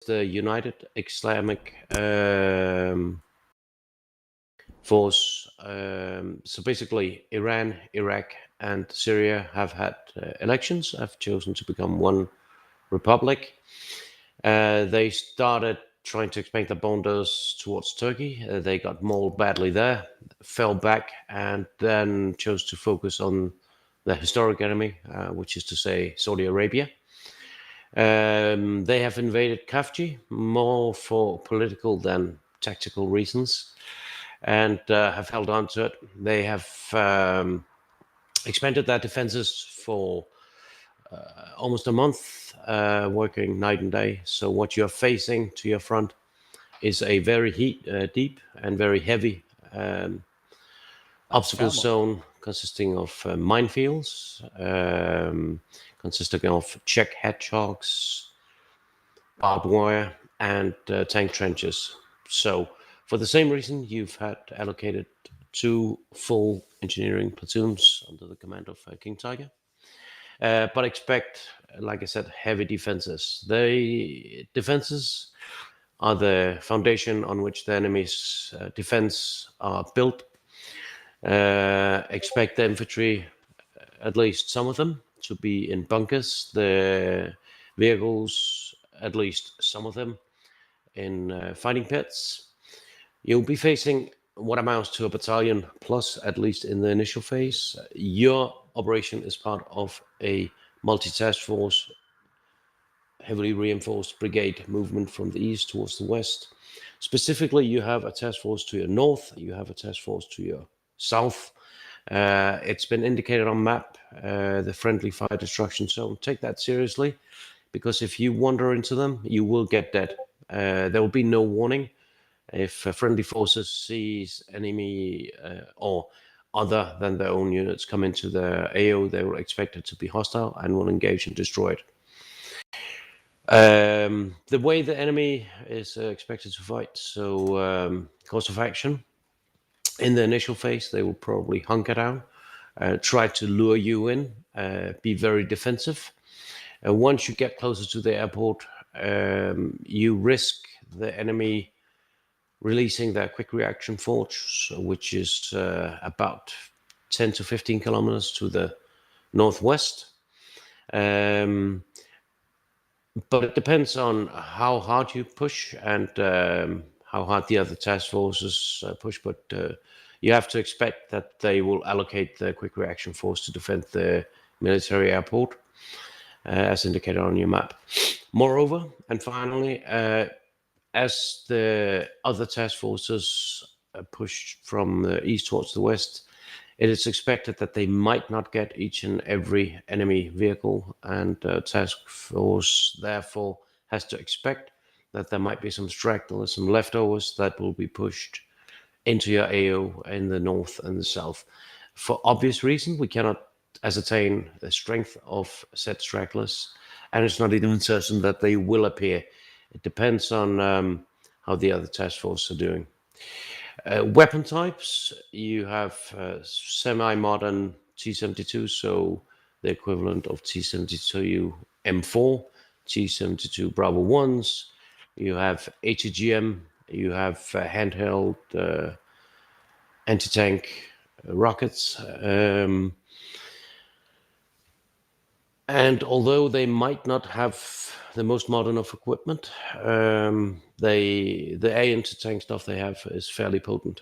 the United Islamic Force. So basically, Iran, Iraq, and Syria have had elections, have chosen to become one republic. They started trying to expand the borders towards Turkey. They got mauled badly there, fell back, and then chose to focus on the historic enemy, which is to say Saudi Arabia. They have invaded Kafji more for political than tactical reasons, and have held on to it. They have expanded their defenses for almost a month, working night and day. So what you're facing to your front is a very deep and very heavy obstacle zone consisting of minefields, consisting of Czech hedgehogs, barbed wire, and tank trenches. So for the same reason, you've had allocated 2 full engineering platoons under the command of King Tiger. But expect, like I said, heavy defenses. The defenses are the foundation on which the enemy's defense are built. Expect the infantry, at least some of them, to be in bunkers. The vehicles, at least some of them, in fighting pits. You'll be facing what amounts to a battalion plus, at least in the initial phase. Your operation is part of a multi-task force, heavily reinforced brigade movement from the east towards the west. Specifically, you have a task force to your north, you have a task force to your south. It's been indicated on map, the friendly fire destruction zone. Take that seriously, because if you wander into them, you will get dead. There will be no warning. If friendly forces sees enemy or other than their own units come into the AO, they will expect it to be hostile and will engage and destroy it. The way the enemy is expected to fight, so course of action, in the initial phase, they will probably hunker down, try to lure you in, be very defensive. Once you get closer to the airport, you risk the enemy releasing their quick reaction force, which is about 10 to 15 kilometers to the northwest. But it depends on how hard you push and how hard the other task forces push. But you have to expect that they will allocate the quick reaction force to defend the military airport, as indicated on your map. Moreover, and finally, as the other task forces push from the east towards the west, it is expected that they might not get each and every enemy vehicle, and task force therefore has to expect that there might be some stragglers, some leftovers that will be pushed into your AO in the north and the south. For obvious reason, we cannot ascertain the strength of said stragglers, and it's not even certain that they will appear. It depends on how the other task forces are doing. Weapon types, you have semi-modern T-72, so the equivalent of T-72 M4, T-72 Bravo 1s. You have ATGM, you have handheld anti-tank rockets. And although they might not have the most modern of equipment, the air anti-tank stuff they have is fairly potent.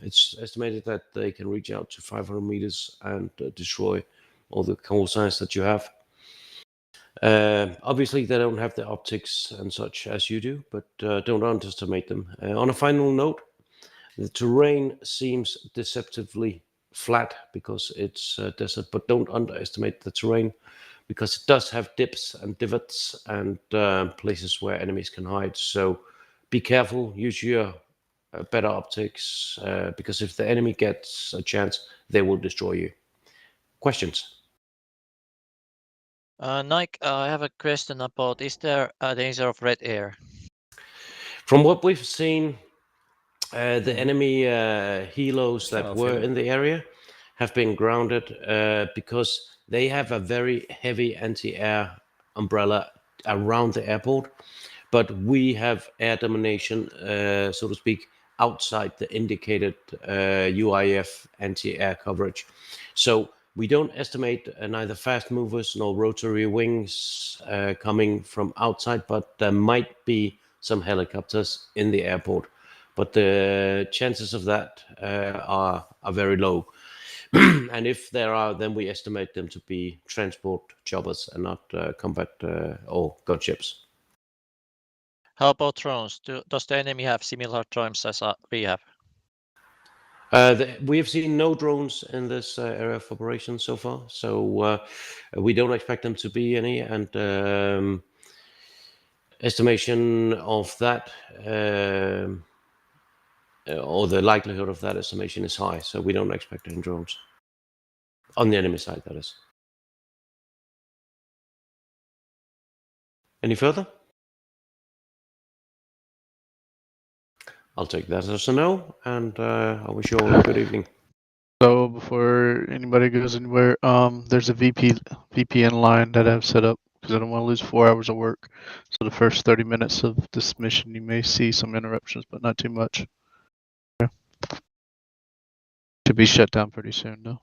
It's estimated that they can reach out to 500 meters and destroy all the call signs that you have. Obviously, they don't have the optics and such as you do, but don't underestimate them. On a final note, the terrain seems deceptively flat because it's desert, but don't underestimate the terrain, because it does have dips and divots and places where enemies can hide. So be careful, use your better optics, because if the enemy gets a chance, they will destroy you. Questions? Nike, I have a question about, is there a danger of red air? From what we've seen, the enemy helos that were in the area have been grounded because they have a very heavy anti-air umbrella around the airport. but we have air domination, so to speak, outside the indicated UIF anti-air coverage. So we don't estimate neither fast movers nor rotary wings coming from outside, but there might be some helicopters in the airport. But the chances of that are very low. And if there are, then we estimate them to be transport choppers and not combat or gunships. How about drones? Does the enemy have similar drones as we have? We have seen no drones in this area of operation so far, so we don't expect them to be any. And estimation of that, or the likelihood of that estimation is high, so we don't expect any drones on the enemy side, that is. Any further? I'll take that as a no, and I wish you all a good evening. So before anybody goes anywhere, there's a VPN line that I've set up because I don't want to lose 4 hours of work. So the first 30 minutes of this mission, you may see some interruptions, but not too much. Yeah. To be shut down pretty soon, though.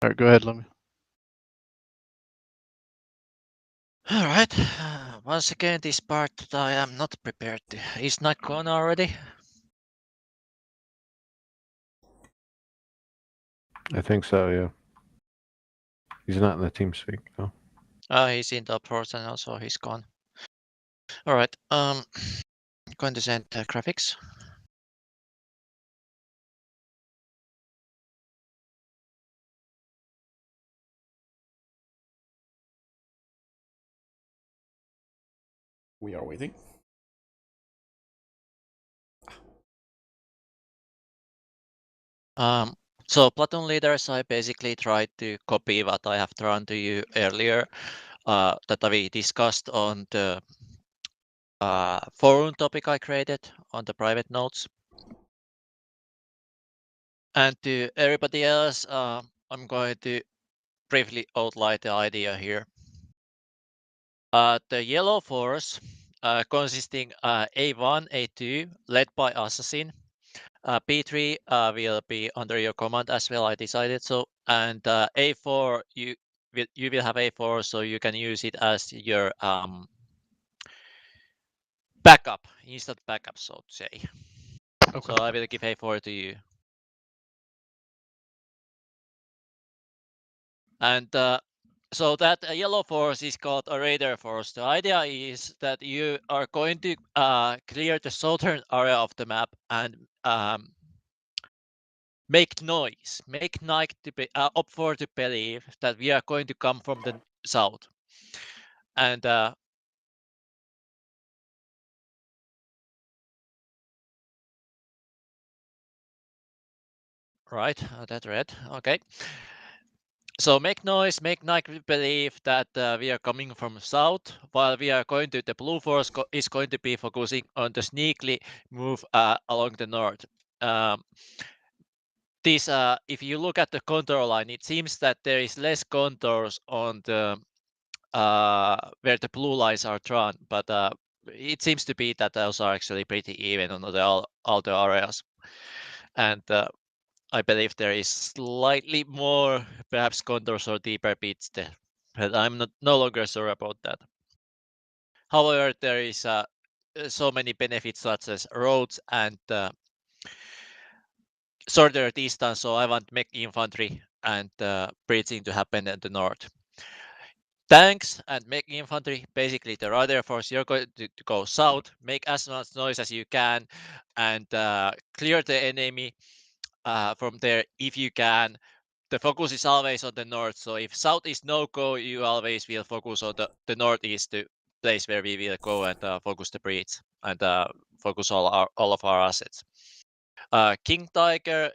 All right, go ahead, Lemmy. All right. Once again, this part I am not prepared to. Is not gone already? I think so, yeah. He's not in the team speak, no. He's in the approach and also he's gone. All right. Going to send graphics. We are waiting. So platoon leaders, I basically tried to copy what I have drawn to you earlier, that we discussed on the forum topic I created on the private notes. And to everybody else, I'm going to briefly outline the idea here. The yellow force, consisting A1, A2, led by Assassin. P3 will be under your command as well, I decided so. And A4, you will have A4, so you can use it as your backup, instant backup, so to say. Okay. So I will give A4 to you. And so that yellow force is called a radar force. The idea is that you are going to clear the southern area of the map and make noise, make Nike to be up for to believe that we are going to come from the south. And right, that read, okay. So make noise, make Nike believe that we are coming from south, while we are going to, the blue force is going to be focusing on the sneakily move along the north. This, if you look at the contour line, it seems that there is less contours on the where the blue lines are drawn, but it seems to be that those are actually pretty even on all the areas. And I believe there is slightly more, perhaps contours or deeper bits there, but I'm no longer sure about that. However, there is so many benefits such as roads and shorter distance, so I want mech infantry and breaching to happen in the north. Tanks and mech infantry, basically the radar force, you're going to go south, make as much noise as you can, and clear the enemy from there if you can. The focus is always on the north, so if south is no-go, you always will focus on the northeast, the place where we will go and focus the breach and focus all of our assets. King Tiger,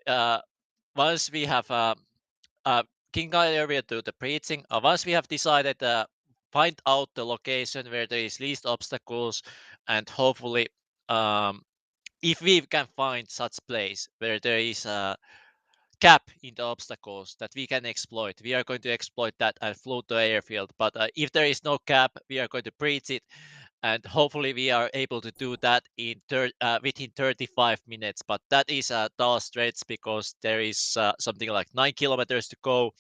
once we have King Tiger will do the breaching. Once we have decided, find out the location where there is least obstacles, and hopefully, if we can find such place where there is gap in the obstacles that we can exploit. We are going to exploit that and float the airfield. But if there is no gap, we are going to breach it. And hopefully we are able to do that in within 35 minutes. But that is a tall stretch because there is something like 9 kilometers to go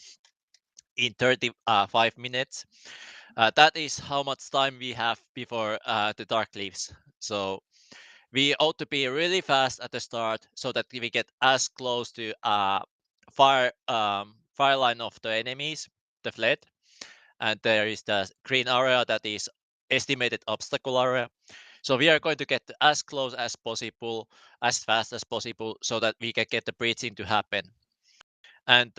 in 35 minutes. That is how much time we have before the dark leaves. So we ought to be really fast at the start so that we get as close to fire line of the enemies, the fleet. And there is the green area that is estimated obstacle area. So we are going to get as close as possible, as fast as possible, so that we can get the breaching to happen. And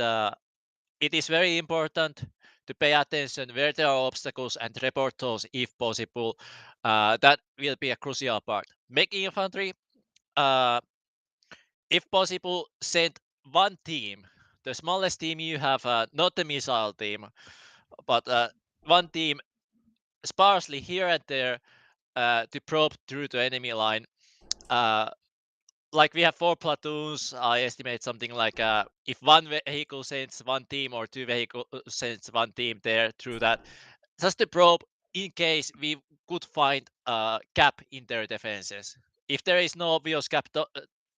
it is very important to pay attention where there are obstacles and report those if possible. That will be a crucial part. Make infantry, if possible, send one team. The smallest team you have, not the missile team, but one team sparsely here and there to probe through the enemy line. Like we have 4 platoons, I estimate something like if one vehicle sends one team or 2 vehicles sends one team there through that, just to probe in case we could find a gap in their defenses. If there is no obvious gap,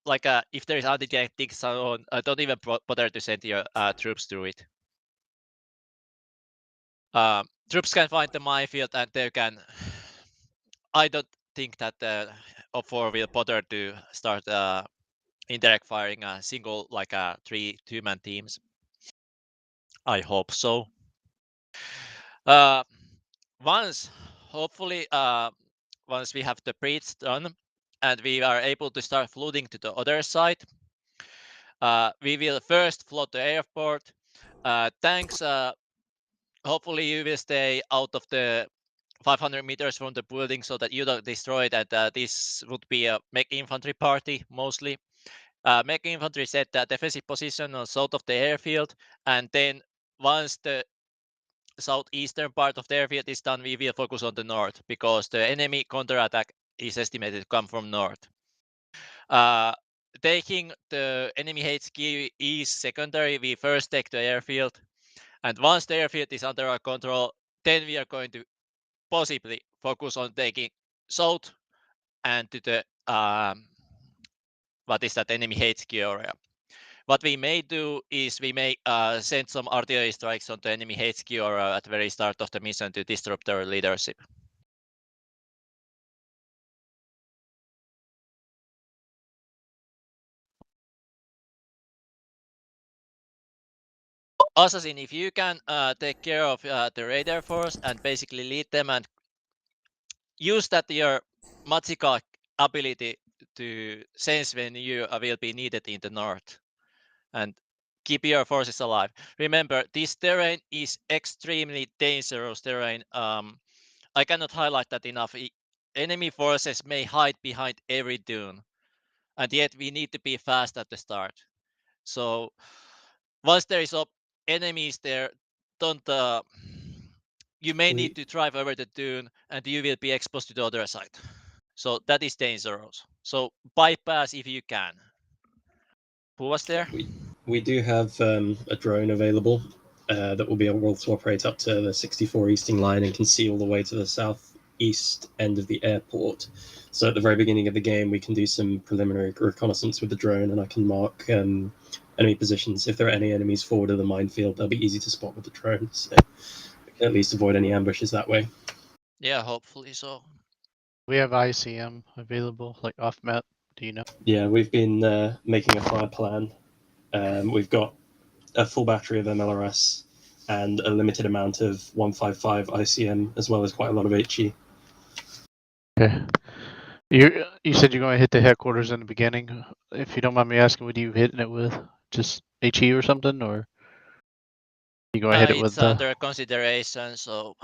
like if there is anti-tank so on, don't even bother to send your troops through it. Troops can find the minefield and they can. I don't think that O4 will bother to start indirect firing a single like a 3 2-man teams. I hope so. Once hopefully once we have the breach done and we are able to start floating to the other side, we will first float the airport. Tanks, hopefully you will stay out of the 500 meters from the building so that you don't destroy it. And this would be a mech infantry party mostly. Mech infantry set the defensive position on south of the airfield, and then once the southeastern part of the airfield is done, we will focus on the north because the enemy counterattack is estimated to come from north. Taking the enemy HQ is secondary. We first take the airfield, and once the airfield is under our control, then we are going to possibly focus on taking south and to the what is that enemy HQ area. What we may do is we may send some artillery strikes on the enemy HQ area at the very start of the mission to disrupt their leadership. Assassin, if you can take care of the radar force and basically lead them and use that your magical ability to sense when you will be needed in the north and keep your forces alive. Remember, this terrain is extremely dangerous terrain. I cannot highlight that enough. Enemy forces may hide behind every dune, and yet we need to be fast at the start. So once there is enemies there, don't you may need to drive over the dune and you will be exposed to the other side. So that is dangerous. So bypass if you can. Who was there? We do have a drone available that will be able to operate up to the 64 Easting line and can see all the way to the southeast end of the airport. So at the very beginning of the game, we can do some preliminary reconnaissance with the drone, and I can mark enemy positions. If there are any enemies forward of the minefield, they'll be easy to spot with the drone. So we can at least avoid any ambushes that way. Yeah, hopefully so. We have ICM available, like off map. Do you know? Yeah, we've been making a fire plan. We've got a full battery of MLRS and a limited amount of 155 ICM, as well as quite a lot of HE. Okay. You said you're going to hit the headquarters in the beginning. If you don't mind me asking, what are you hitting it with? Just HE or something, or you going to hit it with it's under consideration, so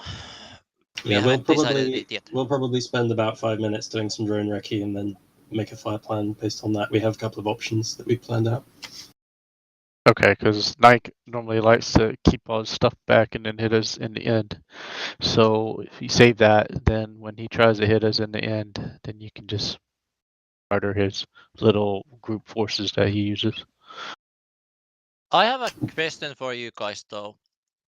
we Yeah, haven't decided it yet. We'll probably spend about 5 minutes doing some drone recce and then make a fire plan based on that. We have a couple of options that we've planned out. Okay, because Nike normally likes to keep all his stuff back and then hit us in the end. So if you save that, then when he tries to hit us in the end, then you can just murder his little group forces that he uses. I have a question for you guys though.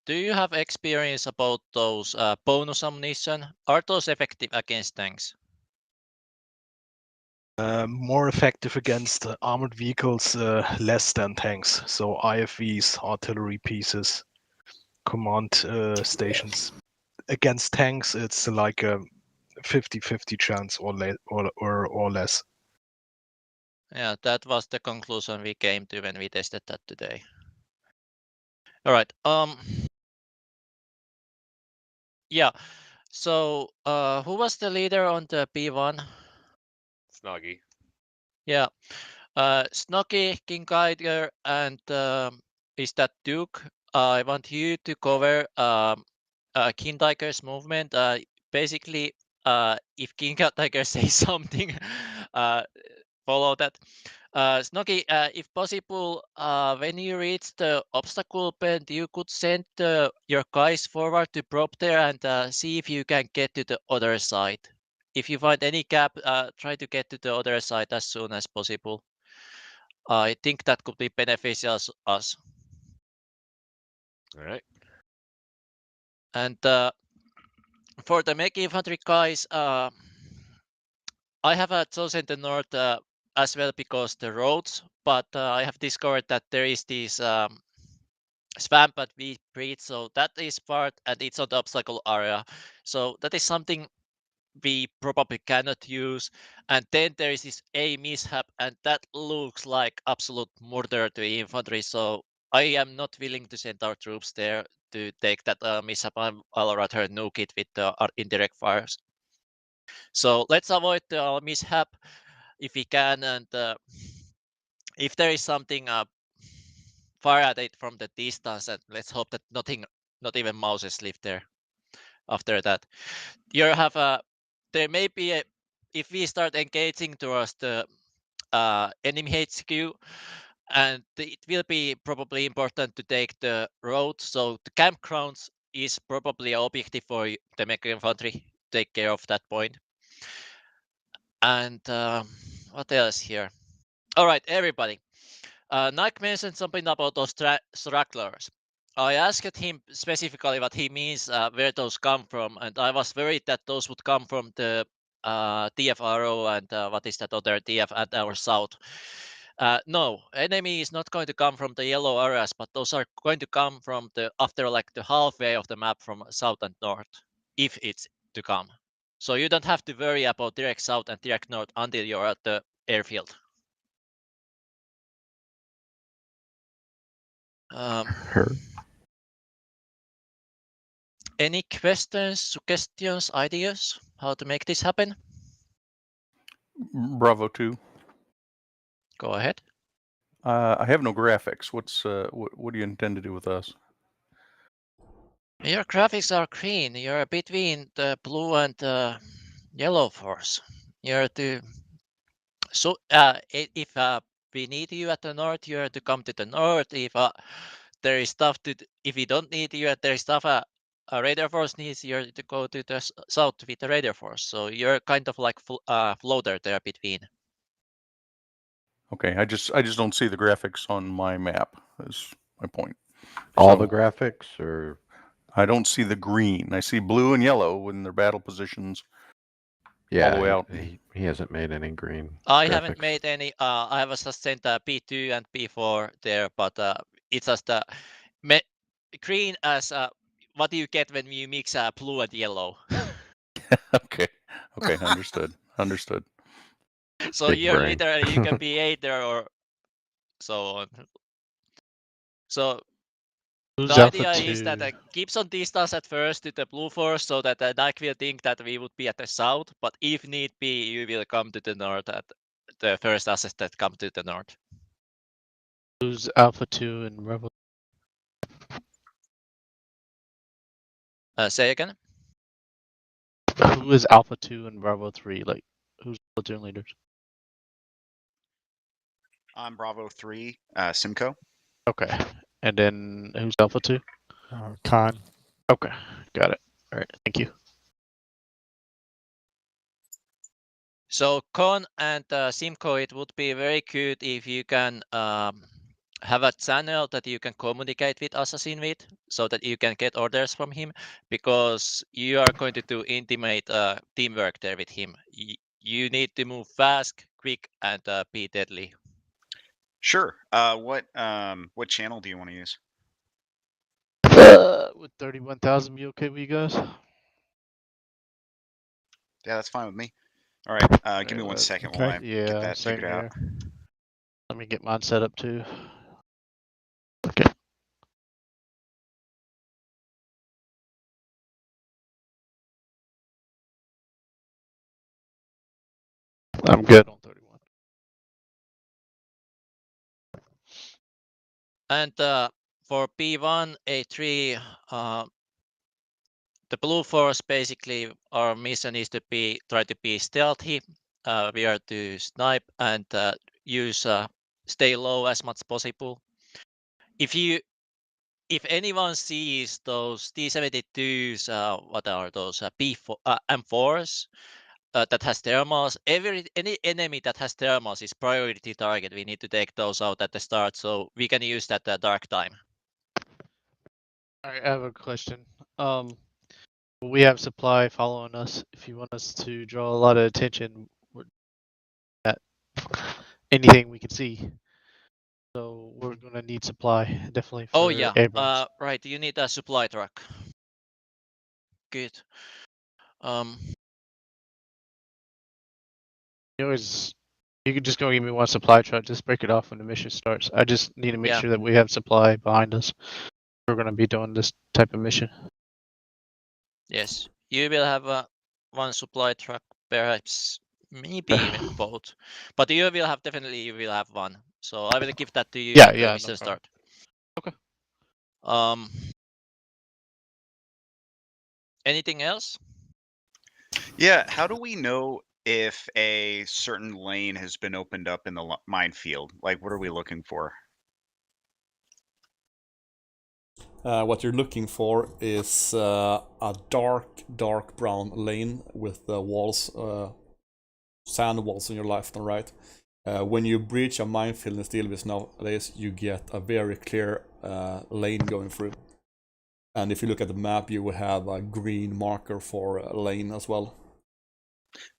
Do you have experience about those bonus ammunition? Are those effective against tanks? More effective against armored vehicles, less than tanks. So IFVs, artillery pieces, command stations. Against tanks, it's like a 50-50 chance or less. Yeah, that was the conclusion we came to when we tested that today. All right. Yeah. So, who was the leader on the P1? Snoggy. Yeah. Snoggy, King Geiger, and is that Duke? I want you to cover King Tiger's movement. Basically, if King Tiger says something, follow that. Snoggy, if possible, when you reach the obstacle bend, you could send your guys forward to probe there and see if you can get to the other side. If you find any gap, try to get to the other side as soon as possible. I think that could be beneficial to us. All right. And for the mech infantry guys, I have chosen the north as well because the roads, but I have discovered that there is this swamp that we breed, so that is part, and it's on the obstacle area. So that is something we probably cannot use. And then there is this A mishap, and that looks like absolute murder to infantry. So I am not willing to send our troops there to take that mishap. I'll rather nuke it with the indirect fires. So let's avoid the mishap if we can, and if there is something fire at it from the distance, and let's hope that nothing, not even mouses live there after that. You have a, there may be a, if we start engaging towards the enemy HQ, and it will be probably important to take the road. So the campgrounds is probably an objective for the mech infantry. Take care of that point. And what else here? All right, everybody. Nike mentioned something about those stragglers. I asked him specifically what he means, where those come from, and I was worried that those would come from the TFRO and what is that other TF at our south. No, enemy is not going to come from the yellow areas, but those are going to come from the after like the halfway of the map from south and north, if it's to come. So you don't have to worry about direct south and direct north until you're at the airfield. Any questions, suggestions, ideas how to make this happen? Bravo 2. Go ahead. I have no graphics. What do you intend to do with us? Your graphics are green. You're between the blue and the yellow force. You're to, so if we need you at the north, you're to come to the north. If there is stuff to, if we don't need you, there is stuff a radar force needs you to go to the south with the radar force. So you're kind of like floater there between. Okay, I just don't see the graphics on my map. Is my point. All the graphics, or I don't see the green. I see blue and yellow in their battle positions. yeah, all the way out. He hasn't made any green. I graphics. haven't made any. I was just sent P2 and P4 there, but it's just green as what you get when you mix blue and yellow. Okay, understood. Understood. So Big you're brain. literally you can be either or so on. So Who's the Alpha idea is that 2? keep some distance at first to the blue force, so that Nike will think that we would be at the south. But if need be, you will come to the north at the first assets that come to the north. Who's Alpha 2 and Rebel? Say again. Who is Alpha 2 and Bravo 3? Like, who's the platoon leaders? I'm Bravo 3, Simcoe. Okay. And then who's Alpha 2? Khan. Okay. Got it. All right. Thank you. So Con and Simcoe, it would be very good if you can have a channel that you can communicate with Assassin with, so that you can get orders from him, because you are going to do intimate teamwork there with him. You need to move fast, quick, and be deadly. Sure. What channel do you want to use? Would 31,000 be okay with you guys? Yeah, that's fine with me. All right. Give me 1 second while I Yeah, get that same figured out. here. Let me get mine set up too. Okay. I'm good on 31. And for B1, A3, the Blue Force, basically our mission is to try to be stealthy. We are to snipe and use stay low as much as possible. If anyone sees those T-72s, what are those M4s that has thermals? Any enemy that has thermals is priority target. We need to take those out at the start, so we can use that dark time. All right, I have a question. We have supply following us. If you want us to draw a lot of attention, at anything we can see. So we're gonna need supply definitely for Oh yeah, Abrams. right. You need a supply truck. Good. You could just go give me one supply truck. Just break it off when the mission starts. I just need to make Yeah. sure that we have supply behind us. We're gonna be doing this type of mission. Yes, you will have one supply truck, perhaps, maybe even both. But you will have one. So I will give that to you Yeah, at the yeah, no mission problem. start. Okay. Anything else? Yeah, how do we know if a certain lane has been opened up in the minefield? Like, what are we looking for? What you're looking for is a dark brown lane with walls, sand walls on your left and right. When you breach a minefield in Steelbeasts nowadays, you get a very clear lane going through. And if you look at the map, you will have a green marker for a lane as well.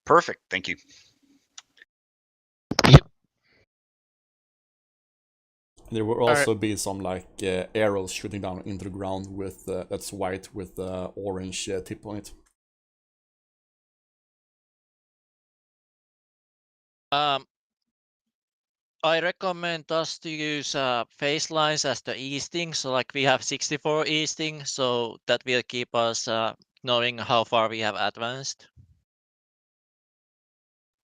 Perfect. Thank you. There will also be some like arrows shooting down into the ground with that's white with orange tip on it. I recommend us to use phase lines as the easting. So like we have 64 easting, so that will keep us knowing how far we have advanced.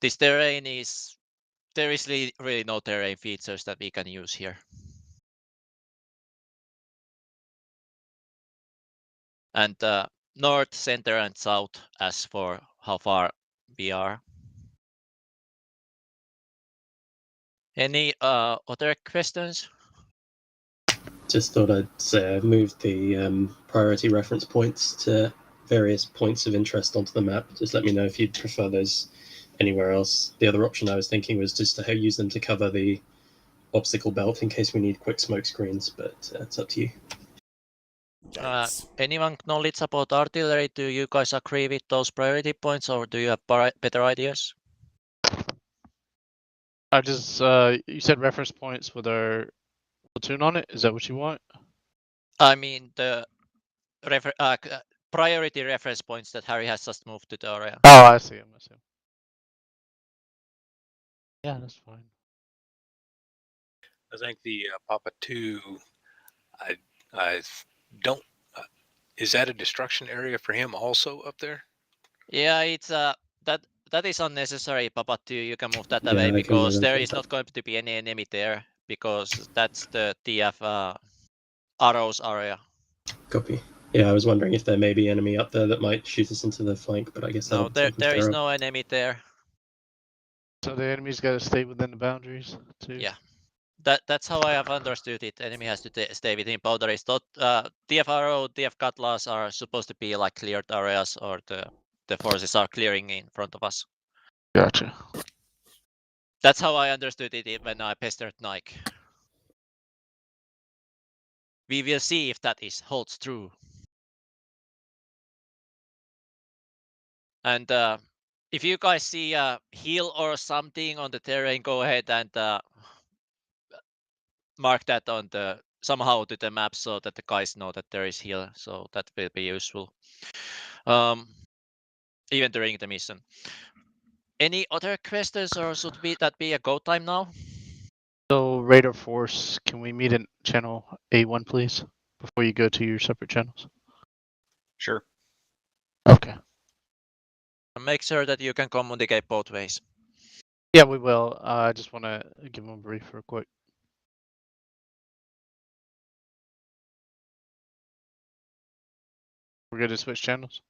This terrain there is really no terrain features that we can use here. And north, center, and south as for how far we are. Any other questions? Just thought I'd say I've moved the priority reference points to various points of interest onto the map. Just let me know if you'd prefer those anywhere else. The other option I was thinking was just to use them to cover the obstacle belt in case we need quick smoke screens, but it's up to you. Anyone knowledge about artillery? Do you guys agree with those priority points, or do you have better ideas? I just you said reference points with our platoon on it. Is that what you want? I mean the priority reference points that Harry has just moved to the area. Oh, I see him. Yeah, that's fine. I think the Papa 2, I don't. Is that a destruction area for him also up there? Yeah, it's that is unnecessary, Papa 2. You can move that Yeah, away I can because move there that. is not going to be any enemy there because that's the TF arrows area. Copy. Yeah, I was wondering if there may be enemy up there that might shoot us into the flank, but I guess No, there is no enemy there. So the enemy's got to stay within the boundaries too. Yeah, that's how I have understood it. Enemy has to stay within boundaries. TF arrow, TF cutlass are supposed to be like cleared areas, or the forces are clearing in front of us. Gotcha. That's how I understood it when I pestered Nike. we will see if that holds true. And if you guys see a hill or something on the terrain, go ahead and mark that on the somehow to the map so that the guys know that there is hill. So that will be useful. Even during the mission. Any other questions, or should that be a go time now? So Radar Force, can we meet in channel A1, please, before you go to your separate channels? Sure. Okay. Make sure that you can communicate both ways. Yeah, we will. I just want to give them a brief real quick. We're good to switch channels?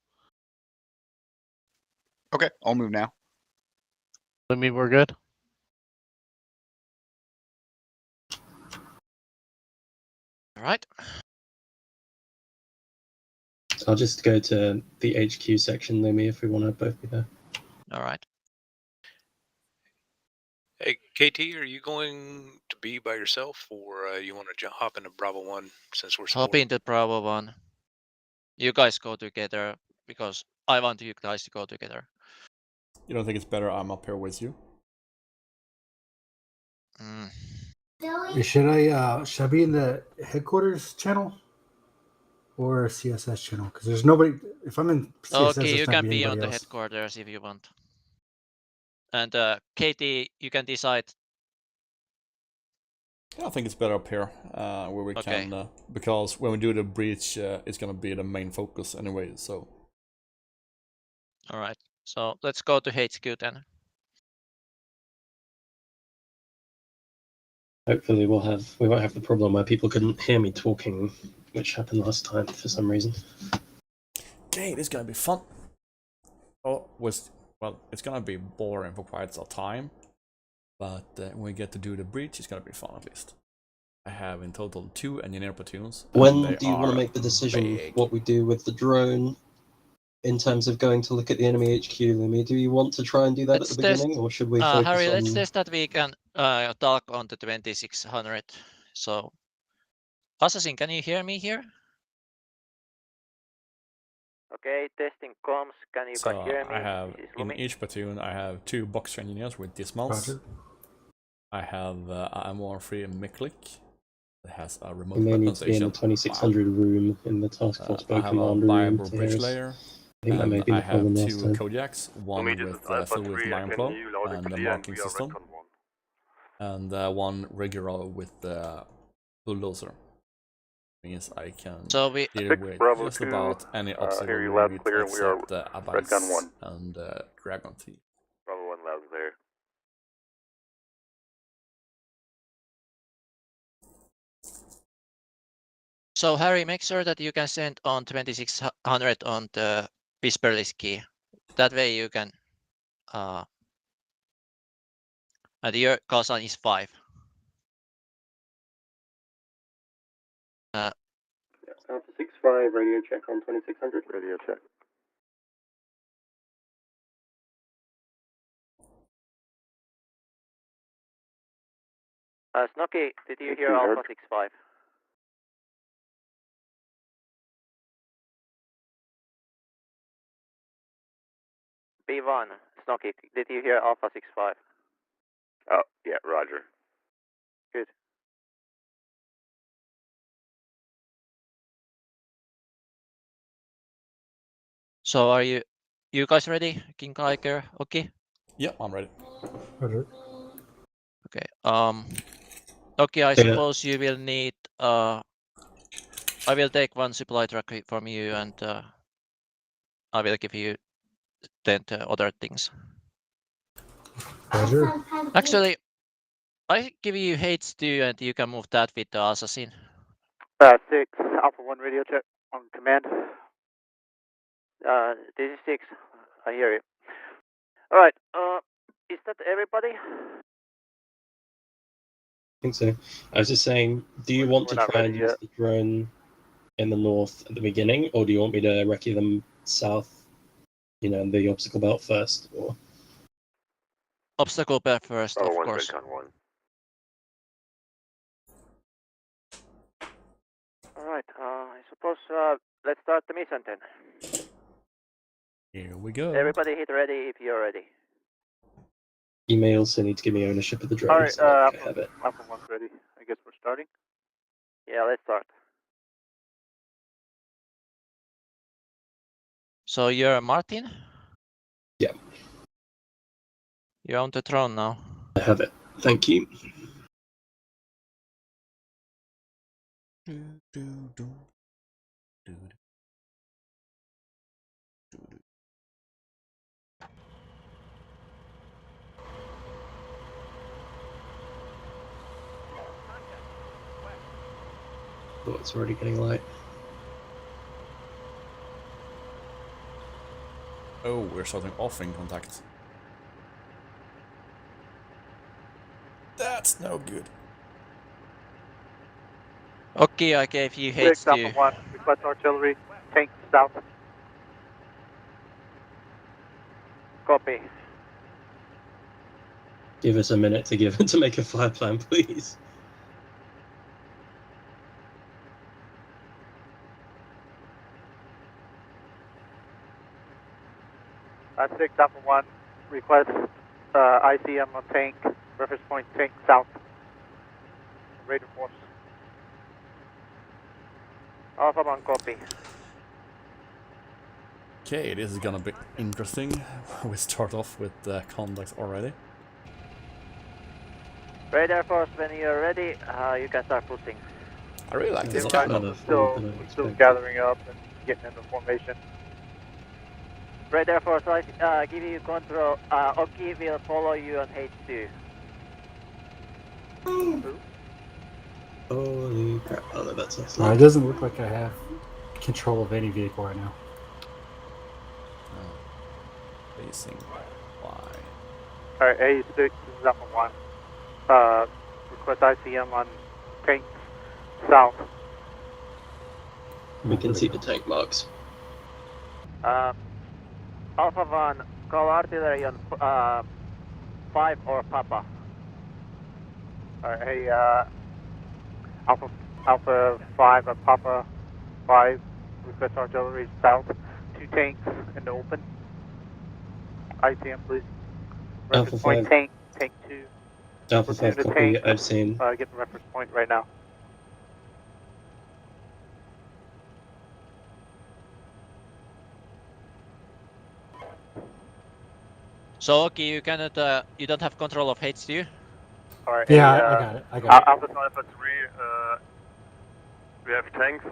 Okay, I'll move now. Lumi, we're good? All right. I'll just go to the HQ section, Lumi, if we want to both be there. All right. Hey, KT, are you going to be by yourself, or you want to hop into Bravo 1 since we're Hop into Bravo 1. You guys go together because I want you guys to go together. You don't think it's better I'm up here with you? Should I be in the headquarters channel or CSS channel? Because there's nobody. If I'm in CSS, Okay, you there's not can be on the else. headquarters if you want. And Katie, you can decide. Yeah, I think it's better up here, where we can, because when we do the breach, it's gonna be the main focus anyway. So. All right. So let's go to HQ then. Hopefully we won't have the problem where people couldn't hear me talking, which happened last time for some reason. Okay, this is gonna be fun. Well, it's gonna be boring for quite some time, but when we get to do the breach, it's gonna be fun at least. I have in total 2 engineer platoons. When do you want to make the decision big. what we do with the drone in terms of going to look at the enemy HQ, Lumi? Do you want to try and do that at the beginning, or should we focus Harry, on... let's test that we can talk on the 2600. So, Assassin, can you hear me here? Okay, testing comms. Can you guys hear me? I have in each platoon I have 2 boxer engineers with dismounts. Roger. I have M13 Miklik that has a remote We may weapon need to be in the station. 2600 room in the task force I boat have command a room. viable bridge layer. I think that may be the I have problem 2 last time. Kodiaks, one with Lion Claw and a marking system, and 1 regular with the bulldozer. Means I can deal with just about any obstacle route except Abyss and Dragon Teeth. Bravo 1 loud clear. So, Harry, make sure that you can send on 2600 on the Whisperless key. That way you can... and your call sign is 5. Alpha 65, radio check on 2600. Radio check. Snocky, did you hear Alpha 65? B1, Snocky, did you hear Alpha 65? Oh, yeah, roger. Good. So are you guys ready? King Tiger, okay? Yeah, I'm ready. Roger. Okay. Okay, I suppose you will need I will take 1 supply truck from you, and I will give you 10 other things. Roger. Actually, I give you H2 and you can move that with the assassin. 6, Alpha 1 radio check on command. This is 6, I hear you. Alright, is that everybody? I think so. I was just saying, do you want to try and use the drone in the north at the beginning, or do you want me to recce them south, in the obstacle belt first? Or obstacle belt first, Bravo of course. Recon 1. Right. I suppose let's start the mission then. Here we go. Everybody hit ready if you're ready. Email also need to give me ownership of the drone. Alright, so I have it. Alpha 1's ready. I guess we're starting. Yeah, let's start. So you're Martin? Yeah. You're on the throne now. I have it. Thank you. Oh, it's already getting light. Oh, we're starting off in contact. That's no good. Okay, I gave you Six, H2. Alpha 1, request artillery, tank south. Copy. Give us a minute to make a fire plan, please. That's 6, Alpha 1, request ICM on tank, reference point tank south. Radar force. Alpha 1, copy. Okay, this is gonna be interesting. We start off with contact already. Radar force, when you're ready, you can start pushing. I really like this Kind camera. of Still gathering up and getting into formation. Radar force, I give you control. Oki will follow you on H2. Holy crap. Oh, no, that's not It doesn't look like I have control of any vehicle right now. Facing Y. Alright, A6, this is Alpha 1. Request ICM on tank south. We can see the tank marks. Alpha 1, call artillery on 5 or Papa. Alright, hey, Alpha 5 or Papa 5, request artillery south. 2 tanks in the open. ICM, please. Alpha Reference point 5. tank 2. Alpha 5 Platoon of copy, tanks, I've seen. Get the reference point right now. So okay, you cannot. You don't have control of H2. Alright, Yeah, I got it. I got it. Alpha 3, We have tanks,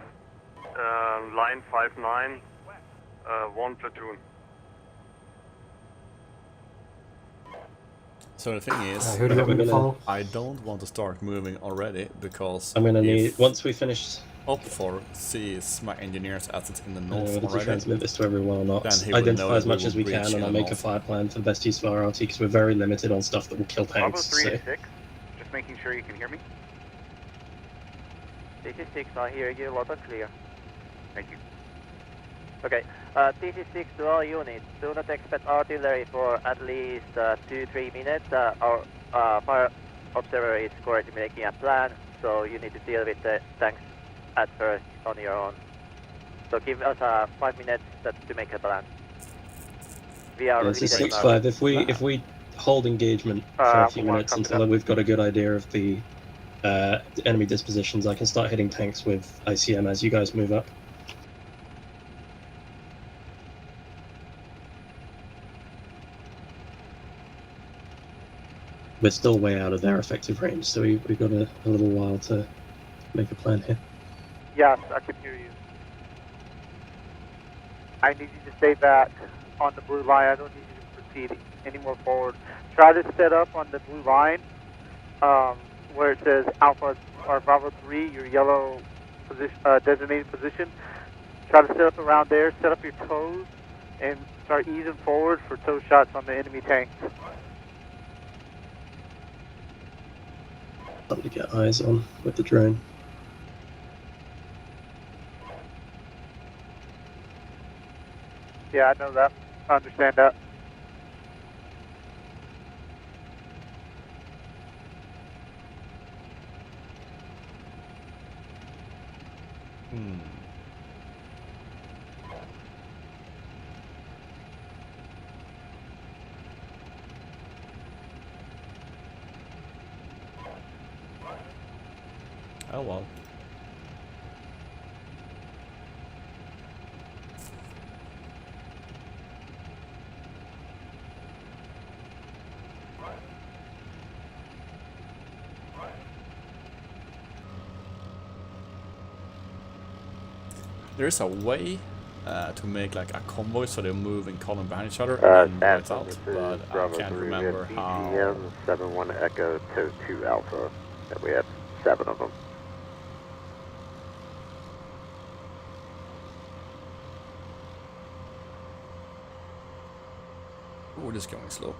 line 5-9, 1 platoon. So the thing is, Who do you want me to follow? I don't want to start moving already because I'm gonna need, if once we finish, Op4 sees my engineers assets in the north whether to already, transmit this to everyone or not, then he will identify know as that much we as we will can, breach and in I'll the make a north. fire plan for the best use of our RT, because we're very limited on stuff that will kill Bravo tanks. 3 So. is 6, just making sure you can hear me. This is 6, I hear you loud and clear. Thank you. Okay, this is 6 to all units. Do not expect artillery for at least 2-3 minutes. Our fire observer is currently making a plan, so you need to deal with the tanks at first on your own. So give us 5 minutes to make a plan. We are Yeah, so leading 6-5. If we hold engagement for a few Alpha 1, minutes copy until that. we've got a good idea of the enemy dispositions, I can start hitting tanks with ICM as you guys move up. We're still way out of their effective range, so we've got a little while to make a plan here. Yes, I can hear you. I need you to stay back on the blue line. I don't need you to proceed any more forward. Try to set up on the blue line where it says Alpha or Bravo 3, your yellow position, designated position. Try to set up around there, set up your toes, and start easing forward for toe shots on the enemy tanks. Something to get eyes on with the drone. Yeah, I know that. I understand that. Oh well. There is a way to make like a convoy so they move in column behind each other and then it's out, but I can't remember how. 71 Echo to 2 Alpha, and we have 7 of them. We're just going slow.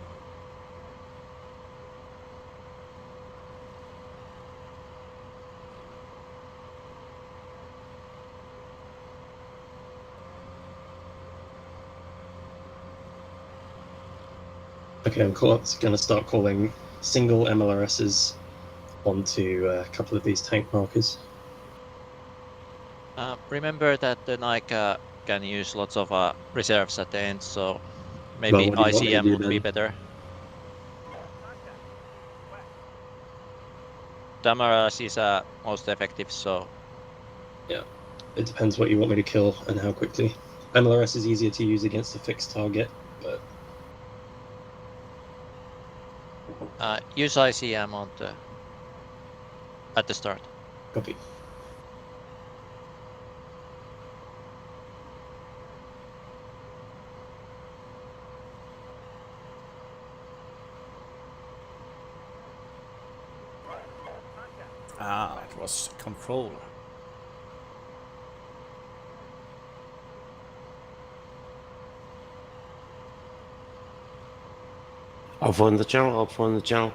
Okay, I'm going to start calling single MLRSs onto a couple of these tank markers. Remember that the Nike can use lots of reserves at the end, so maybe Well, what do you want me to ICM do would be then? better. Damaras is most effective, so Yeah, it depends what you want me to kill and how quickly. MLRS is easier to use against a fixed target, but use ICM on at the start. copy. Ah, it was control. Alpha on the channel, Alpha on the channel.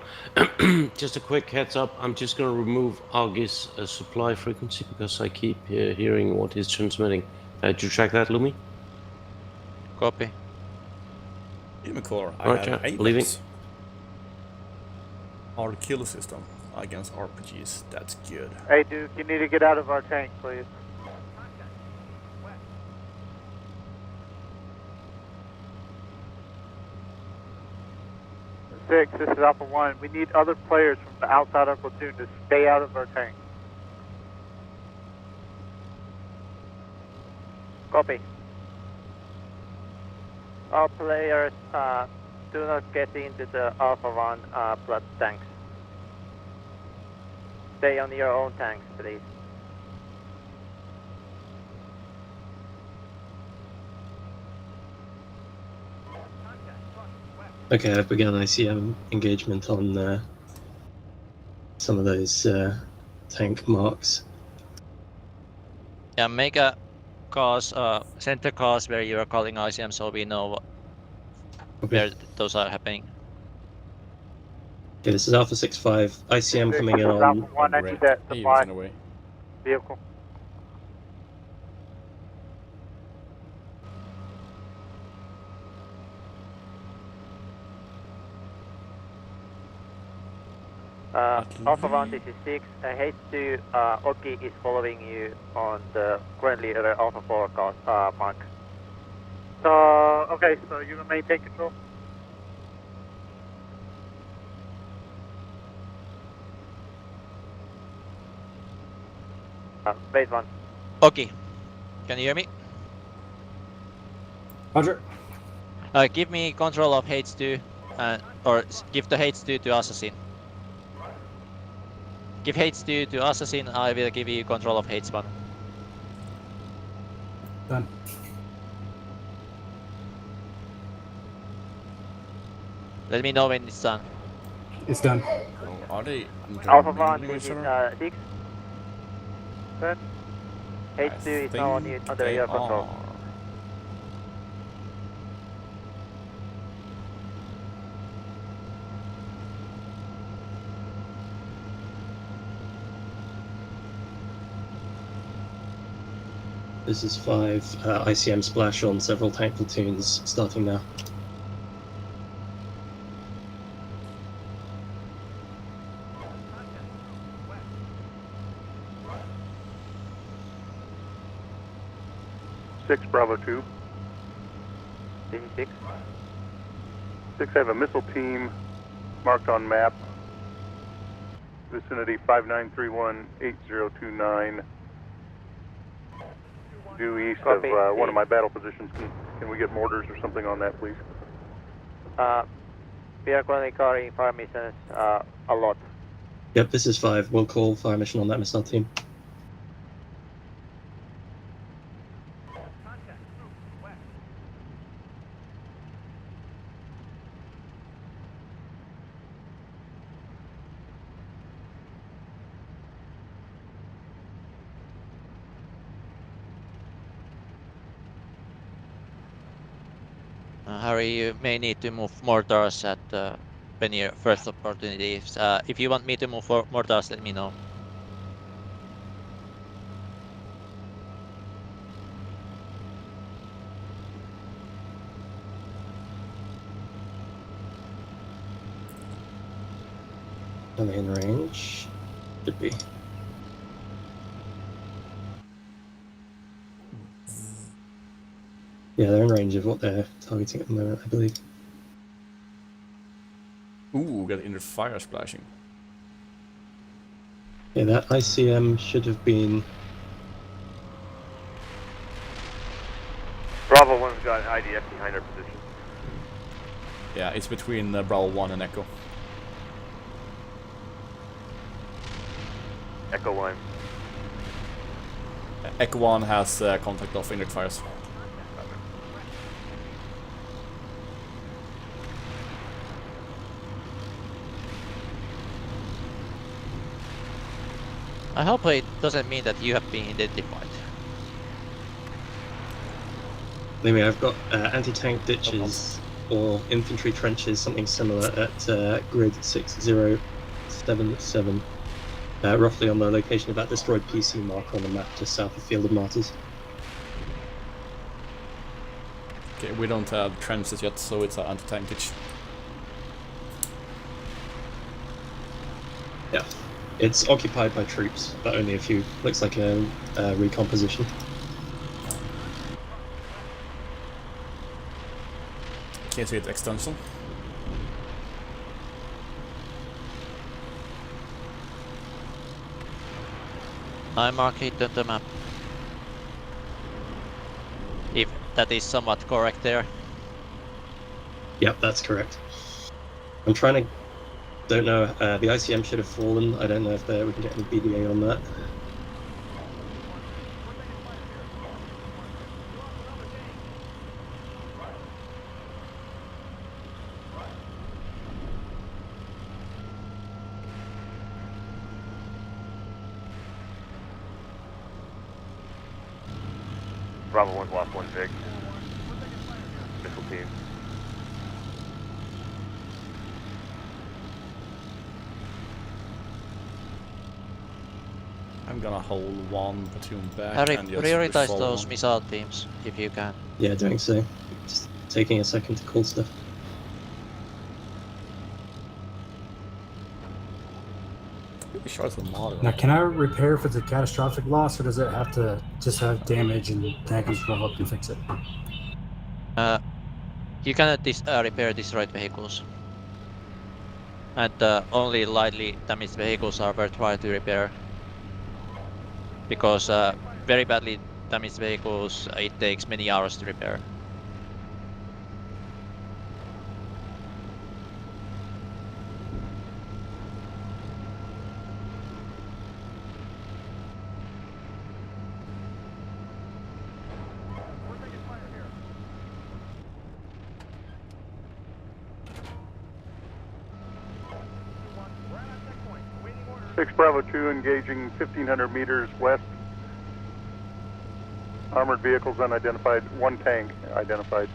Just a quick heads up, I'm just going to remove Augie's supply frequency because I keep hearing what he's transmitting. Did you track that, Lumi? Copy. Immacore, I Roger, have leaving. Apex. Our kill system against RPGs, that's good. Hey Duke, you need to get out of our tank, please. Six, this is Alpha 1. We need other players from the outside our platoon to stay out of our tank. Copy. All players do not get into the Alpha 1 plus tanks. Stay on your own tanks, please. Okay, I've begun ICM engagement on some of those tank marks. Yeah, make a cause, center cause where you are calling ICM so we know where those are happening. Okay, this is Alpha 6-5. ICM coming in This is Alpha on 1, I need that He was supply in the way. vehicle. Alpha 1, this is 6. H2, Oki is following you on the currently Alpha 4 cost, mark. So, okay, so you will maintain control? Base 1. Okay, can you hear me? Roger. Give me control of H2, or give the H2 to Assassin. Give H2 to Assassin, I will give you control of H1. Done. Let me know when it's done. It's done. Oh, are they Alpha 1, intermingling this each is other? 6. Good. H2 is now under they your control. are. This is 5. ICM splash on several tank platoons starting now. 6 Bravo 2. 86. 6, I have a missile team marked on map. Vicinity 5931-8029. Due east Copy. of one of my battle positions. Can we get mortars or something on that, please? We are currently carrying fire missions a lot. Yep, this is 5. We'll call fire mission on that missile team. Harry, you may need to move mortars at when your first opportunity. If you want me to move for mortars, let me know. Are they in range? Should be. Yeah, they're in range of what they're targeting at the moment, I believe. Ooh, got inner fire splashing. Yeah, that ICM should have been. Bravo 1's got an IDF behind our position. Yeah, it's between Bravo 1 and Echo. Echo 1. Echo 1 has contact of indirect fires. I hope it doesn't mean that you have been identified. Anyway, I've got anti-tank ditches or infantry trenches, something similar at grid 6077, roughly on the location of that destroyed PC marker on the map just south of Field of Martyrs. Okay, we don't have trenches yet, so it's an anti-tank ditch. Yeah. It's occupied by troops, but only a few. Looks like a recon position. Can't see it extension. I mark it on the map. If that is somewhat correct there. Yep, that's correct. I'm trying to. Don't know. The ICM should have fallen. I don't know if we can get any BDA on that. Bravo 1's lost 1 Vic. Missile team. I'm gonna hold one platoon back Harry, and just prioritize follow those on. missile teams if you can. Yeah, doing so. Just taking a second to call stuff. Now, can I repair if it's a catastrophic loss, or does it have to just have damage and then I can just roll up and fix it? You cannot repair destroyed vehicles. And only lightly damaged vehicles are worthwhile to repair. Because very badly damaged vehicles, it takes many hours to repair. Six Bravo 2 engaging 1,500 meters west. Armored vehicles unidentified. 1 tank identified.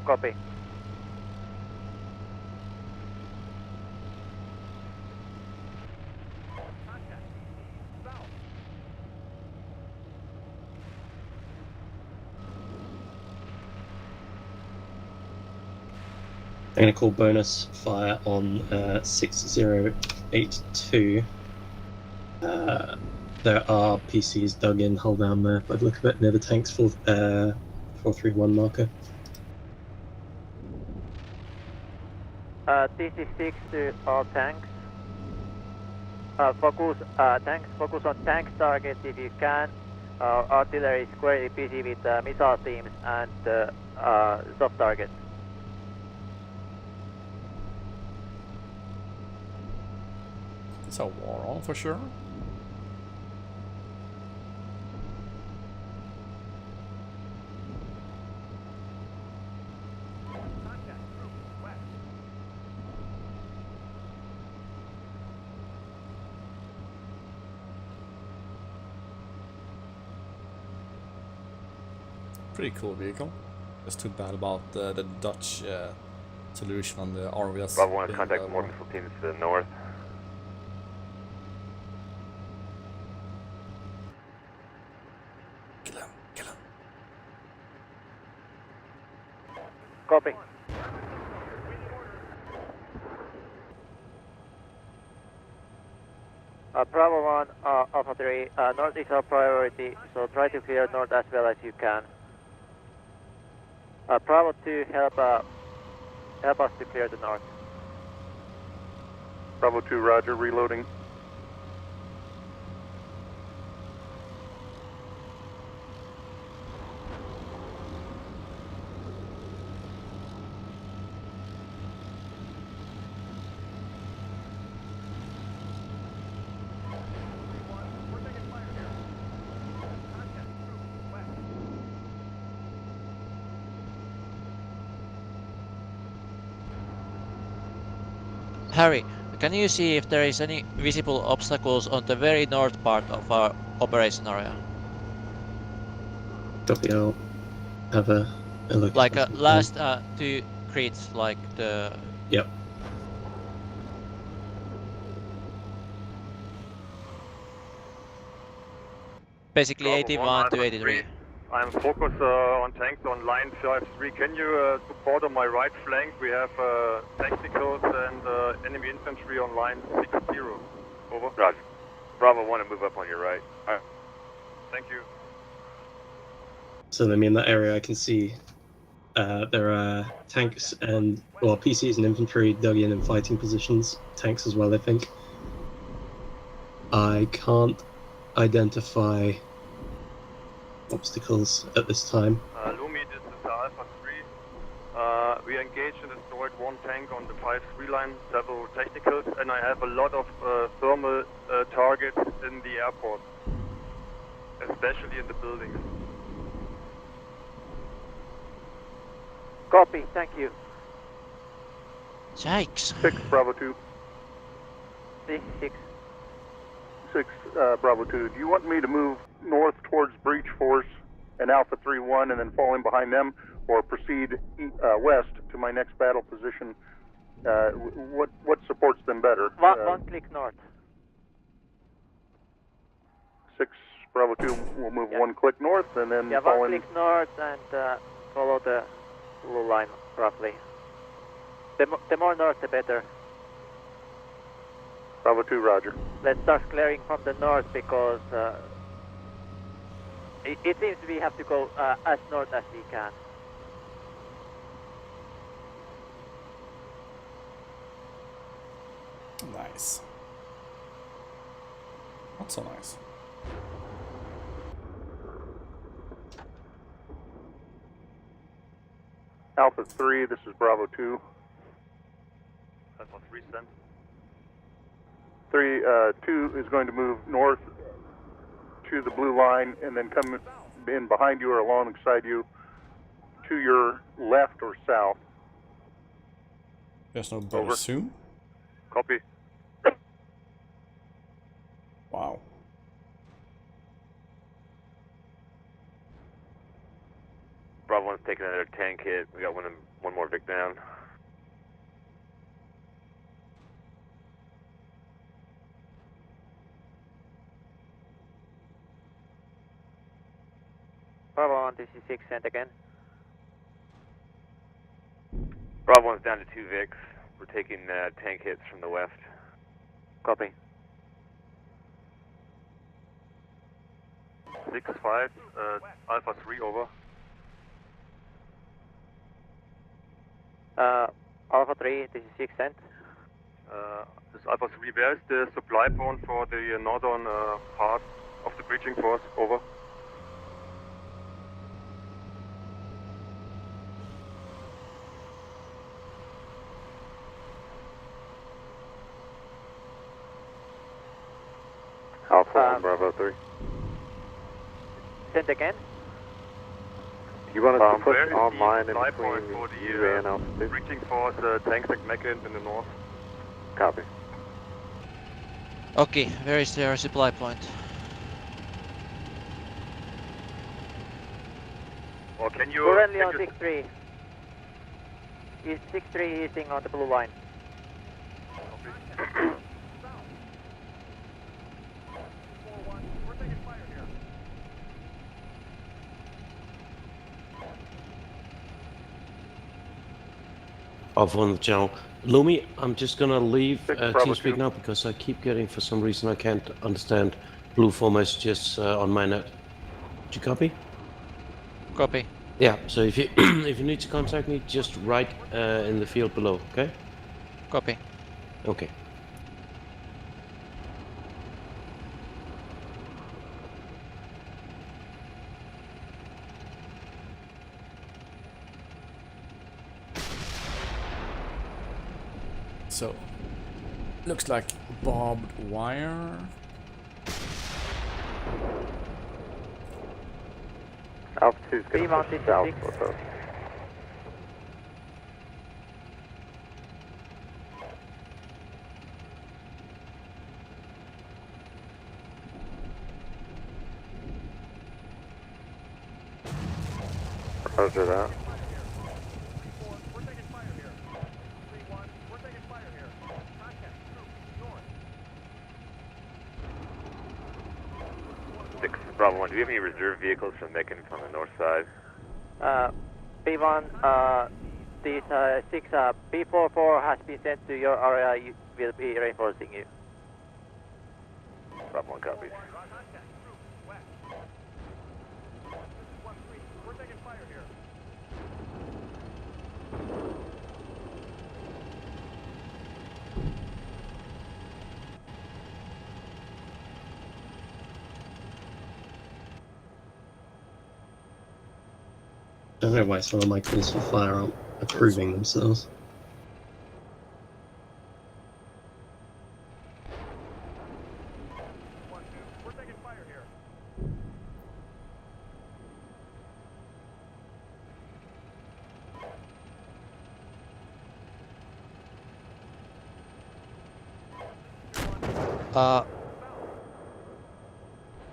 Copy. I'm going to call bonus fire on 6082. There are PCs dug in hull down there by the look of it, near the tanks 431 marker. TC6 to all tanks. Tanks, focus on tanks targets if you can. Artillery squarely busy with missile teams and soft targets. It's a war on for sure. Pretty cool vehicle. Just too bad about the Dutch solution on the RVS. Bravo 1 has being contact the more one. missile teams to the north. Kill him, kill him. Copy. Bravo 1, Alpha 3, north is our priority, so try to clear north as well as you can. Bravo 2, help us to clear the north. Bravo 2, roger, reloading. Harry, can you see if there is any visible obstacles on the very north part of our operation area? Copy, I'll have a look. Like last two crits, like the... Yep. Basically Bravo 81 to1, 83. I'm focused on tanks on line 5-3. Can you support on my right flank? We have tacticals and enemy infantry on line 6-0. Over. Roger. Bravo 1 and move up on your right. Alright. Thank you. So I mean, in that area I can see there are tanks and, well, PCs and infantry dug in fighting positions. Tanks as well, I think. I can't identify obstacles at this time. Lumi, this is Alpha 3. We engaged and destroyed one tank on the 5-3 line, several technicals, and I have a lot of thermal targets in the airport, especially in the buildings. Copy, thank you. Yikes. 6, Bravo 2. 6. 6, Bravo 2. Do you want me to move north towards Breach Force and Alpha 3-1 and then fall in behind them, or proceed west to my next battle position? What supports them better? One click north. 6, Bravo 2 will move one click north and then Yeah, fall one in. click north and follow the blue line roughly. The more north, the better. Bravo 2, roger. Let's start clearing from the north because it seems we have to go as north as we can. Nice. Not so nice. Alpha 3, this is Bravo 2. That's on 3 cent. 2 is going to move north to the blue line and then come in behind you or alongside you to your left or south. There's no better Over. soon. Copy. Wow. Bravo 1's taking another tank hit. We got one more Vic down. Bravo 1, this is 6 cent again. Bravo 1's down to 2 Vics. We're taking tank hits from the west. Copy. 6-5, Alpha 3 over. Alpha 3, this is 6 cent. This is Alpha 3, where is the supply point for the northern part of the breaching force? Over. Alpha 1 Bravo 3. Send again. You want us to push where is online the in supply between point for the, you and Alpha 2? breaching force, tanks and Meccans in the north. Copy. Okay, where is their supply point? Or can you... Currently can on you- 6-3. Is 6-3 easing on the blue line. Off on the channel. Lumi, I'm just gonna leave Bravo TeamSpeak 2. now because I keep getting, for some reason, I can't understand blue 4 messages on my net. Did you copy? Copy. Yeah, so if you if you need to contact me, just write in the field below, okay? Copy. Okay. So, looks like barbed wire. Alpha 2's going to mounted push to south 6. with us. Roger that. Bravo 1, do you have any reserve vehicles from Macon on the north side? B1, this 6 B44 has been sent to your area. You will be reinforcing you. Bravo 1 copies. I don't know why some of my calls for fire aren't approving themselves.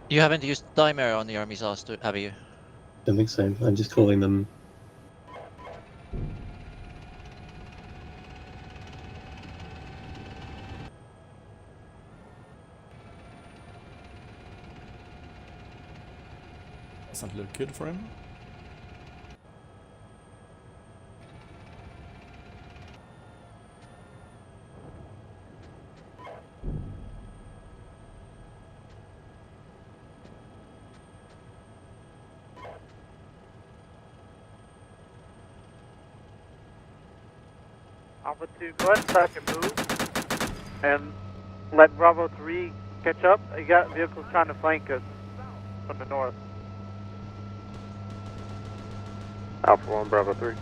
You haven't used timer on your missiles, have you? Don't think so. I'm just calling them. Doesn't look good for him. Alpha 2, go ahead and start your move. And let Bravo 3 catch up. You got vehicles trying to flank us from the north. Alpha 1, Bravo 3.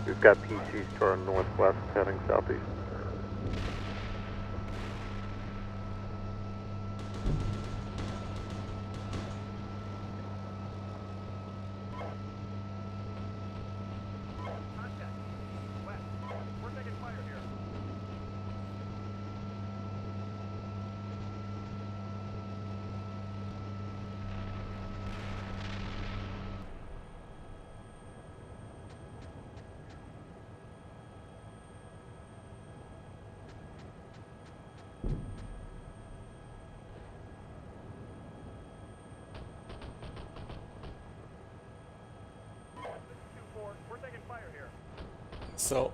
We've got PCs to our northwest heading southeast. So,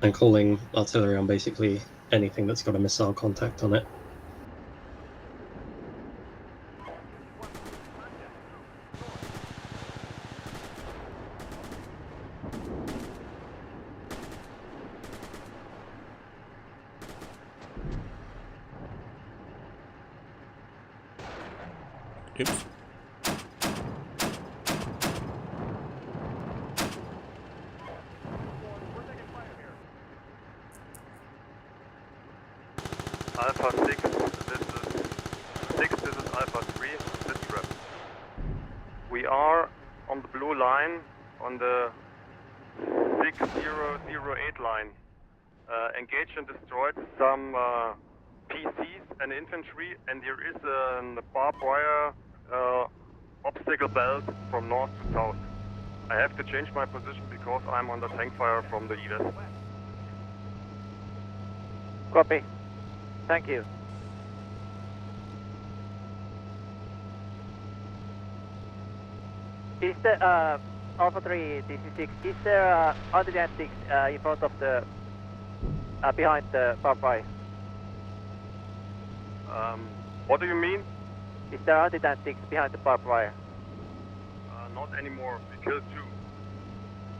and calling artillery on basically anything that's got a missile contact on it. Oops. Alpha 6, this is Alpha 3, this trap. We are on the blue line, on the 6008 line. Engaged and destroyed some PCs and infantry, and there is a barbed wire obstacle belt from north to south. I have to change my position because I'm under tank fire from the east. Copy. Thank you. Is there, Alpha 3, this is 6, is there anti-tank in front of the, behind the barbed wire? What do you mean? Is there anti-tank behind the barbed wire? Not anymore, we killed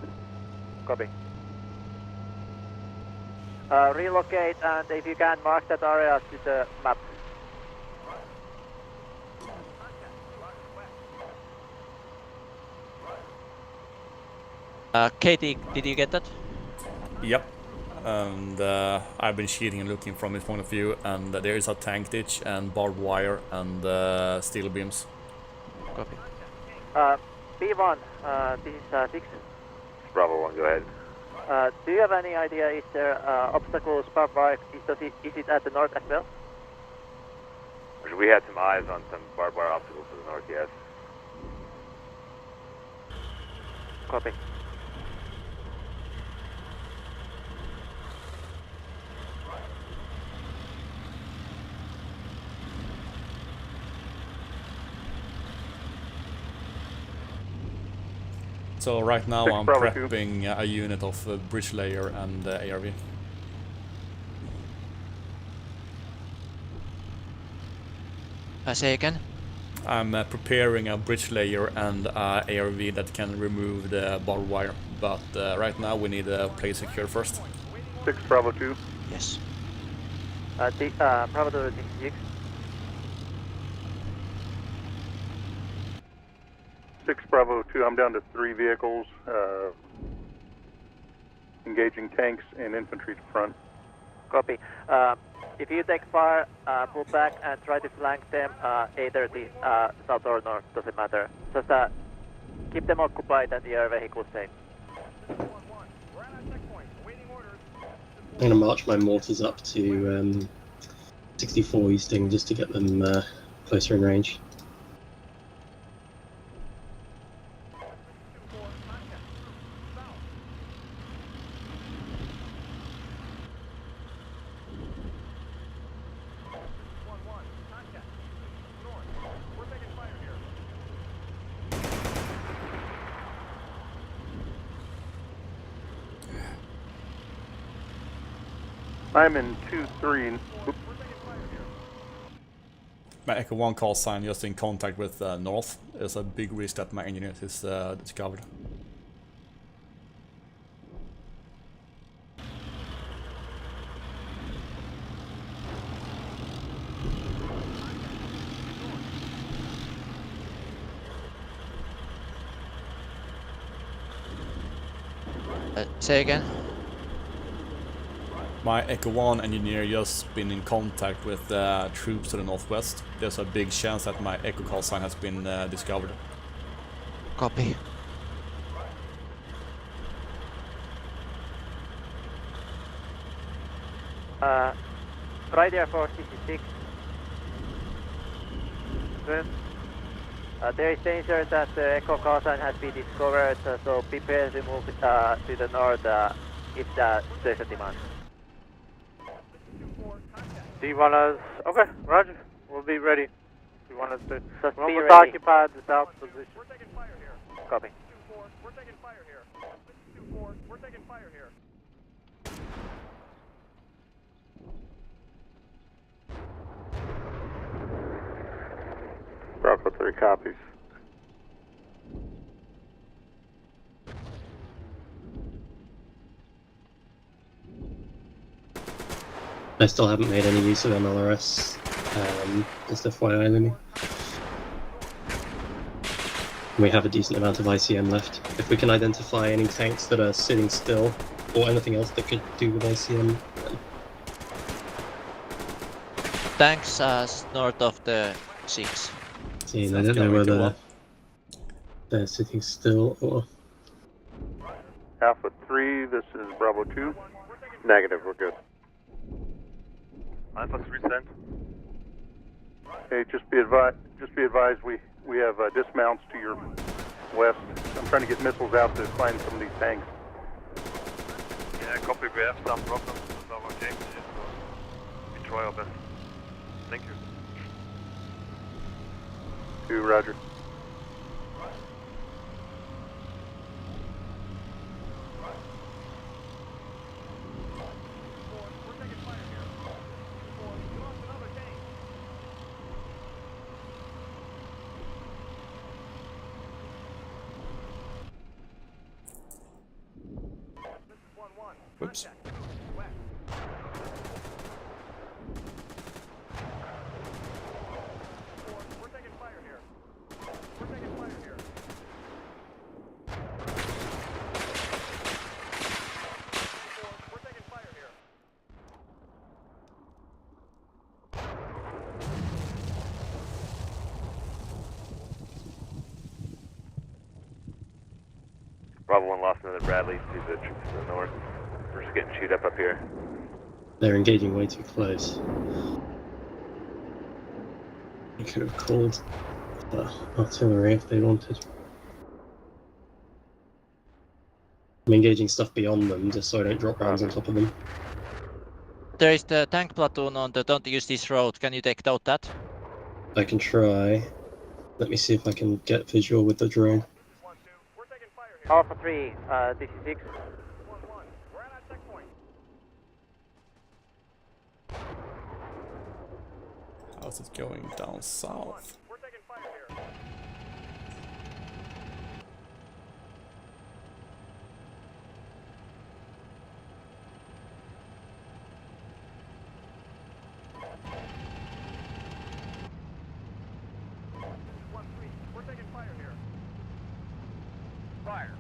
2. Copy. Relocate, and if you can mark that area to the map. Katie, did you get that? Yep. And I've been cheating and looking from his point of view, and there is a tank ditch and barbed wire and steel beams. Copy. B1, this is 6. Bravo 1, go ahead. Do you have any idea if there are obstacles, barbed wire, is it at the north as well? We had some eyes on some barbed wire obstacles to the north, yes. Copy. So right now 6 I'm Bravo 2. prepping a unit of bridge layer and ARV. Say again? I'm preparing a bridge layer and ARV that can remove the barbed wire, but right now we need a place secure first. 6 Bravo 2. Yes. Bravo 2, 6. 6 Bravo 2, I'm down to 3 vehicles, engaging tanks and infantry to front. Copy. If you take fire, pull back and try to flank them either the south or north, doesn't matter. Just keep them occupied and the air vehicles safe. I'm going to march my mortars up to 64 easting just to get them closer in range. I'm in 2-3. My Echo 1 call sign just in contact with north. There's a big risk that my engineer is discovered. Say again? My Echo 1 engineer just been in contact with troops to the northwest. There's a big chance that my Echo call sign has been discovered. Copy. Right Air Force 66. Good. There is danger that the Echo call sign has been discovered, so prepare to move to the north if there's a demand. Do you want us? Okay, Roger. We'll be ready. Do you want us to? Just We'll be almost ready. occupy the south position. We're taking fire here. Copy. 2-4, we're taking fire here. 2-4, we're taking fire here. 3 copies. I still haven't made any use of MLRS. Just FYI, Lemmy. We have a decent amount of ICM left. If we can identify any tanks that are sitting still, or anything else that could do with ICM, then... Tanks north of the 6. See, I don't know whether they're sitting still or... Alpha 3, this is Bravo 2. Negative, we're good. Alpha 3 sent. Hey, just be advised we have dismounts to your west. I'm trying to get missiles out to find some of these tanks. Yeah, copy, we have some problems with our tanks here, so we try our best. Thank you. 2, roger. Oops. Bravo 1 lost another Bradley to the troops to the north. We're just getting chewed up here. They're engaging way too close. You could have called artillery if they wanted. I'm engaging stuff beyond them just so I don't drop rounds on top of them. There is the tank platoon on the don't use this road. Can you take out that? I can try. Let me see if I can get visual with the drone. Alpha 3, DC6. How's it going down south? Fire.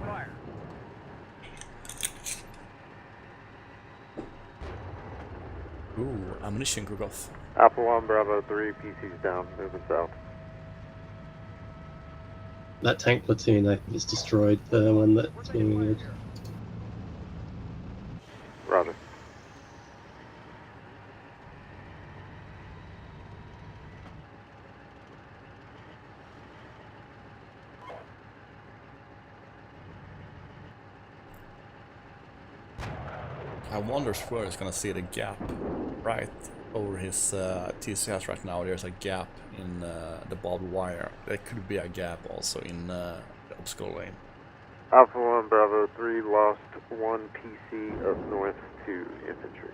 Fire. Ooh, ammunition cook-off. Alpha 1, Bravo 3, PC's down, moving south. That tank platoon, I think, is destroyed, the one that's being moved. Roger. I wonder where he's gonna see the gap. Right over his TCS right now, there's a gap in the barbed wire. There could be a gap also in the obstacle lane. Alpha 1, Bravo 3, lost 1 PC of north to infantry.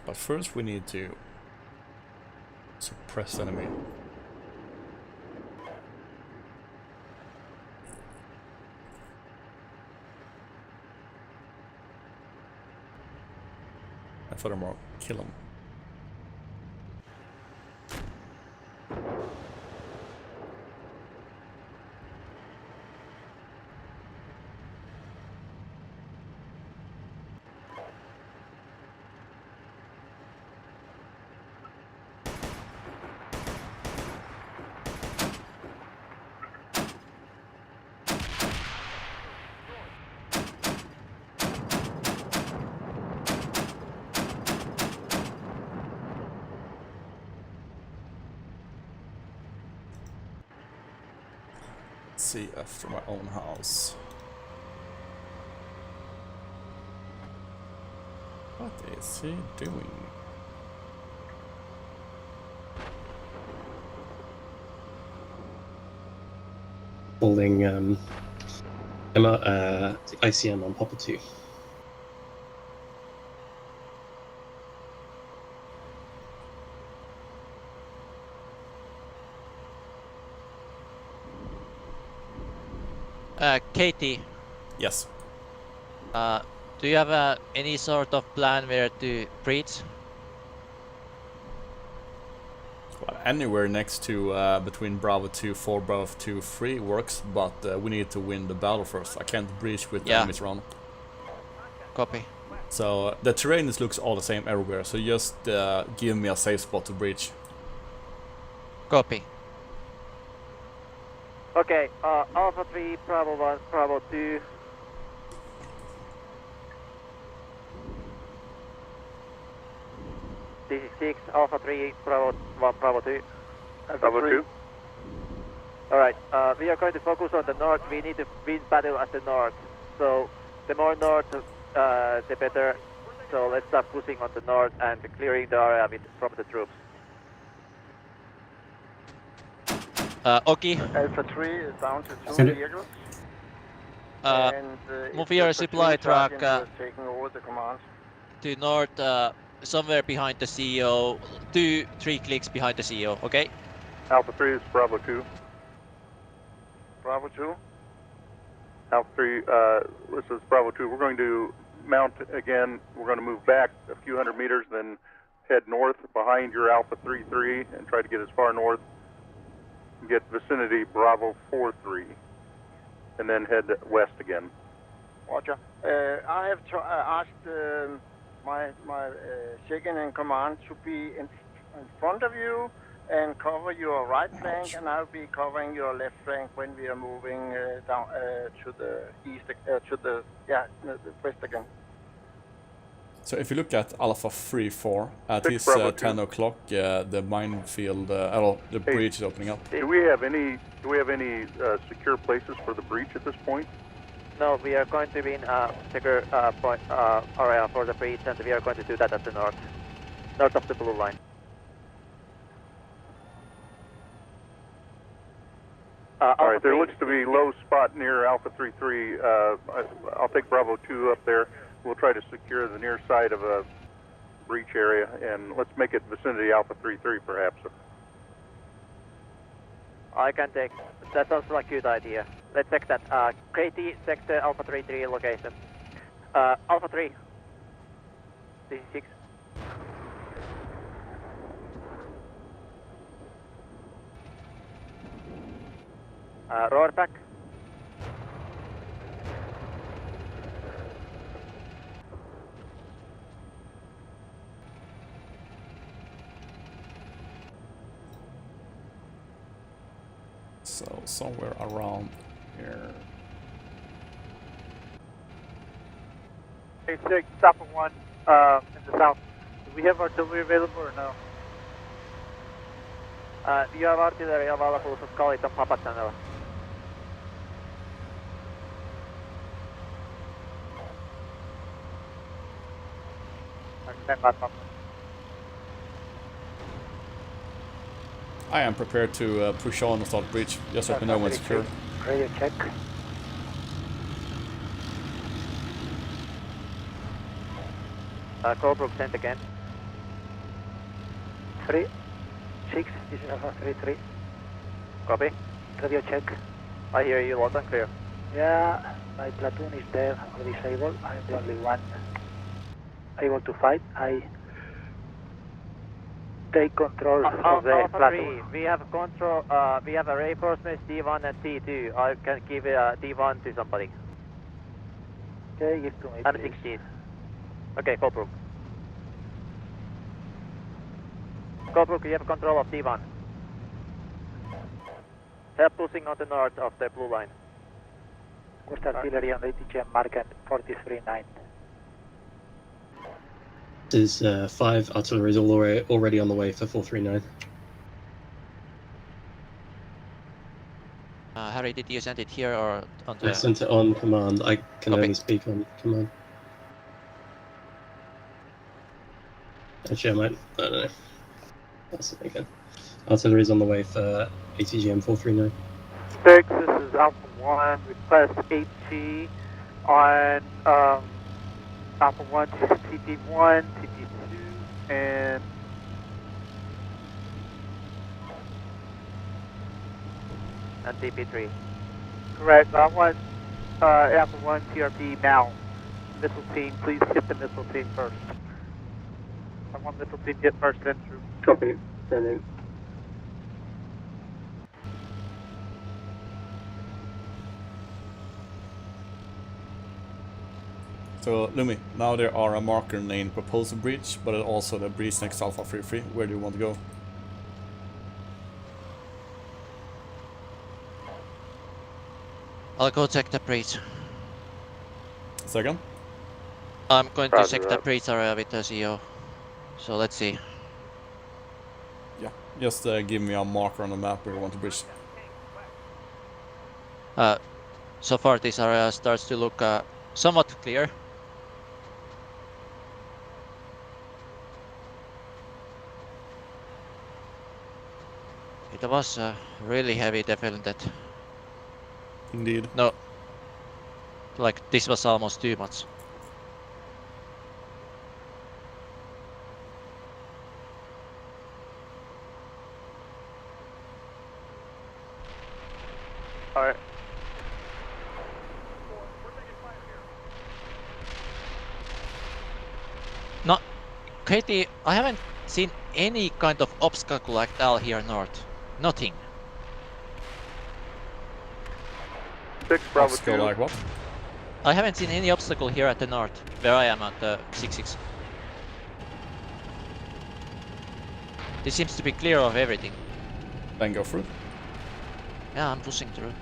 But first we need to suppress enemy. And furthermore, kill him. See after my own house. What is he doing? Holding ICM on Papa 2. Katie, Yes. do you have any sort of plan where to breach? Well, anywhere next to between Bravo 2, 4, Bravo 2, 3 works, but we need to win the battle first. I can't breach with enemies around. Copy. So the terrain looks all the same everywhere, so just give me a safe spot to breach. Copy. Okay, Alpha 3, Bravo 1, Bravo 2. This is 6, Alpha 3, Bravo 1, Bravo 2. Bravo 2. Alright, we are going to focus on the north. We need to win battle at the north. So, the more north, the better. So, let's start pushing on the north and clearing the area from the troops. Okay. Alpha 3 is down to 2 Send it. vehicles. Move your supply truck taking over the command. to north, somewhere behind the CEO. 2-3 clicks behind the CEO, okay? Alpha 3 is Bravo 2. Bravo 2. Alpha 3, this is Bravo 2. We're going to mount again. We're going to move back a few hundred meters, then head north behind your Alpha 3-3 and try to get as far north. Get vicinity Bravo 4-3, and then head west again. Roger. I have asked my second in command to be in front of you and cover your right flank, and I'll be covering your left flank when we are moving down to the east, to the west again. So if you look at Alpha 3-4, at his 10 o'clock, the minefield, the breach is opening up. Do we have any secure places for the breach at this point? No, we are going to be in a secure point area for the breach, and we are going to do that at the north of the blue line. Alright, there looks to be low spot near Alpha 3-3. I'll take Bravo 2 up there. We'll try to secure the near side of a breach area, and let's make it vicinity Alpha 3-3 perhaps. I can take. That sounds like a good idea. Let's check that. KT, check the Alpha 3-3 location. Alpha 3. This is 6. Roar back. So somewhere around here. 86, stop at 1 in the south. Do we have artillery available or no? You have artillery available, so call it on Papa Channel. I am prepared to push on and start breach. Just let me know when it's secure. Radio check. Colebrook sent again. 3, 6, this is Alpha 3-3. Copy. Radio check. I hear you loud and clear. Yeah, my platoon is dead or disabled. I'm the only one able to fight. I take control of the Alpha platoon. 3, we have control, we have a reinforcements D1 and D2. I can give D1 to somebody. Okay, give to me, I'm please. 16. Okay, Colebrook. Colebrook, you have control of D1. Help pushing on the north of the blue line. West artillery on ATGM market 43-9. This is 5 artillery already on the way for 439. Harry, did you send it here or on the... I sent it on command. I can Copy. only speak on command. Actually, I don't know. That's it again. Artillery's on the way for ATGM 439. Six, this is is Alpha 1. Request HG on Alpha 1 to TT1, TT2, and TP3. correct. I want Alpha 1 TRP now. Missile team, please hit the missile team first. I want missile team get first entry. Copy. Sending. So, Lumi, now there are a marker named Proposal Breach, but also the breach next to Alpha 33. Where do you want to go? I'll go check the breach. Second? I'm going to Roger check the that. breach area with the CEO. So let's see. Yeah, just give me a marker on the map where you want to breach. So far this area starts to look somewhat clear. It was really heavy defended. Indeed. No, like this was almost too much. Alright. No, Katie, I haven't seen any kind of obstacle like that here north. Nothing. 6 Bravo Obstacle 2. like what? I haven't seen any obstacle here at the north, where I am at the 6-6. This seems to be clear of everything. Then go through. Yeah, I'm pushing through.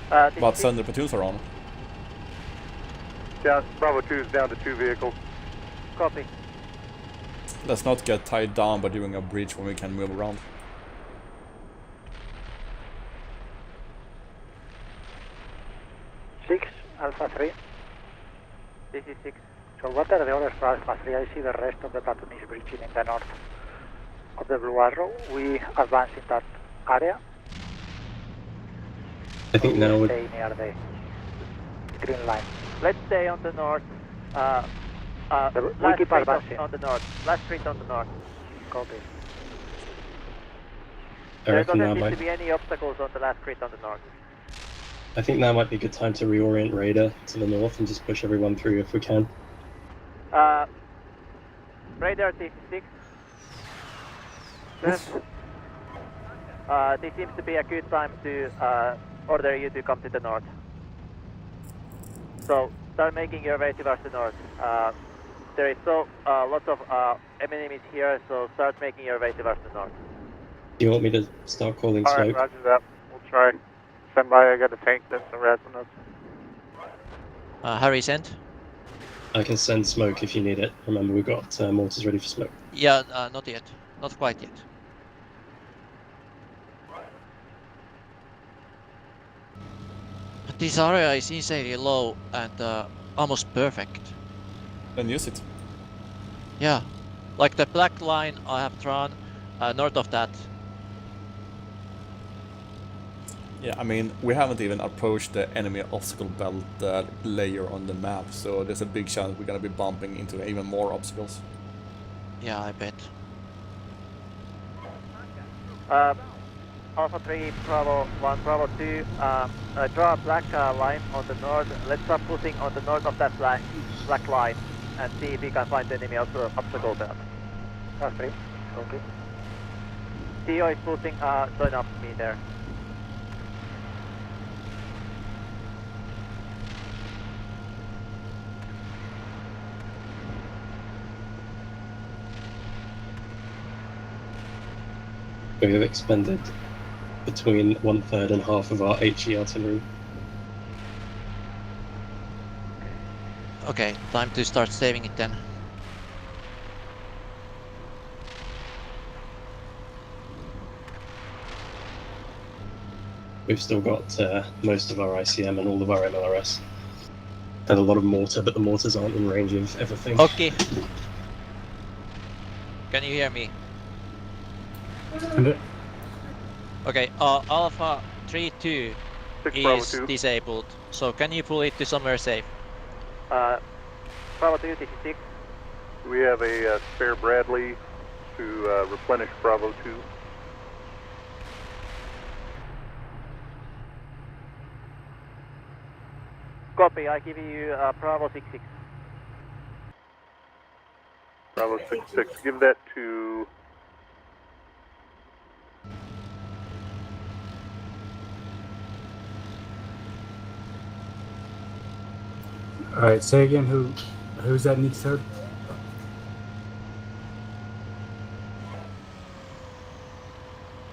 But send the platoons around. Down, Bravo 2 is down to 2 vehicles. Copy. Let's not get tied down by doing a breach when we can move around. Alpha 3. This is 6. So what are the orders for Alpha 3? I see the rest of the platoon is breaching in the north of the Blue Arrow. We advance in that area. I think now would. Stay near the green line. Let's stay on the north. We Last keep street advancing. on the north. Last street on the north. Copy. I There reckon doesn't now seem might. to be any obstacles on the last street on the north. I think now might be a good time to reorient Raider to the north and just push everyone through if we can. Radar TC6. Yes. This seems to be a good time to order you to come to the north. So start making your way towards the north. There is lots of enemies here, so start making your way towards the north. Do you want me to start calling Alright, smoke? roger that. We'll try. Stand by, I got a tank that's harassing us. Harry sent? I can send smoke if you need it. Remember, we've got mortars ready for smoke. Yeah, not yet. Not quite yet. This area is insanely low and almost perfect. Then use it. Yeah, like the black line I have drawn north of that. Yeah, I mean, we haven't even approached the enemy obstacle belt layer on the map, so there's a big chance we're gonna be bumping into even more obstacles. Yeah, I bet. Alpha 3, Bravo 1, Bravo 2, draw a black line on the north. Let's start pushing on the north of that black line and see if we can find the enemy obstacle belt. Alpha 3. Okay. CEO is pushing, join up me there. We have expended between 1/3 and half of our HE artillery. Okay, time to start saving it then. We've still got most of our ICM and all of our MLRS. And a lot of mortar, but the mortars aren't in range of everything. Okay. Can you hear me? Okay, Alpha 3-2, is 2. disabled. So can you pull it to somewhere safe? Bravo 2, 66. We have a spare Bradley to replenish Bravo 2. Copy, I give you Bravo 66. Bravo 66, give that to... Alright, say again who's that needs third?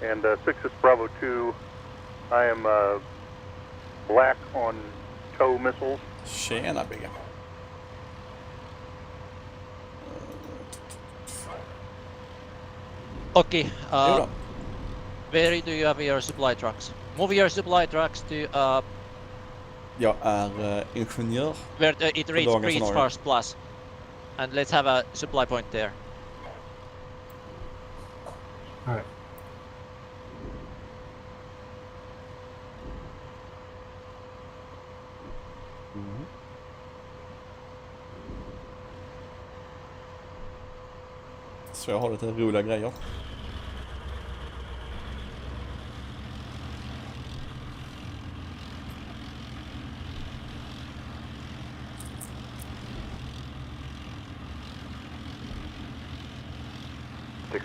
And 6 is Bravo 2. I am black on tow missiles. Tjena Bigge. Okay, where do you have your supply trucks? Move your supply trucks to Jag är ingenjör. where it för reads dagens Breach scenario. Force Plus. And let's have a supply point there. Alright. Så jag har lite roliga grejer.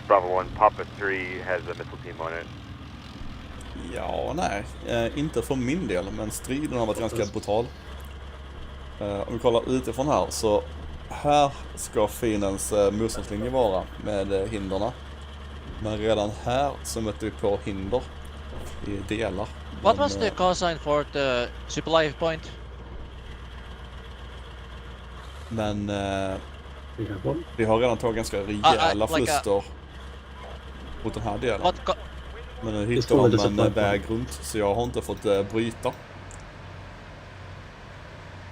Bravo 1, Papa 3 has a missile team on it. Ja, nej. Inte för min del, men striden har varit ganska brutal. Om vi kollar utifrån här, så här ska fiendens motståndslinje vara med hinderna. Men redan här så möter vi på hinder i delar. What was the call sign for the supply point? Men vi har redan tagit ganska rejäla förluster mot den här delen. Men nu hittar de en väg runt, så jag har inte fått bryta.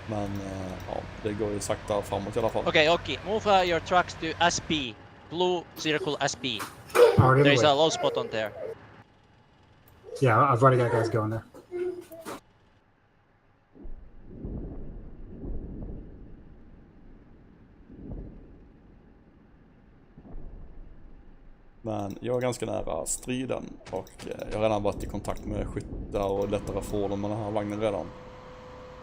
Men ja, det går ju sakta framåt i alla fall. Okay, move your trucks to SP, blue circle SP. Already There is away. a low spot on there. Yeah, I've already got guys going there. Men jag är ganska nära striden och jag har redan varit i kontakt med skyttar och lättare fordon med den här vagnen redan.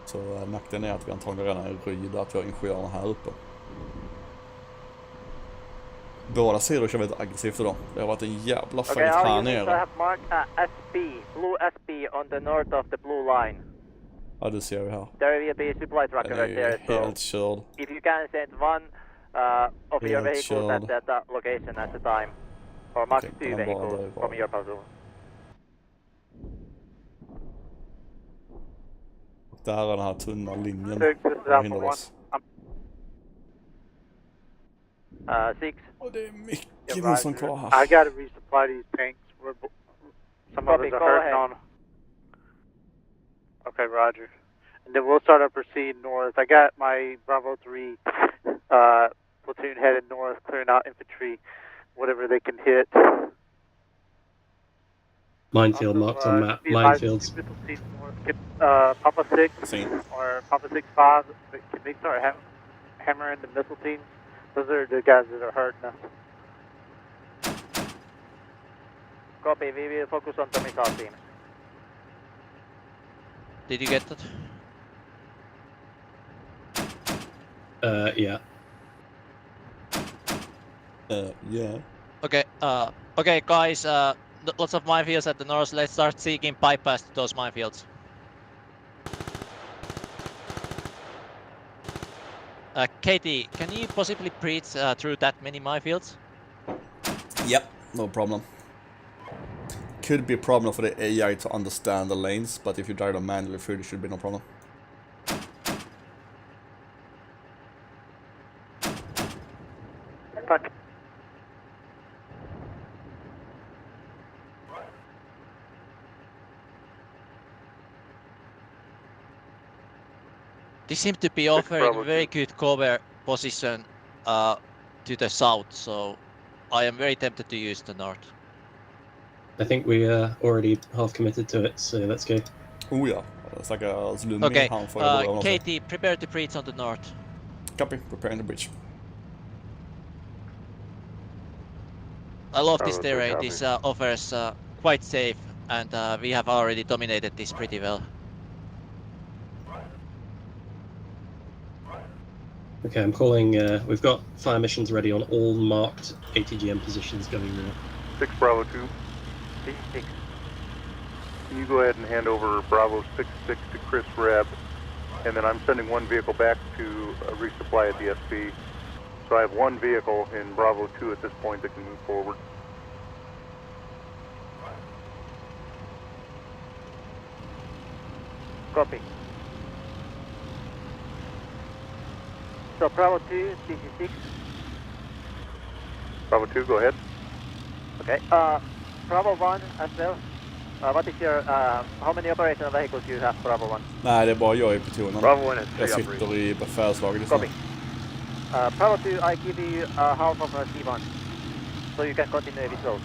Så nackdelen är att vi antagligen redan är röjda, att vi har ingenjörerna här uppe. Båda sidor kör väldigt aggressivt idag. Det har varit en jävla fight här nere. I have marked SP, blue SP on the north of the blue line. Ja, det ser vi här. There will be a supply truck Den är right ju there. helt körd. If you can send one of your Helt vehicles körd. at that location at the time, or max Okej, 2 den bara vehicles drar from your puzzle. Och där är den här tunna linjen. This is som hindrar Alpha oss. 6. Och det är mycket Yeah, motstånd Roger. kvar här. I gotta resupply these tanks. Some of Copy, us are go hurting ahead. on. Okay, Roger. And then we'll start our proceed north. I got my Bravo 3 platoon headed north, clearing out infantry, whatever they can hit. Minefield marked on map. Minefields. Papa 6 Sim. or Papa 6-5, can they start hammering the missile teams? Those are the guys that are hurting us. Copy, we will focus on the missile teams. Did you get that? Yeah. Yeah. Okay, guys. Lots of minefields at the north. Let's start seeking bypass to those minefields. Katie, can you possibly breach through that many minefields? Yep, no problem. Could be a problem for the AI to understand the lanes, but if you drive them manually through, there should be no problem. They seem to be offering Bravo very good cover position to the south, so I am very tempted to use the north. I think we are already half committed to it, so let's go. Oh ja, snackar Zulumi. Okay, Han får jag våga sig. Katie, prepare to breach on the north. Copy, preparing the breach. I love this Bravo, terrain. copy. This offers quite safe, and we have already dominated this pretty well. Okay, I'm calling. We've got fire missions ready on all marked ATGM positions going now. 6 Bravo 2. 6. Can you go ahead and hand over Bravo 6-6 to Chris Reb, and then I'm sending one vehicle back to resupply at the SP. So I have one vehicle in Bravo 2 at this point that can move forward. Copy. So Bravo 2, CC6. Bravo 2, go ahead. Okay. Bravo 1 as well. What is your, how many operational vehicles you have, Bravo 1? Nej, det är bara jag i plutonen. Bravo 1 is Jag 3 sitter i befälslaget just nu. Copy. Bravo 2, I give you half of a C1, so you can continue with those.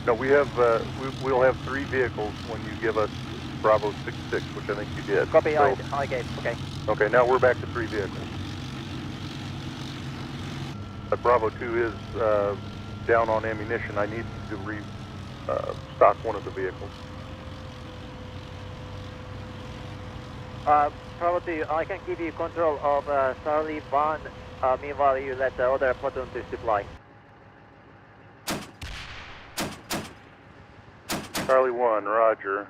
No, we have, we'll have 3 vehicles when you give us Bravo 6-6, which I think you did. Copy, So, I gave, okay. okay, now we're back to 3 vehicles. But Bravo 2 is down on ammunition. I need to stock one of the vehicles. Bravo 2, I can give you control of Charlie 1, meanwhile you let the other platoon to supply. Charlie 1, roger.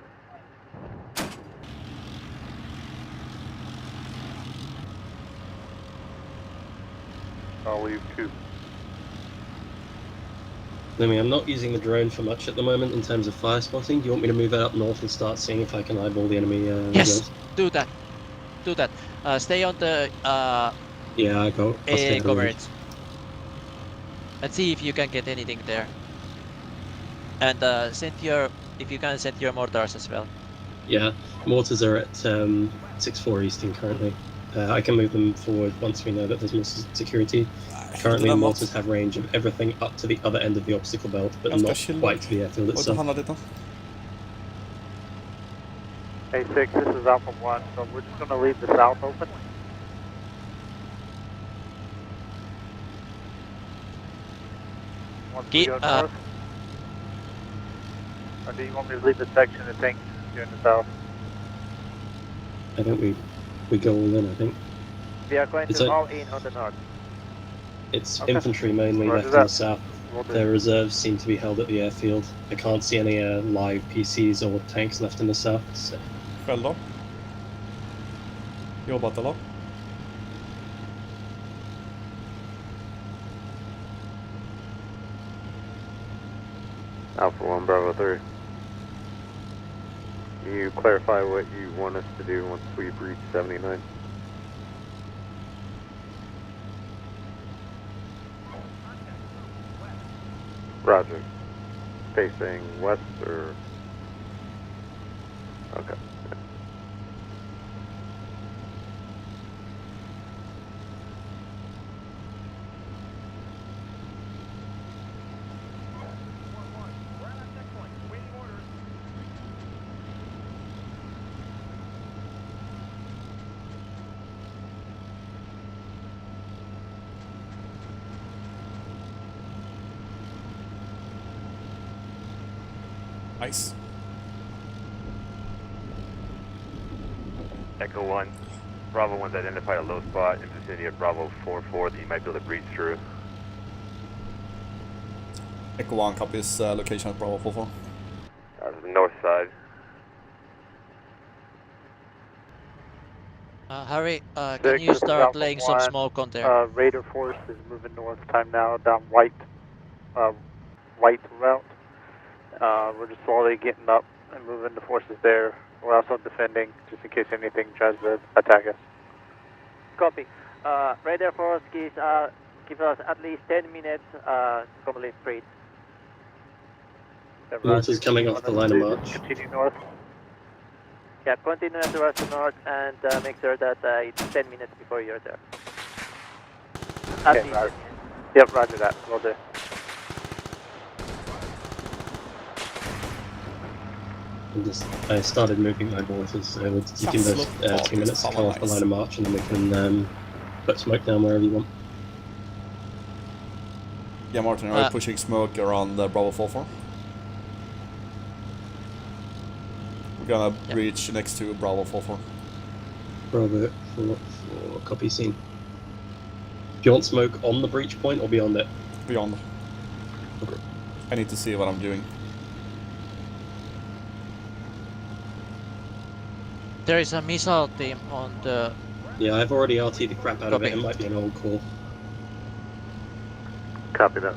I'll leave 2. Lemmy, I'm not using the drone for much at the moment in terms of fire spotting. Do you want me to move out north and start seeing if I can eyeball the enemy? Yes, do that. Do that. Stay on the Yeah, I go. I'll stay AA out of the coverage. And see if you can get anything there. And send your, if you can, send your mortars as well. Yeah, mortars are at 6-4 Easting currently. I can move them forward once we know that there's more security. Currently, mortars have range of everything up to the other end of the obstacle belt, but not quite to the airfield itself. Hey 6, this is Alpha 1, so we're just going to leave the south open. Once we go north. Or do you want me to leave the section of tanks here in the south? I think we go all in, I think. We are going to all in on the north. It's infantry mainly Roger left that. in the south. Their reserves seem to be held at the airfield. I can't see any live PCs or tanks left in the south. So. Själv då? Jobbat eller? Alpha 1, Bravo 3. Can you clarify what you want us to do once we've reached 79? Roger. Facing west or... Okay. Nice. Echo 1. Bravo 1's identified a low spot in the vicinity of Bravo 4-4 that you might be able to breach through. Echo 1 copies location at Bravo 4-4. The north side. Harry, can Six, you this is start Alpha laying some 1. smoke on there? Raider force is moving north time now down white route. We're just slowly getting up and moving the forces there. We're also defending just in case anything tries to attack us. Copy. Radar force give us at least 10 minutes to complete breach. Mortars coming off the line of march. Continue north. Yeah, continue towards the north and make sure that it's 10 minutes before you're there. Okay, roger. Yep, roger that. Will do. I started moving my mortars, so you give us 2 minutes to come off the line of march, and then we can put smoke down wherever you want. Yeah, Martin, are we pushing smoke around the Bravo 4-4? We're gonna breach next to Bravo 4-4. Bravo 4-4, copy scene. Do you want smoke on the breach point or beyond it? Beyond. Okay. I need to see what I'm doing. There is a missile team on the... Yeah, I've already RT'd the crap out of it. It might be an old core. Copy that.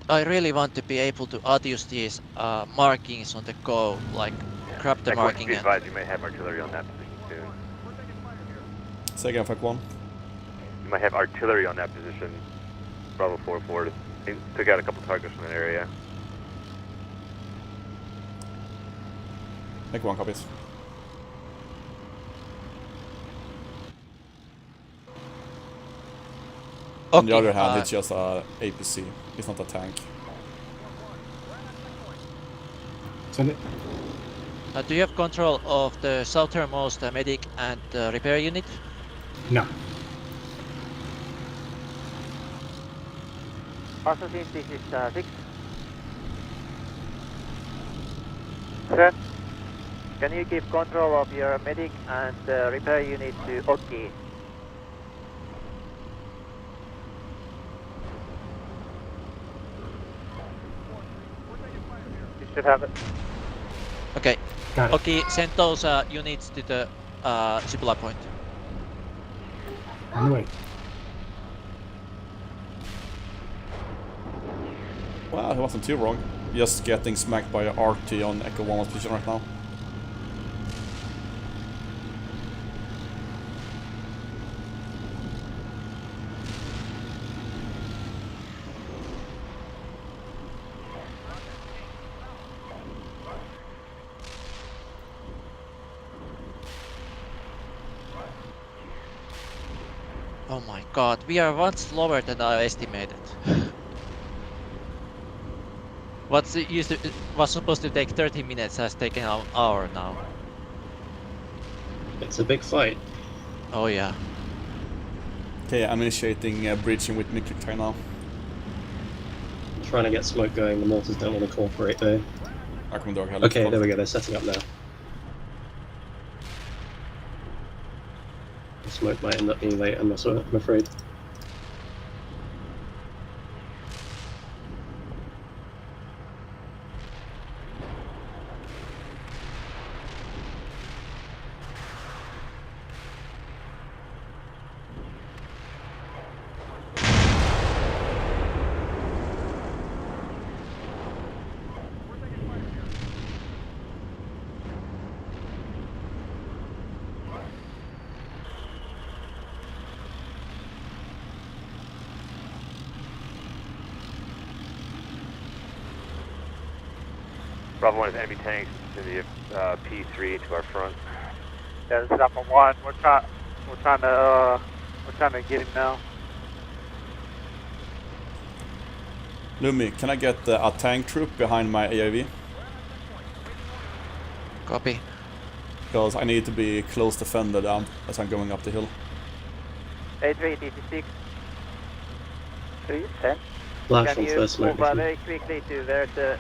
I really want to be able to adjust these markings on the go, like grab the marking Be and... advised, you may have artillery on that position soon. Say again, Fact 1. You might have artillery on that position. Bravo 4-4 took out a couple targets from that area. Fact 1 copies. On the other hand, it's just a APC. It's not a tank. Send it. Do you have control of the southernmost medic and repair unit? No. Also, since this is 6. Set. Can you give control of your medic and repair unit to Oki? You should have it. Okay. Got it. Okay, send those units to the supply point. On the way. Well, he wasn't too wrong. Just getting smacked by a RT on Echo 1's position right now. Oh my god, we are one slower than I estimated. Was supposed to take 30 minutes has taken an hour now. It's a big fight. Oh yeah. Okay, I'm initiating breaching with nuclear time now. I'm trying to get smoke going, the mortars don't want to cooperate though. Okay, there we go, they're setting up now. The smoke might end up being late, I'm afraid. Bravo 1 is enemy tanks to the P3 to our front. Yeah, this is Alpha 1. We're trying to get him now. Lumi, can I get a tank troop behind my AIV? Copy. Because I need to be close defended as I'm going up the hill. A3, DC6. 3, 10. Flash Can on you first smoke. move very quickly to where the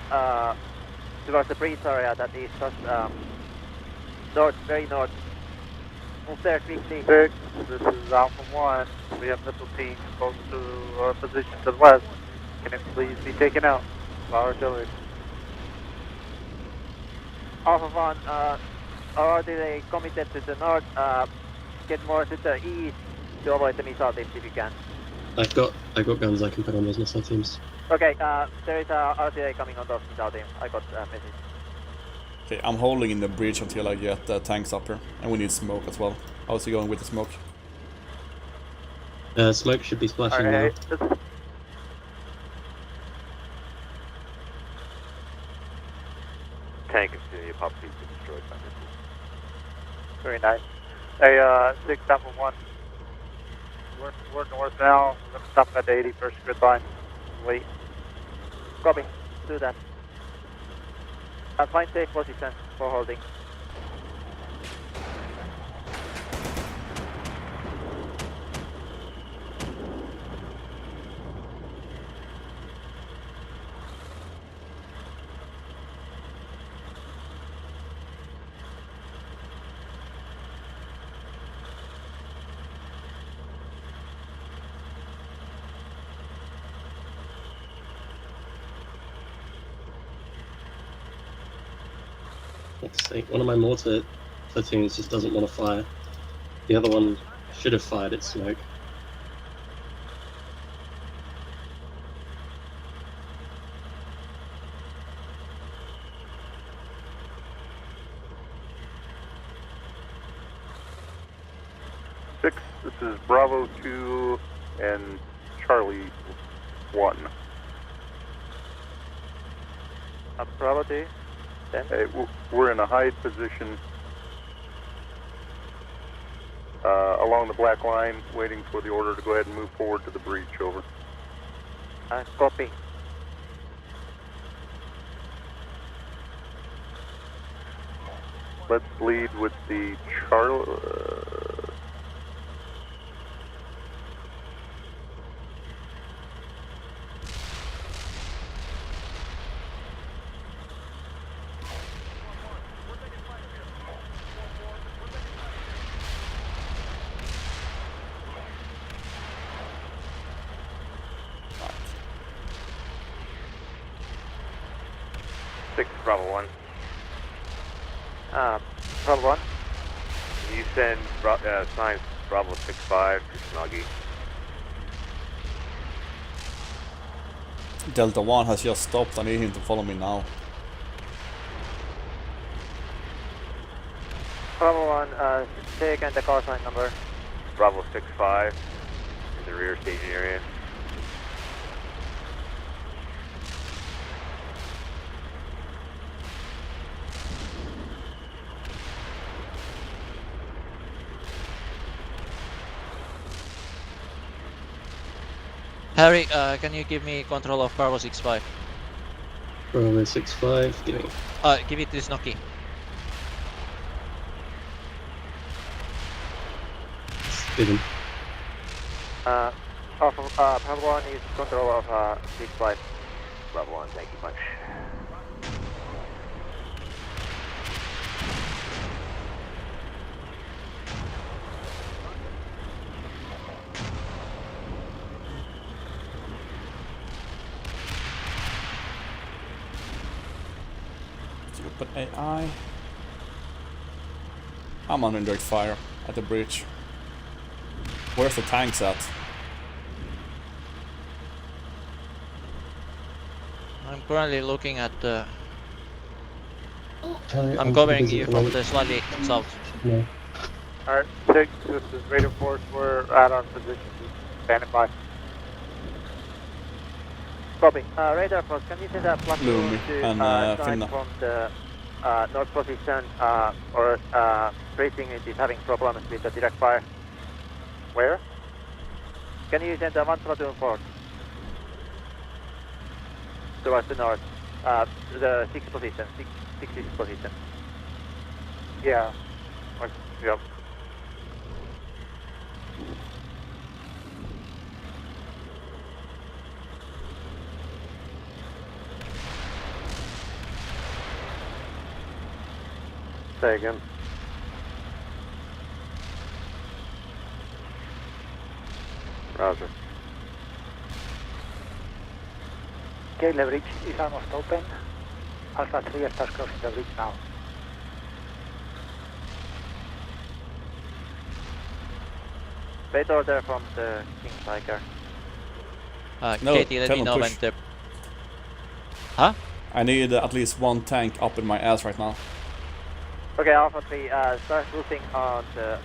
towards the breach area that is just north, very north. Move there quickly. 6, this is Alpha 1. We have missile teams close to our position to the west. Can it please be taken out by artillery? Alpha 1, are they committed to the north? Get more to the east to avoid the missile teams if you can. I've got guns I can put on those missile teams. Okay, there is artillery coming on those missile teams. I got a message. Okay, I'm holding in the breach until I get tanks up here. And we need smoke as well. How's he going with the smoke? Smoke should be splashing now. Tank is probably destroyed by missiles. Very nice. Hey, 6 Alpha 1. We're north now. We're going to stop at the 81st grid line. Wait. Copy. Do that. Find safe position for holding. Fuck's sake, one of my mortar platoons just doesn't want to fire. The other one should have fired its smoke. Six, this is Bravo 2 and Charlie 1. Bravo 2. Hey, we're in a hide position along the black line, waiting for the order to go ahead and move forward to the breach. Over. Copy. Let's lead with the Charlie. Bravo 1. Bravo 1. Can you send signs Bravo 6-5 to Snuggie? Delta 1 has just stopped. I need him to follow me now. Bravo 1, say again the call sign number. Bravo 6-5 in the rear staging area. Harry, can you give me control of Bravo 6-5? Bravo 6-5, give me. Give it to Snocky. Given. Bravo 1 is control of 6-5. Bravo 1, thank you much. Open AI. I'm on indirect fire at the bridge. Where's the tanks at? I'm currently looking at the... I'm covering you from the slightly south. Yeah. Alright, 6, this is Raider Force. We're at our position. Standing by. Copy. Radar Force, can you send a platoon Lumi to and sign Finna. from the north position or tracing it is having problems with the direct fire? Where? Can you send one platoon forward? Towards the north. The 6th position. 6th position. Yeah. Yep. Say again. Roger. Okay, the bridge is almost open. Alpha 3 starts crossing the bridge now. Wait order from the King Tiger. No, Katie, let tell me him know push. when the... Huh? I need at least one tank up in my ass right now. Okay, Alpha 3, start routing on the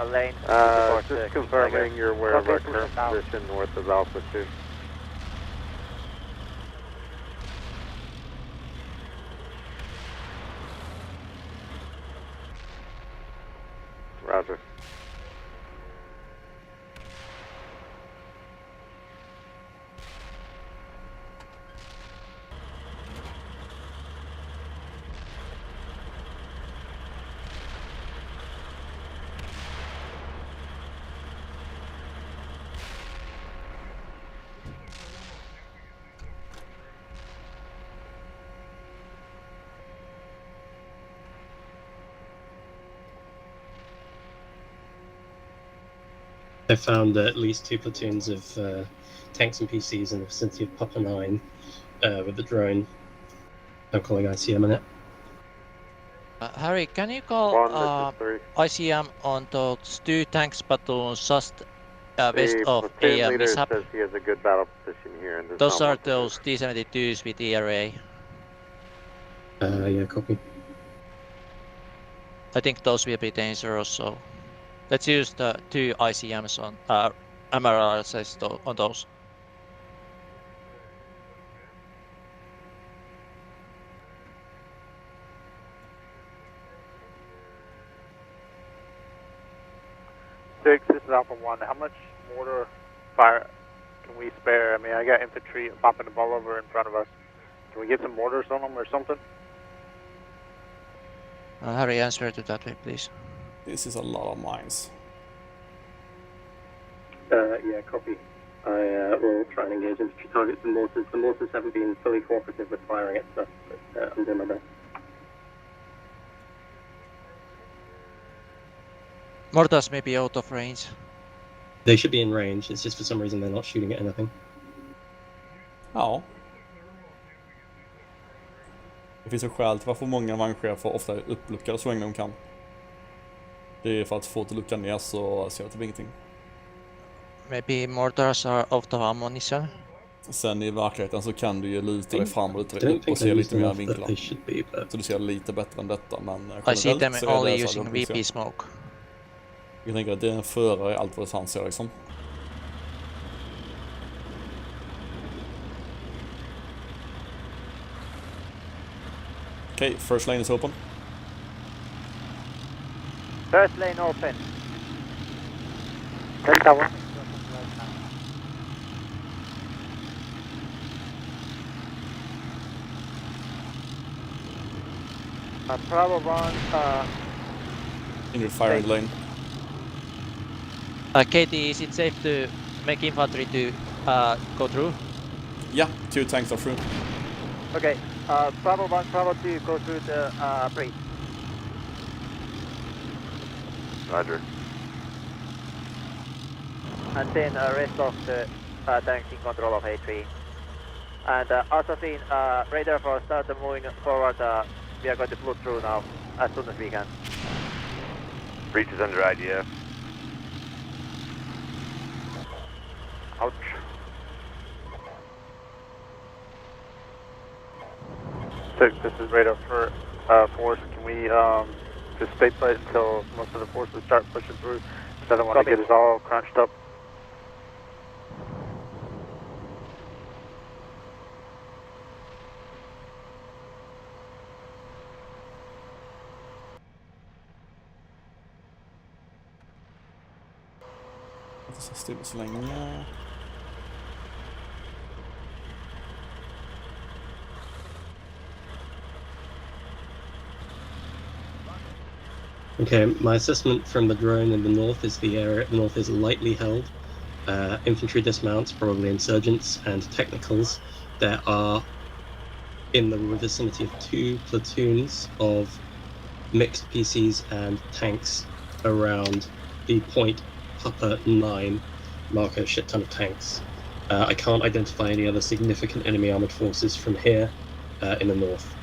lane. to support the Just King confirming Tiger. you're aware of our Okay, push current it now. position north of Alpha 2. Roger. I found at least 2 platoons of tanks and PCs in the vicinity of Papa 9 with the drone. I'm calling ICM on it. Harry, can you call ICM on those 2 tanks platoons just west The of platoon a leader mishap? says he has a good battle position here. And Those are those T-72s with ERA. Yeah, copy. I think those will be dangerous, so let's use the 2 ICMs on MRRSs on those. This is Alpha 1. How much mortar fire can we spare? I mean, I got infantry popping the ball over in front of us. Can we get some mortars on them or something? Harry, answer to that way, please. This is a lot of mines. Yeah, copy. I will try and engage infantry targets and mortars. The mortars haven't been fully cooperative with firing at stuff, but I'm doing my best. Mortars may be out of range. They should be in range, it's just for some reason they're not shooting at anything. Ja. Det finns ju skäl till varför många vagnchefer ofta är uppluckade så länge de kan. Det är för att få till lucka ner så ser det typ ingenting. Maybe mortars are out of ammunition. Sen i verkligheten så kan du ju luta dig fram och luta dig upp och se lite mer vinklar. Så du ser lite bättre än detta, men I see them så är only det using VP smoke. Jag tänker att det är en förare i allt vad han ser liksom. Okay, first lane is open. First lane open. Delta 1. Bravo 1, in your firing lane. Katie, is it safe to make infantry to go through? Yeah, 2 tanks are through. okay. Bravo 1, Bravo 2, go through the breach. Roger. And then rest of the tanks in control of A3. And also seen radar for start moving forward. We are going to float through now as soon as we can. Breach is under IDF. Ouch. Six, this is radar for force. Can we just stay put until most of the forces start pushing through? Because I don't want to get us all crunched up. Det står still så länge. Okay, my assessment from the drone in the north is the area. The north is lightly held. Infantry dismounts, probably insurgents, and technicals. There are in the vicinity of 2 platoons of mixed PCs and tanks around the point Papa 9, mark a shit ton of tanks. I can't identify any other significant enemy armored forces from here in the north.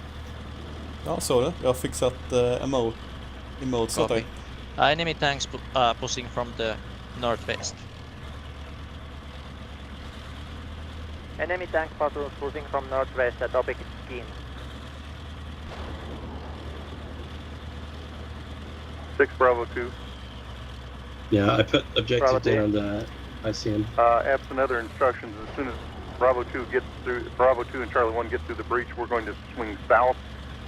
Ja, så det. Jag har fixat emotes åt dig. Enemy tanks pushing from the northwest. Enemy tank platoons pushing from northwest at Topic Skin. 6 Bravo 2. Yeah, I put objective down the ICM. Absent other instructions, as soon as Bravo 2 gets through, Bravo 2 and Charlie 1 get through the breach, we're going to swing south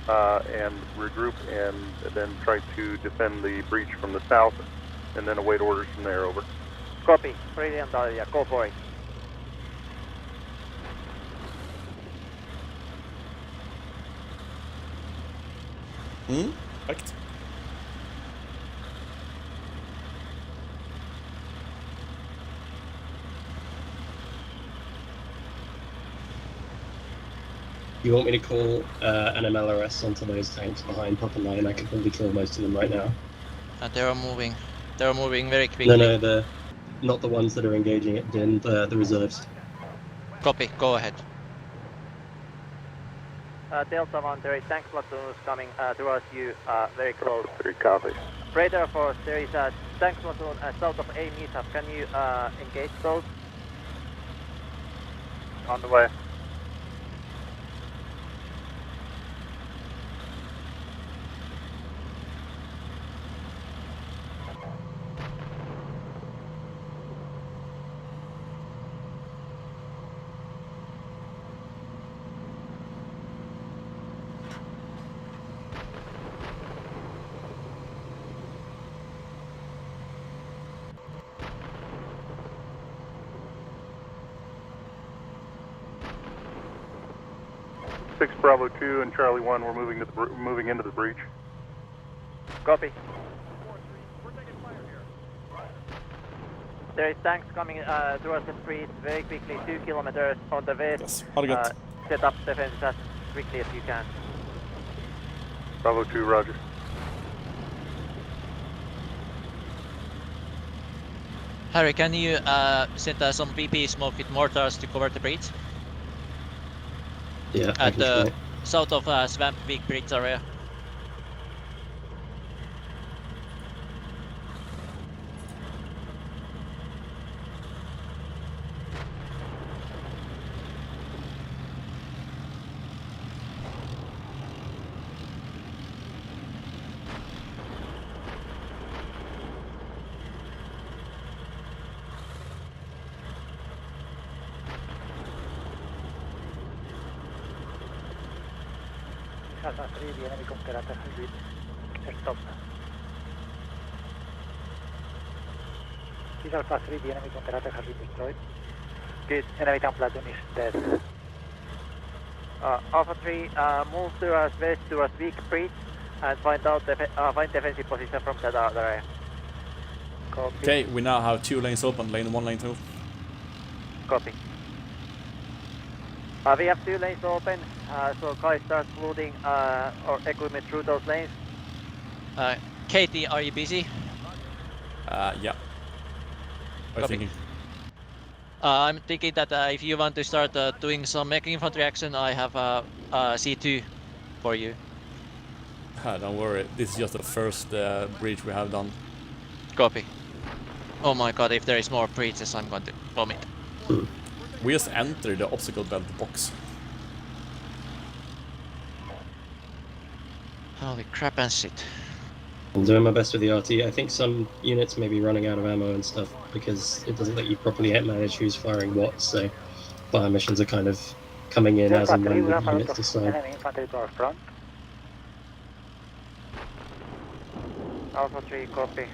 and regroup and then try to defend the breach from the south and then await orders from there, over. Copy. Brilliant, Dahlia. Go for it. Perfekt. You want me to call an MLRS onto those tanks behind Papa 9? I can probably kill most of them right now. They are moving. They are moving very quickly. No, not the ones that are engaging at Din, the reserves. Copy. Go ahead. Delta 1, there is tank platoons coming towards you, very close. 3 copy. Radar force, there is a tank platoon south of A mishap. Can you engage those? On the way. Six Bravo 2 and Charlie 1, we're moving into the breach. Copy. There is tanks coming towards the breach very quickly, 2 kilometers on the west. Yes, har det gött. Set up defenses as quickly as you can. Bravo 2, roger. Harry, can you send some VP smoke with mortars to cover the breach? Yeah. At the south of Swamp Peak Bridge area. Alpha 3, the enemy contact has been stopped. This Alpha 3, the enemy contact has been destroyed. Good, enemy tank platoon is dead. Alpha 3, move towards west towards weak breach and find defensive position from that other area. Copy. Okay, we now have 2 lanes open, lane 1, lane 2. Copy. We have 2 lanes open, so guys start loading or equipment through those lanes. Katie, are you busy? Yeah. What are you thinking? I'm thinking that if you want to start doing some mech infantry action, I have a C2 for you. Don't worry, this is just the first breach we have done. Copy. Oh my god, if there is more breaches, I'm going to vomit. We just entered the obstacle belt box. Holy crap and shit. I'm doing my best with the RT. I think some units may be running out of ammo and stuff because it doesn't let you properly manage who's firing what, so fire missions are kind of coming in as and when the units decide. Enemy infantry to our front. Alpha 3, copy.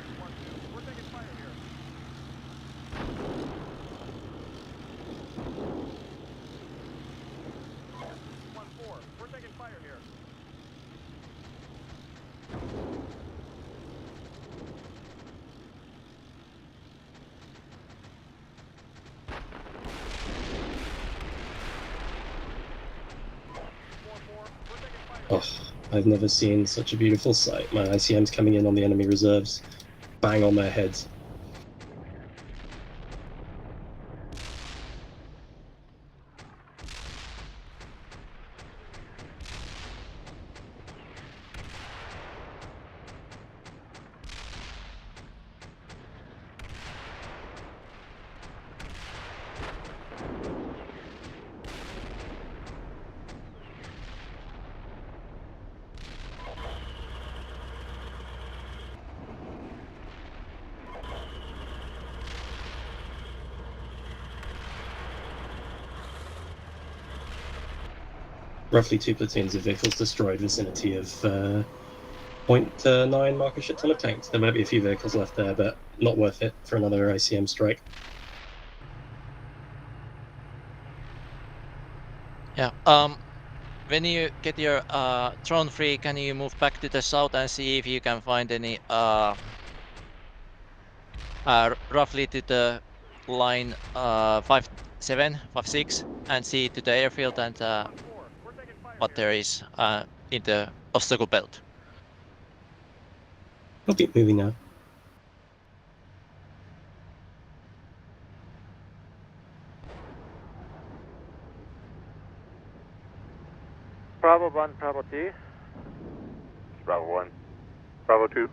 Oh, I've never seen such a beautiful sight. My ICM's coming in on the enemy reserves. Bang on their heads. Roughly 2 platoons of vehicles destroyed, vicinity of 0.9 marker shit ton of tanks. There might be a few vehicles left there, but not worth it for another ICM strike. Yeah, when you get your drone free, can you move back to the south and see if you can find any roughly to the line 57, 56 and see to the airfield and what there is in the obstacle belt. I'll keep moving now. Bravo 1, Bravo 2. Bravo 1. Bravo 2.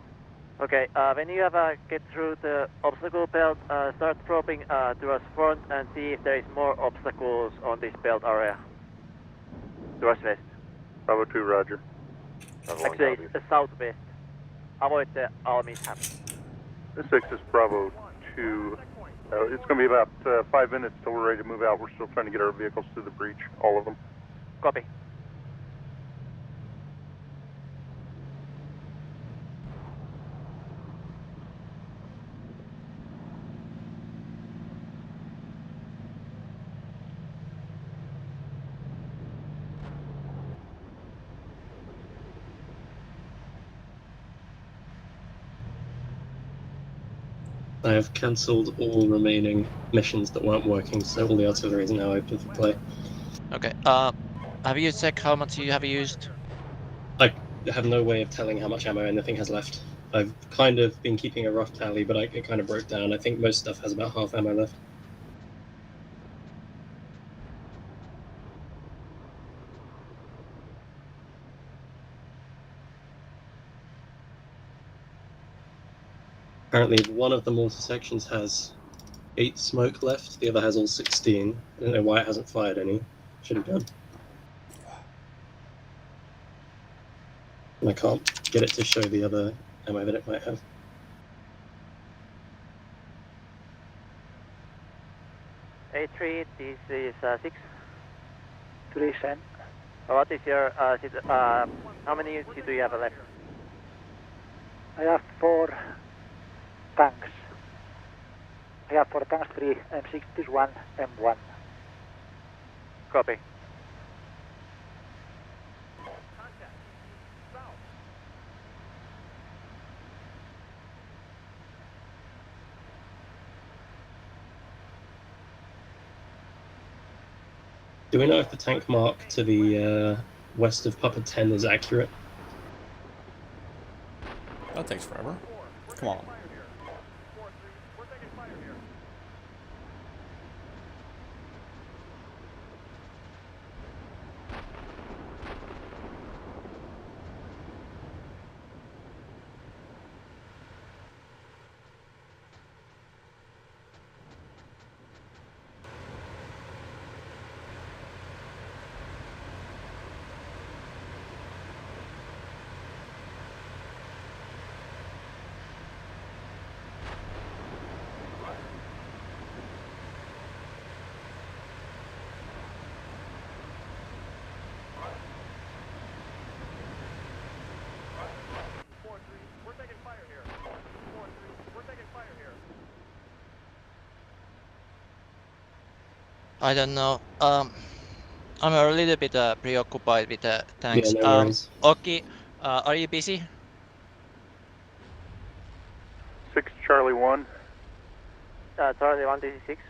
Okay, when you have get through the obstacle belt, start probing towards front and see if there is more obstacles on this belt area. Towards west. Bravo 2, roger. Bravo Actually, 1, it's southwest. Avoid the all mishap. This 6 is Bravo 2. It's going to be about 5 minutes till we're ready to move out. We're still trying to get our vehicles through the breach, all of them. Copy. I have cancelled all remaining missions that weren't working, so all the artillery is now open for play. Okay. Have you checked how much you have used? I have no way of telling how much ammo anything has left. I've kind of been keeping a rough tally, but it kind of broke down. I think most stuff has about half ammo left. Apparently, one of the mortar sections has 8 smoke left, the other has all 16. I don't know why it hasn't fired any. Should have done. And I can't get it to show the other ammo that it might have. A3, this is 6. 3 cent. What is your, how many units do you have left? I have 4 tanks. I have 4 tanks, 3 M60s, 1 M1. Copy. Do we know if the tank mark to the west of Papa 10 is accurate? That takes forever. Come on. I don't know. I'm a little bit preoccupied with the tanks. Yeah, no worries. Okay, are you busy? 6 Charlie 1. Charlie 1, this is 6.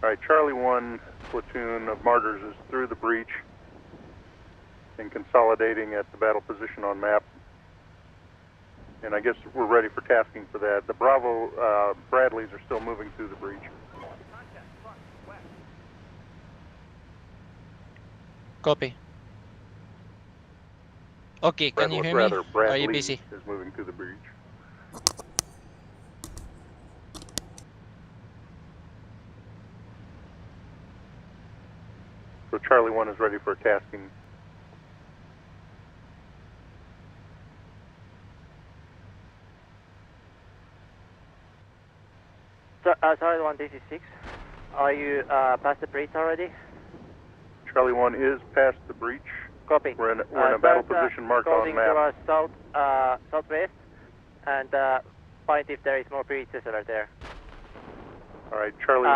All right, Charlie 1 platoon of martyrs is through the breach and consolidating at the battle position on map. And I guess we're ready for tasking for that. The Bravo Bradleys are still moving through the breach. Copy. Okay, can you hear me? Brad Are you Lee busy? is moving through the breach. So Charlie 1 is ready for tasking. Charlie 1, this is 6. Are you past the breach already? Charlie 1 is past the breach. Copy. We're in a battle position marked on map. Towards southwest, and find if there is more breaches that are there. All right, Charlie.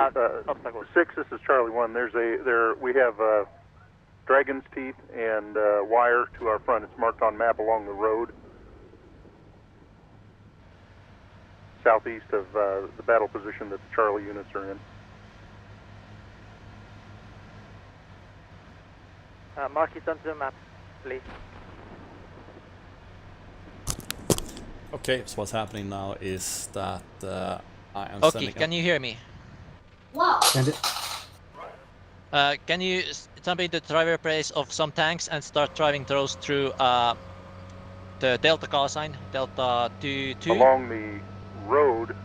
Obstacles. 6. This is Charlie 1. We have Dragon's Teeth and wire to our front. It's marked on map along the road, southeast of the battle position that the Charlie units are in. Mark it on the map, please. Okay, so what's happening now is that I am Okay, sending can you hear me? Send it. Can you jump into the driver place of some tanks and start driving those through the Delta call sign, Delta 22? Along the road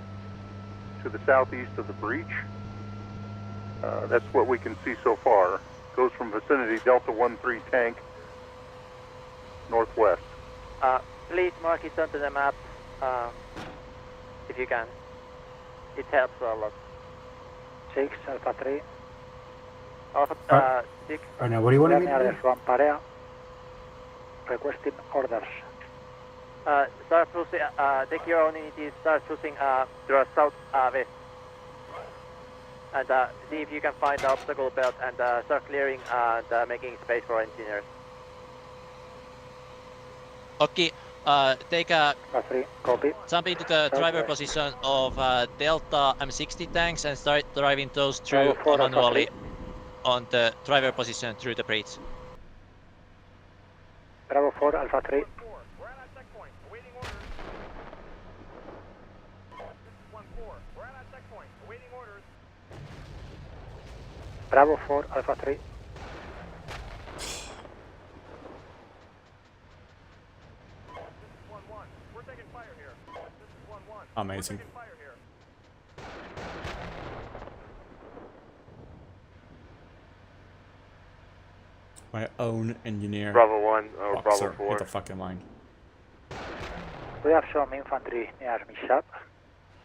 to the southeast of the breach. That's what we can see so far. Goes from vicinity Delta 13 tank northwest. Please mark it onto the map if you can. It helps a lot. 6, Alpha 3. Alpha 6. Alright, now what do you want me to do? From Parea. Requesting orders. Start cruising, take your own unity, start cruising to the south west. And see if you can find the obstacle belt and start clearing and making space for engineers. Okay, take a jump into the driver position of Delta M60 tanks and start driving those through manually on the driver position through the bridge. Bravo 4, Alpha 3. Bravo 4, Alpha 3. Amazing. My own engineer. Bravo 1 or Fuck, Bravo sir, 4. Hit the fucking line. We have some infantry near Mishap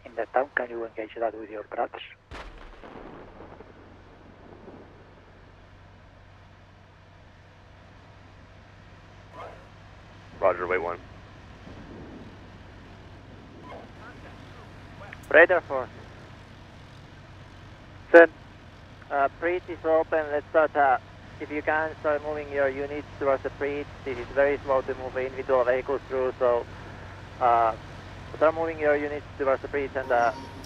in the town. Can you engage that with your brats? Roger, wait 1. Radar force. Send. Breach is open. Let's start. If you can, start moving your units towards the breach. This is very slow to move individual vehicles through, so start moving your units towards the breach and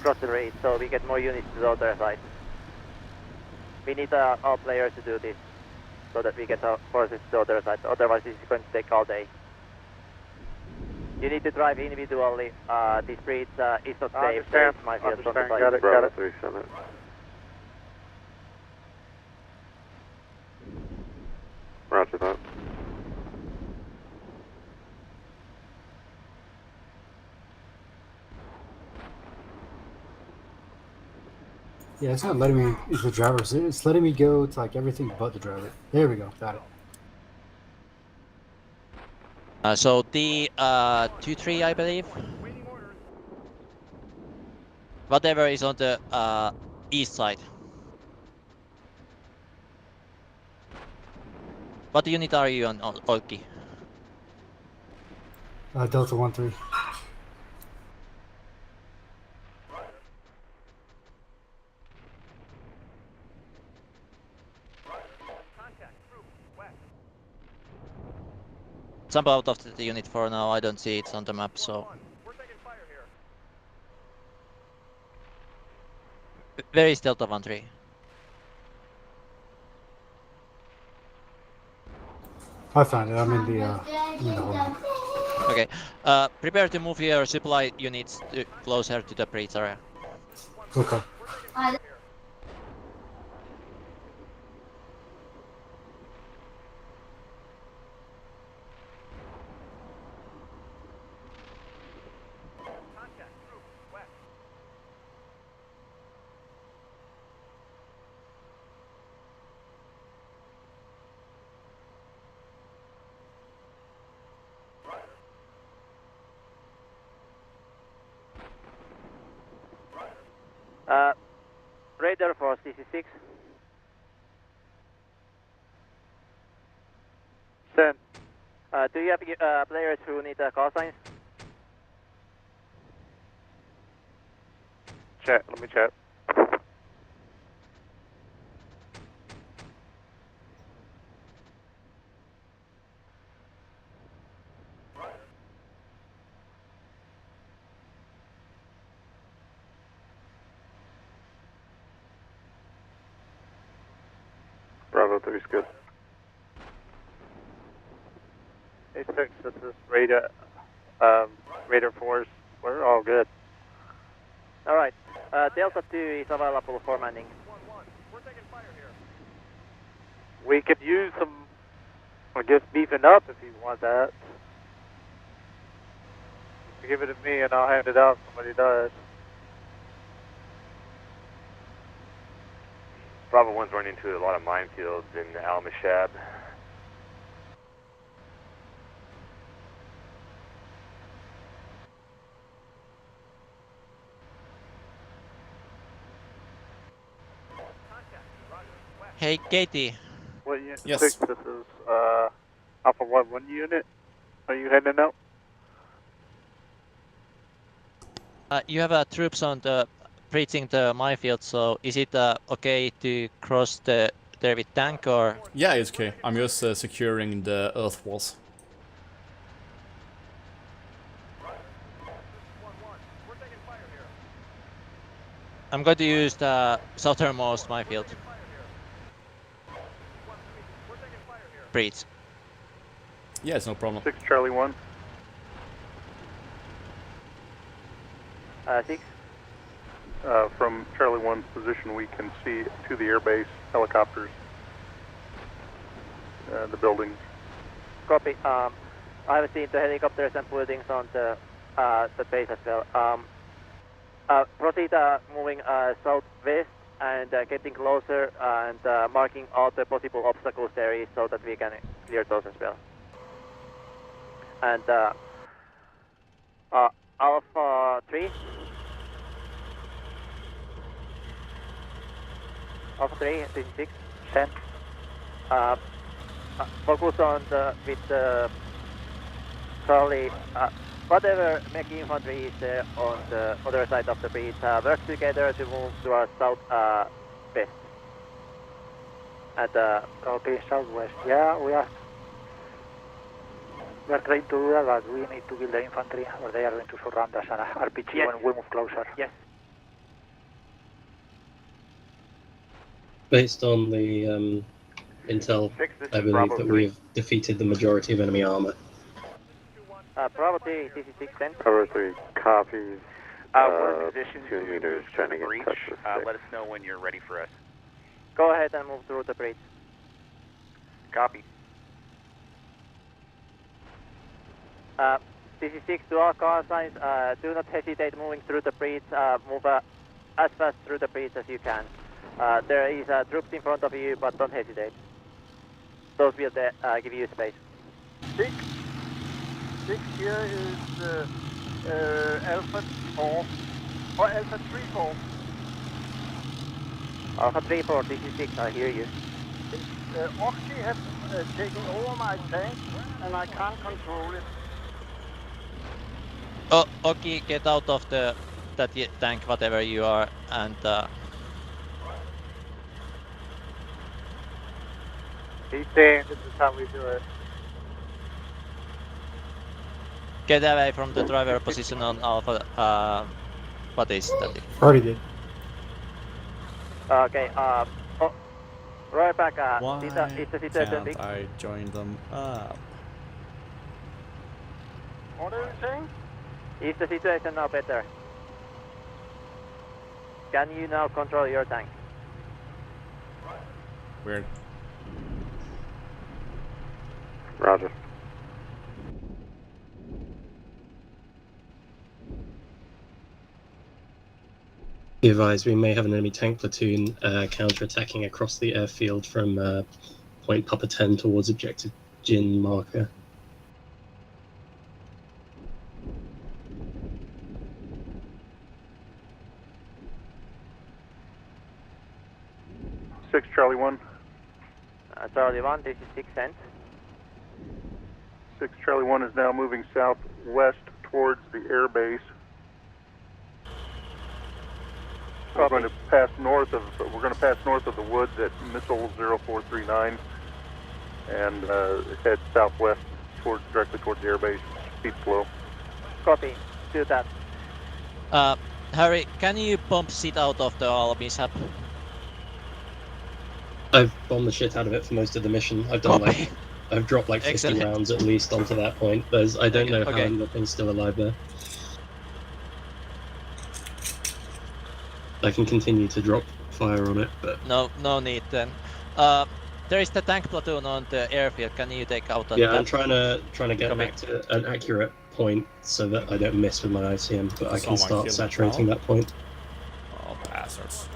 cross the breach, so we get more units to the other side. We need all players to do this, so that we get our forces to the other side. Otherwise, this is going to take all day. You need to drive individually. This breach is not safe. There's minefields on the side. Got it. Bravo 3, send it. Roger that. Yeah, it's not letting me use the driver. It's letting me go to like everything but the driver. There we go. Got it. So the 2-3, I believe. Whatever is on the east side. What unit are you on, Olki? Delta 13. Jump out of the unit for now. I don't see it on the map, so. Where is Delta 13? I found it. I'm in the home. Okay. Prepare to move your supply units closer to the breach area. Okay. Radar force, this is 6. Send. Do you have players who need call signs? Chat, let me chat. Bravo 3 is good. A6, this is radar, radar force. We're all good. Alright. Delta 2 is available for manning. We could use some, I guess, beefing up if you want that. Give it to me and I'll hand it out if somebody does. Bravo 1's running into a lot of minefields in Al-Mashab. Hey, Katie. What unit? Yes. 6, this is Alpha 1 unit. Are you heading out? You have troops on the breaching the minefield, so is it okay to cross there with tank or? Yeah, it's okay. I'm just securing the earth walls. I'm going to use the southernmost minefield. Breach. Yeah, it's no problem. 6 Charlie 1. 6. From Charlie 1's position, we can see to the airbase helicopters, the buildings. Copy. I have seen the helicopters and buildings on the base as well. Proceed moving southwest and getting closer and marking all the possible obstacles there is so that we can clear those as well. And Alpha 3. Alpha 3, this is 6. 10. Focus on with Charlie. Whatever mech infantry is there on the other side of the breach, work together to move to our southwest. Okay, southwest. Yeah, we are trying to do that, but we need to kill the infantry or they are going to surround us and RPG when we move closer. Yes. Based on the intel, I believe that we have defeated the majority of enemy armor. Bravo 3, this is 6 10. Bravo 3, copies. We're in position 2 meters trying to get in touch with let us know when you're ready for us. Go ahead and move through the breach. Copy. This is 6 to all call signs. Do not hesitate moving through the breach. Move as fast through the breach as you can. There is troops in front of you, but don't hesitate. Those will give you space. 6 here is Alpha 4, or Alpha 3-4. Alpha 3-4, this is 6, I hear you. Oxy has taken over my tank, and I can't control it. Oh, okay, get out of that tank, whatever you are, and He's saying this is how we do it. get away from the driver position on Alpha. What is that? Already did. Okay, right back. Why Is the situation big? can't I join them up? What are you saying? Is the situation now better? Can you now control your tank? Weird. Roger. Be advised, we may have an enemy tank platoon counter-attacking across the airfield from point Papa 10 towards objective Jin marker. Charlie 1. Charlie 1, this is 6 cents. 6 Charlie 1 is now moving southwest towards the air base. We're going to pass north of the woods at missile 0439 and head southwest directly towards the air base. Speed slow. Copy. Do that. Harry, can you bomb shit out of the all mishap? I've bombed the shit out of it for most of the mission. I've dropped like 50 Excellent. rounds at least onto that point. I don't know how the thing's still alive there. I can continue to drop fire on it, but No need then. There is the tank platoon on the airfield. Can you take out that? Yeah, I'm trying to get Copy. back to an accurate point so that I don't miss with my ICM, but I can Someone start killed saturating Brown? that point. Oh, bastards.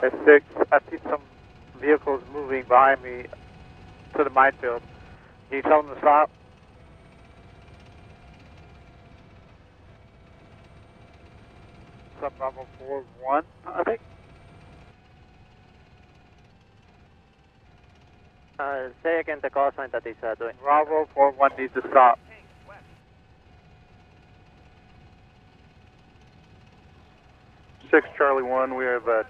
S6, I see some vehicles moving behind me to the minefield. Can you tell them to stop? Sub Bravo 4-1, I think. Say again the call sign that is doing. Bravo 4-1 needs to stop. 6 Charlie 1, we have a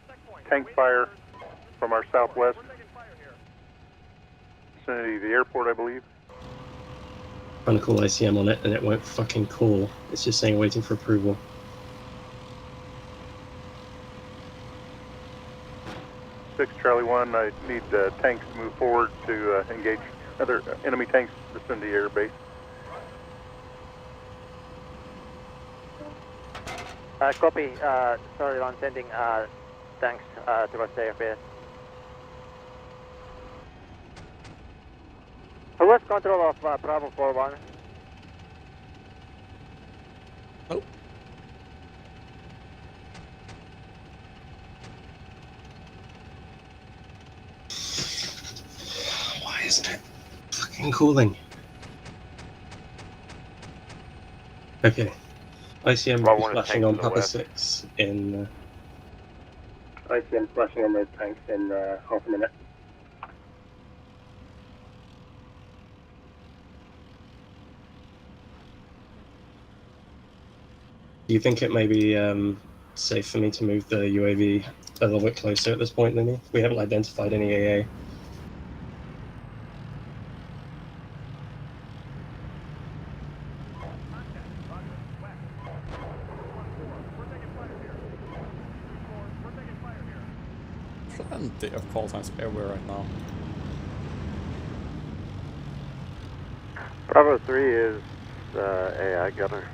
tank fire from our southwest. Vicinity of the airport, I believe. Trying to call ICM on it and it won't fucking call. It's just saying waiting for approval. Six Charlie 1, I need tanks to move forward to engage other enemy tanks vicinity air base. Copy. Sorry, I'm sending tanks towards the airfield. Who has control of Bravo 4-1? Oh. Why isn't it fucking calling? Okay. ICM Well, one is flashing tanks on to the Papa west. 6 in... ICM flashing on those tanks in half a minute. Do you think it may be safe for me to move the UAV a little bit closer at this point, Lenny? We haven't identified any AA. Plenty of call signs everywhere right now. Bravo 3 is AI gunner.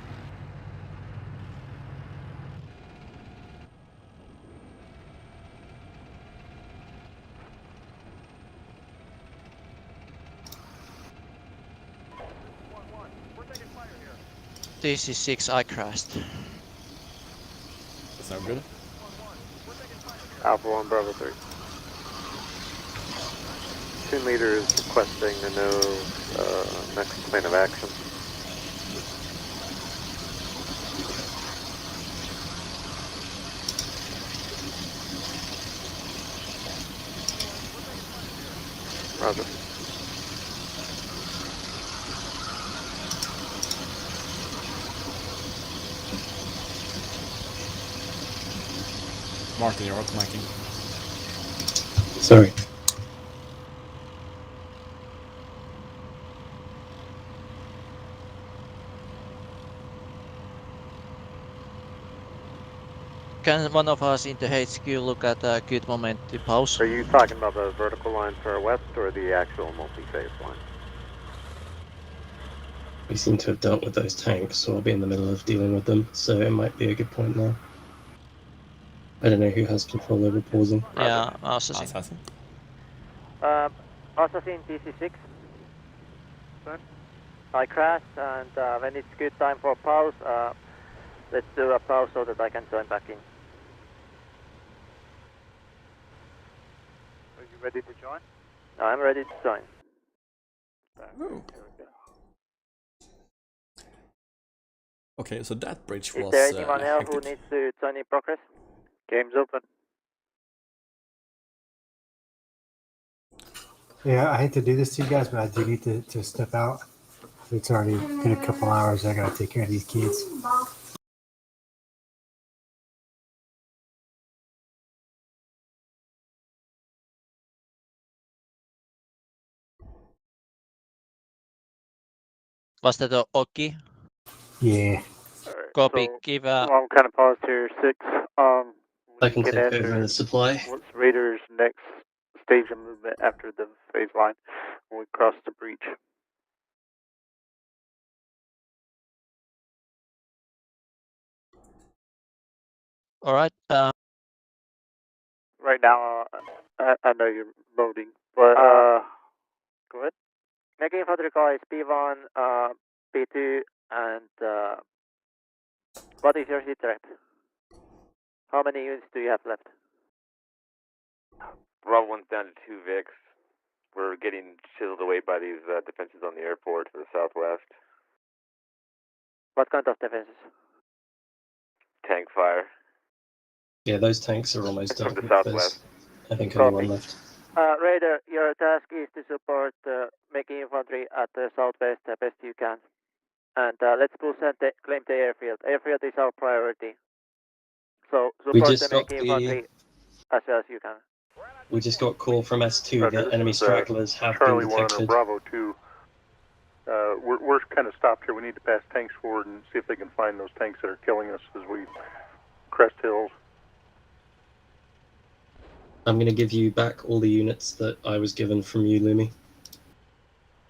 This is 6, I crashed. That's no good. Alpha 1, Bravo 3. Team leader is requesting to know next plan of action. Roger. Martin, you're automacking. Sorry. Can one of us in the HQ look at a good moment to pause? Are you talking about the vertical line to our west or the actual multi-phase line? We seem to have dealt with those tanks, so I'll be in the middle of dealing with them, so it might be a good point now. I don't know who has control over pausing. Yeah, Assassin. Assassin. Assassin TC6. I crashed, and when it's good time for pause, let's do a pause so that I can join back in. Are you ready to join? I'm ready to join. Ooh. Okay, so that bridge Is was there anyone else who hectic. needs to join in progress? Game's open. Yeah, I hate to do this to you guys, but I do need to step out. It's already been a couple hours. I gotta take care of these kids. Was that okay? Yeah. Copy. So, Give well, I'm kind of paused here. 6. I can we take enter over the supply. What's Raider's next stage of movement after the phase line when we cross the breach? All right. Right now, I know you're loading, but go ahead. Making infantry call is P1, P2, and what is your hit rate? How many units do you have left? Bravo 1's down to 2 Vics. We're getting chiseled away by these defenses on the airport to the southwest. What kind of defenses? Tank fire. Yeah, those tanks are almost From done. the southwest. I think only one left. Raider, your task is to support making infantry at the southwest the best you can. And let's push and claim the airfield. Airfield is our priority. So We support just the got making infantry as well as you can. We just got call from S2 Roger, that this enemy is, stragglers have Charlie been 1 or detected. Bravo 2. We're kind of stopped here. We need to pass tanks forward and see if they can find those tanks that are killing us as we crest hills. I'm going to give you back all the units that I was given from you, Lumi.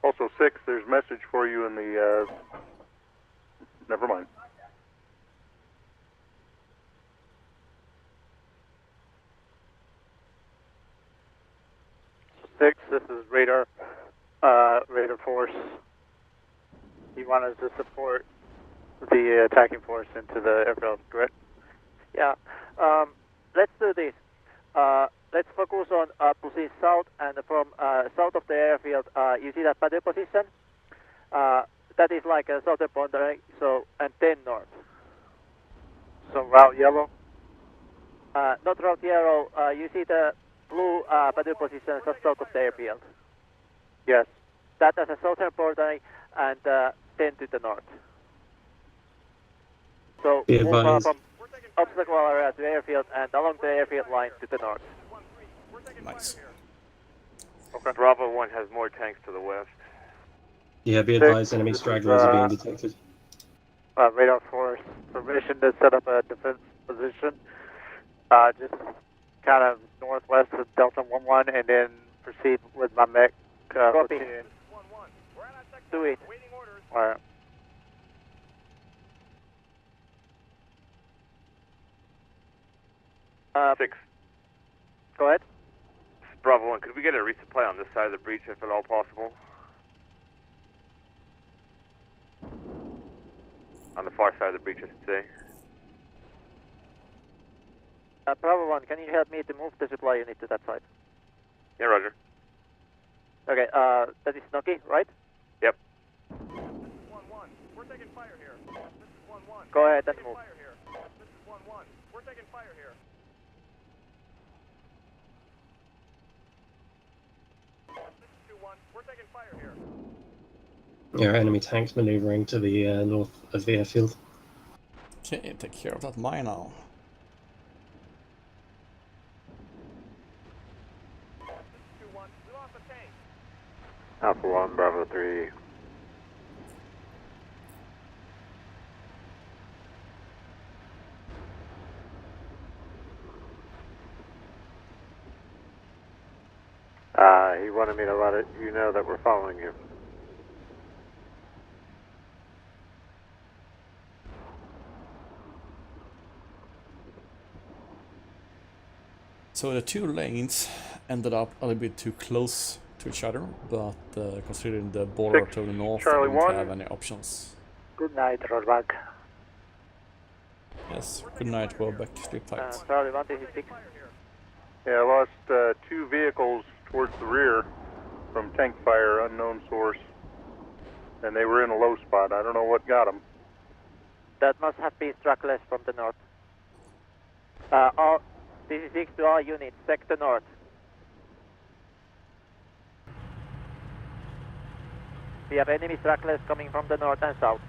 Also, 6, there's a message for you in the, never mind. Six, this is Radar, Radar Force. You want us to support the attacking force into the airfield, correct? Yeah. Let's do this. Let's focus on pushing south, and from south of the airfield, you see that battle position? That is like a southern boundary, so, and then north. So route yellow? Not route yellow, you see the blue battle position just south of the airfield? Yes. That is a southern boundary, and then to the north. So Be move advised. from obstacle area to airfield and along the airfield line to the north. Nice. Okay. Bravo 1 has more tanks to the west. Yeah, be advised, enemy stragglers are being detected. Radar Force, permission to set up a defense position. Just kind of northwest of Delta 11 and then proceed with my mech. Copy. Platoon. Do it. Alright. Six. Go ahead. Bravo 1, could we get a resupply on this side of the breach if at all possible? On the far side of the breach, I should say. Bravo 1, can you help me to move the supply unit to that side? Yeah, roger. Okay, that is Noki, right? Yep. We're taking fire here. This is 1-1. Go ahead and move. This is 1-1. We're taking fire here. This is 2-1. We're taking fire here. Yeah, enemy tanks maneuvering to the north of the airfield. Okay, take care of that mine now. Alpha 1, Bravo 3. He wanted me to let you know that we're following you. So the two lanes ended up a little bit too close to each other, but considering the border Six, to the north, Charlie I didn't 1. have any options. Good night, rollback. Yes, good night, Wellbeck, sleep tight. Charlie 1, this is 6. Yeah, I lost 2 vehicles towards the rear from tank fire, unknown source. And they were in a low spot. I don't know what got them. That must have been stragglers from the north. This is 6 to all units, sector north. We have enemy stragglers coming from the north and south.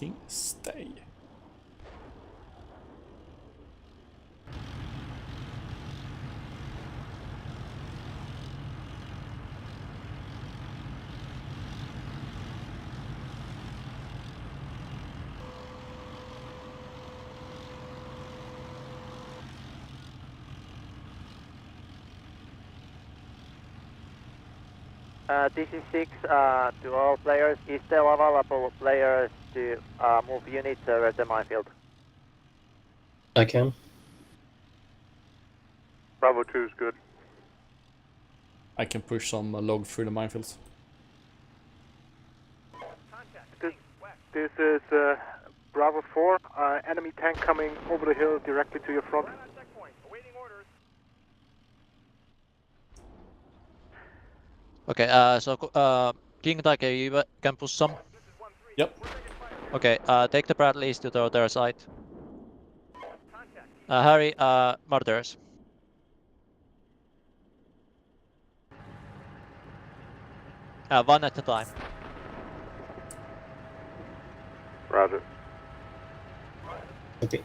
fucking stay. This is 6 to all players. Is there available players to move units over the minefield? I can. Bravo 2 is good. I can push some log through the minefields. This is Bravo 4. Enemy tank coming over the hill directly to your front. Okay, so King Tiger, you can push some? Yep. Okay, take the Bradleys to the other side. Harry, Martyrs. One at a time. Roger. Okay.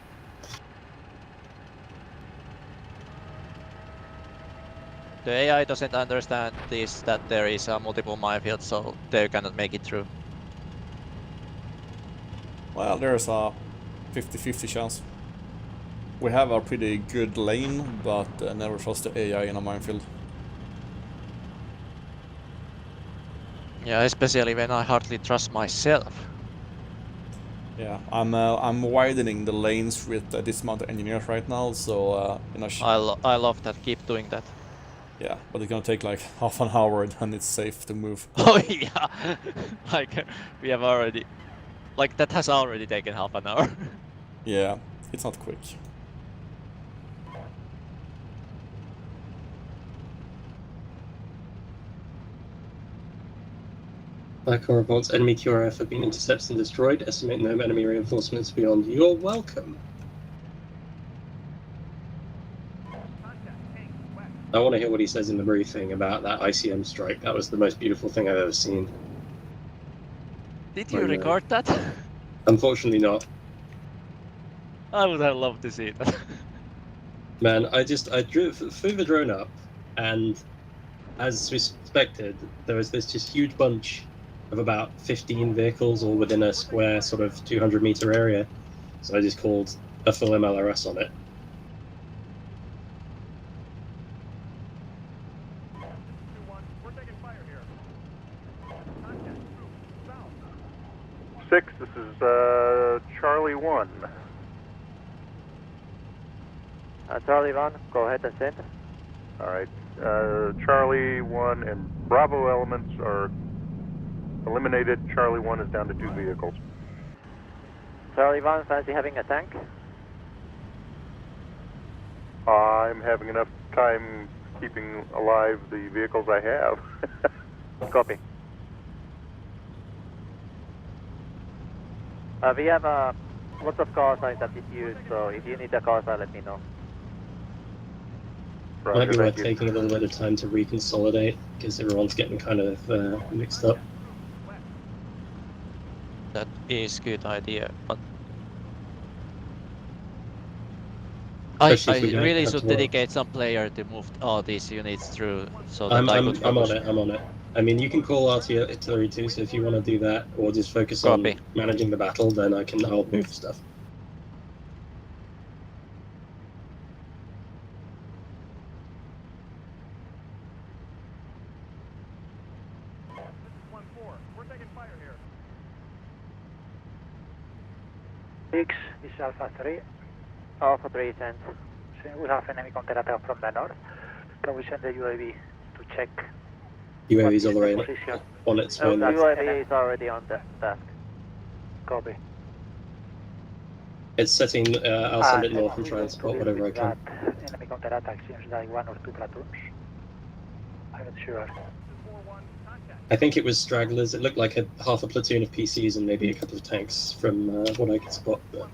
The AI doesn't understand this, that there is a multiple minefield, so they cannot make it through. Well, there's a 50-50 chance. We have a pretty good lane, but never trust the AI in a minefield. Yeah, especially when I hardly trust myself. Yeah, I'm widening the lanes with dismounted engineers right now, so you know. I love that. Keep doing that. Yeah, but it's gonna take like half an hour, and then it's safe to move. Oh yeah, like we have already, like that has already taken half an hour. Yeah, it's not quick. Blackhawk reports enemy QRF have been intercepted and destroyed. Estimate no enemy reinforcements beyond. You're welcome. I want to hear what he says in the briefing about that ICM strike. That was the most beautiful thing I've ever seen. Did you record that? Unfortunately not. I would have loved to see that. Man, I flew the drone up, and as suspected, there was this just huge bunch of about 15 vehicles all within a square sort of 200-meter area. So I just called a full MLRS on it. Six, this is Charlie 1. Charlie 1, go ahead and send. Alright, Charlie 1 and Bravo elements are eliminated. Charlie 1 is down to 2 vehicles. Charlie 1, fancy having a tank? I'm having enough time keeping alive the vehicles I have. Copy. We have lots of car signs that is used, so if you need a car sign, let me know. Might be worth taking a little bit of time to reconsolidate, because everyone's getting kind of mixed up. That is good idea, but I really should dedicate some player to move all these units through, so that I could focus. I'm on it. I mean, you can call artillery too, so if you want to do that, or just focus on managing the battle, then I'll move stuff. This is Alpha 3. Alpha 3 sent. We have enemy counter-attack from the north. Can we send the UAV to check? UAV's on the way on its way. UAV is already on the task. Copy. It's setting, I'll send it north and try and spot whatever I can. Enemy counter-attack seems like 1 or 2 platoons. I'm not sure. I think it was stragglers. It looked like half a platoon of PCs and maybe a couple of tanks from what I could spot. But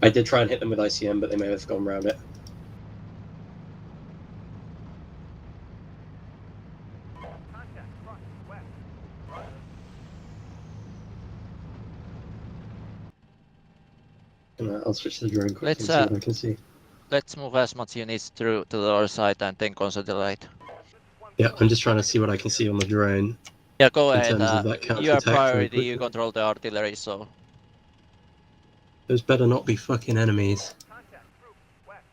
I did try and hit them with ICM, but they may have gone around it. I'll switch the drone quickly Let's and see what I can see. let's move as much units through to the other side and then consolidate. Yeah, I'm just trying to see what I can see on the drone. Yeah, go in ahead. terms of that You are counterattack very priority. You quickly. control the artillery, so Those better not be fucking enemies.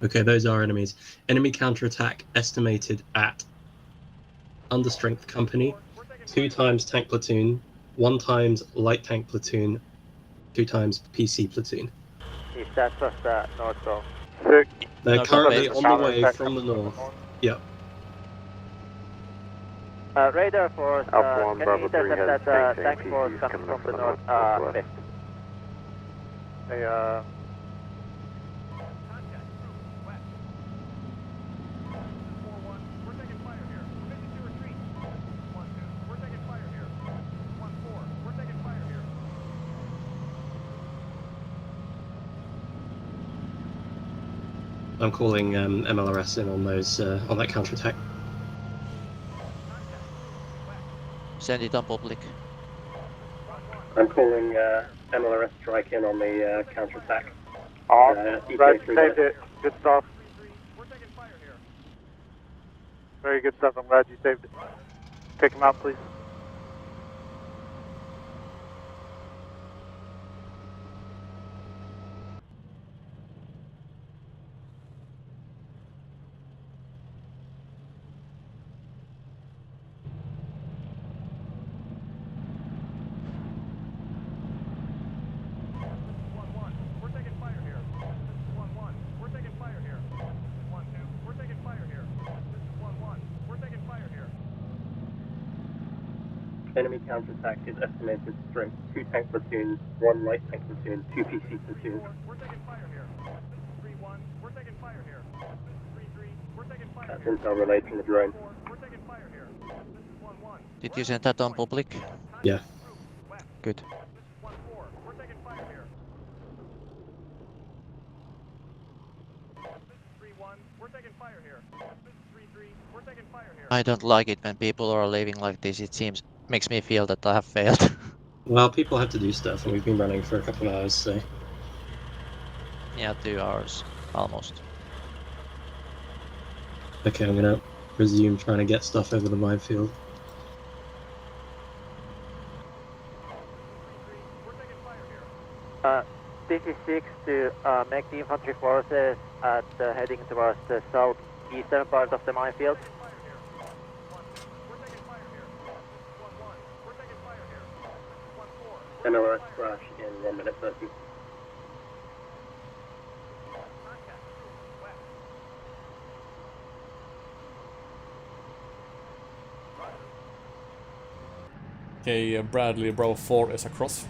Okay, those are enemies. Enemy counterattack estimated at understrength company, 2 times tank platoon, 1 times light tank platoon, 2 times PC platoon. Is that just north goal? They're North currently base. on the way from the north. Yep. Radar force, Alpha 1, can Bravo you 3 intercept has that tank tank force PCs coming coming from up the from the northwest. west? Hey, I'm calling MLRS in on those on that counterattack. send it on public. I'm calling MLRS strike in on the counterattack. awesome. Glad you saved it. Good stuff. Very good stuff. I'm glad you saved it. Pick him out, please. Enemy counterattack is estimated strength 2 tank platoons, 1 light tank platoon, 2 PC platoons. That's intel relayed from the drone. Did you send that on public? Yeah. Good. I don't like it when people are leaving like this. It makes me feel that I have failed. Well, people have to do stuff, and we've been running for a couple of hours, so. Yeah, 2 hours almost. Okay, I'm gonna resume trying to get stuff over the minefield. This is 6 to make the infantry forces at heading towards the southeastern part of the minefield. MLRS crash in 1 minute 30. Okay, Bradley Bravo 4 is across.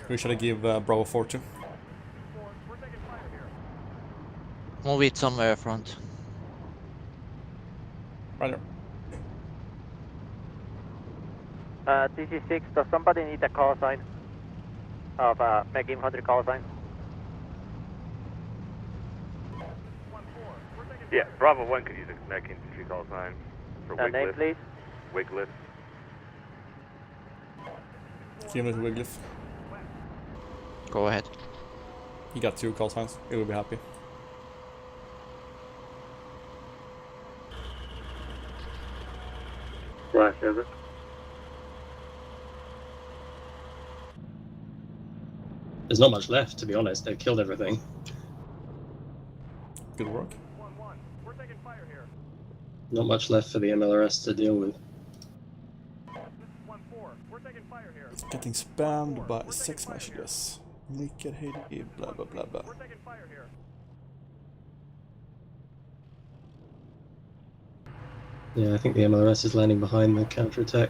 Who should I give Bravo 4 to? Move it somewhere front. Right there. This is 6. Does somebody need a call sign? Of make infantry call sign? Yeah, Bravo 1 could use a mech infantry call sign for Name, Wigless. please. Wigless. Give it to Wigless. Go ahead. He got 2 call signs. He will be happy. Flash over. There's not much left, to be honest. They've killed everything. Good work. Not much left for the MLRS to deal with. It's getting spammed by 6 messages. Naked, Haiti, blah blah blah blah. Yeah, I think the MLRS is landing behind the counterattack.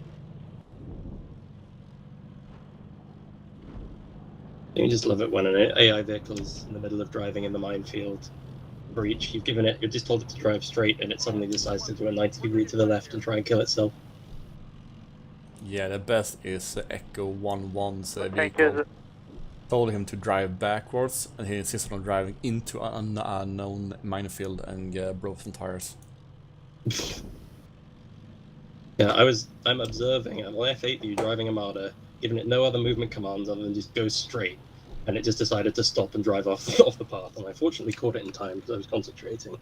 You just love it when an AI vehicle is in the middle of driving in the minefield breach. You've just told it to drive straight, and it suddenly decides to do a 90-degree to the left and try and kill itself. Yeah, the best is Echo 1-1's Thank vehicle. you. Told him to drive backwards, and he insisted on driving into an unknown minefield and broke some tires. Yeah, I'm observing an F8 driving a Marder, giving it no other movement commands other than just go straight, and it just decided to stop and drive off the path. And I fortunately caught it in time because I was concentrating.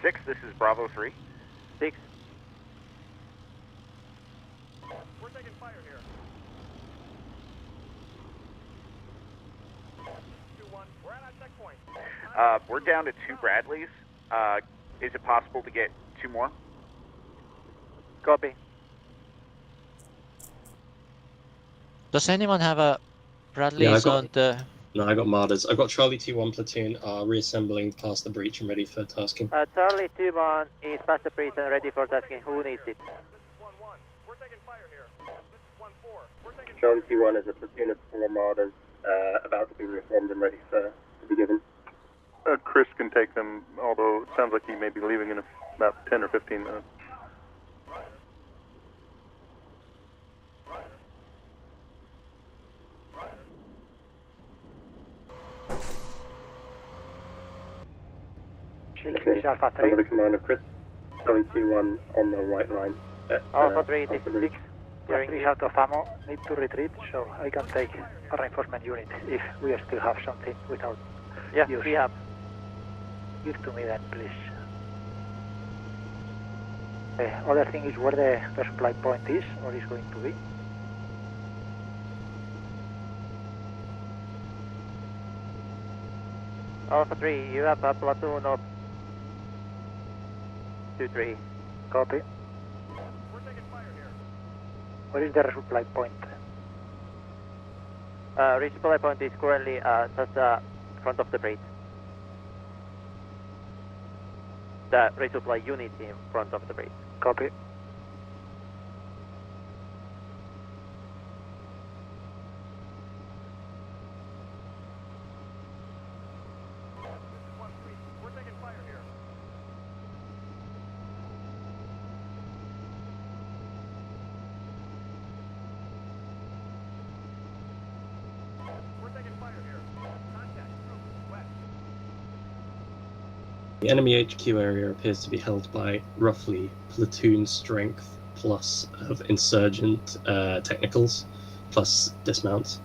Six, this is Bravo 3. 6. We're taking fire here. 2-1, we're at our checkpoint. We're down to 2 Bradleys. Is it possible to get 2 more? Copy. Does anyone have a Bradley's on the... No, I got Marders. I've got Charlie 2-1 platoon reassembling past the breach and ready for tasking. Charlie 2-1 is past the breach and ready for tasking. Who needs it? We're taking fire here. This is 1-4. We're taking Charlie 2-1 is a platoon of 4 Marders about to be reformed and ready to be given. Chris can take them, although it sounds like he may be leaving in about 10 or 15 minutes. Alpha 3. Under the command of Chris. Charlie 2-1 on the right line. Alpha 3, this is 6. We're 3 out of ammo, need to retreat, so I can take a reinforcement unit if we still have something without Yeah, use. we have. Give to me then, please. The other thing is where the resupply point is, or is going to be. Alpha 3, you have a platoon of 2-3. Copy. Where is the resupply point? Resupply point is currently just front of the breach. The resupply unit in front of the breach. Copy. We're taking fire here. We're taking fire here. Contact. West. The enemy HQ area appears to be held by roughly platoon strength plus of insurgent technicals plus dismounts.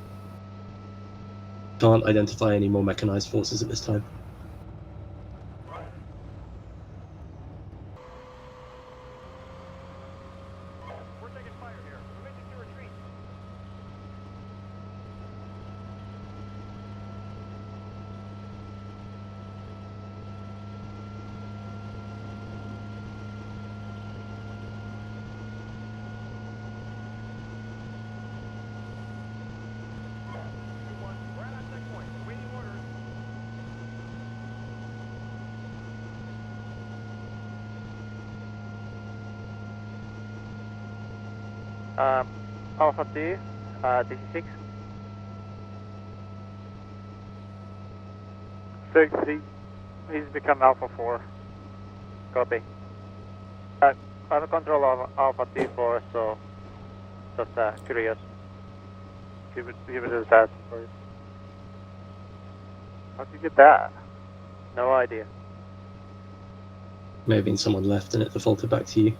Can't identify any more mechanized forces at this time. We're taking fire here. Permission to retreat. We're at our checkpoint. Waiting orders. Alpha 2, this is 6. 6, he's become Alpha 4. Copy. I have control of Alpha 2-4, so just curious. Give it to his dad first. How'd you get that? No idea. May have been someone left and it defaulted back to you.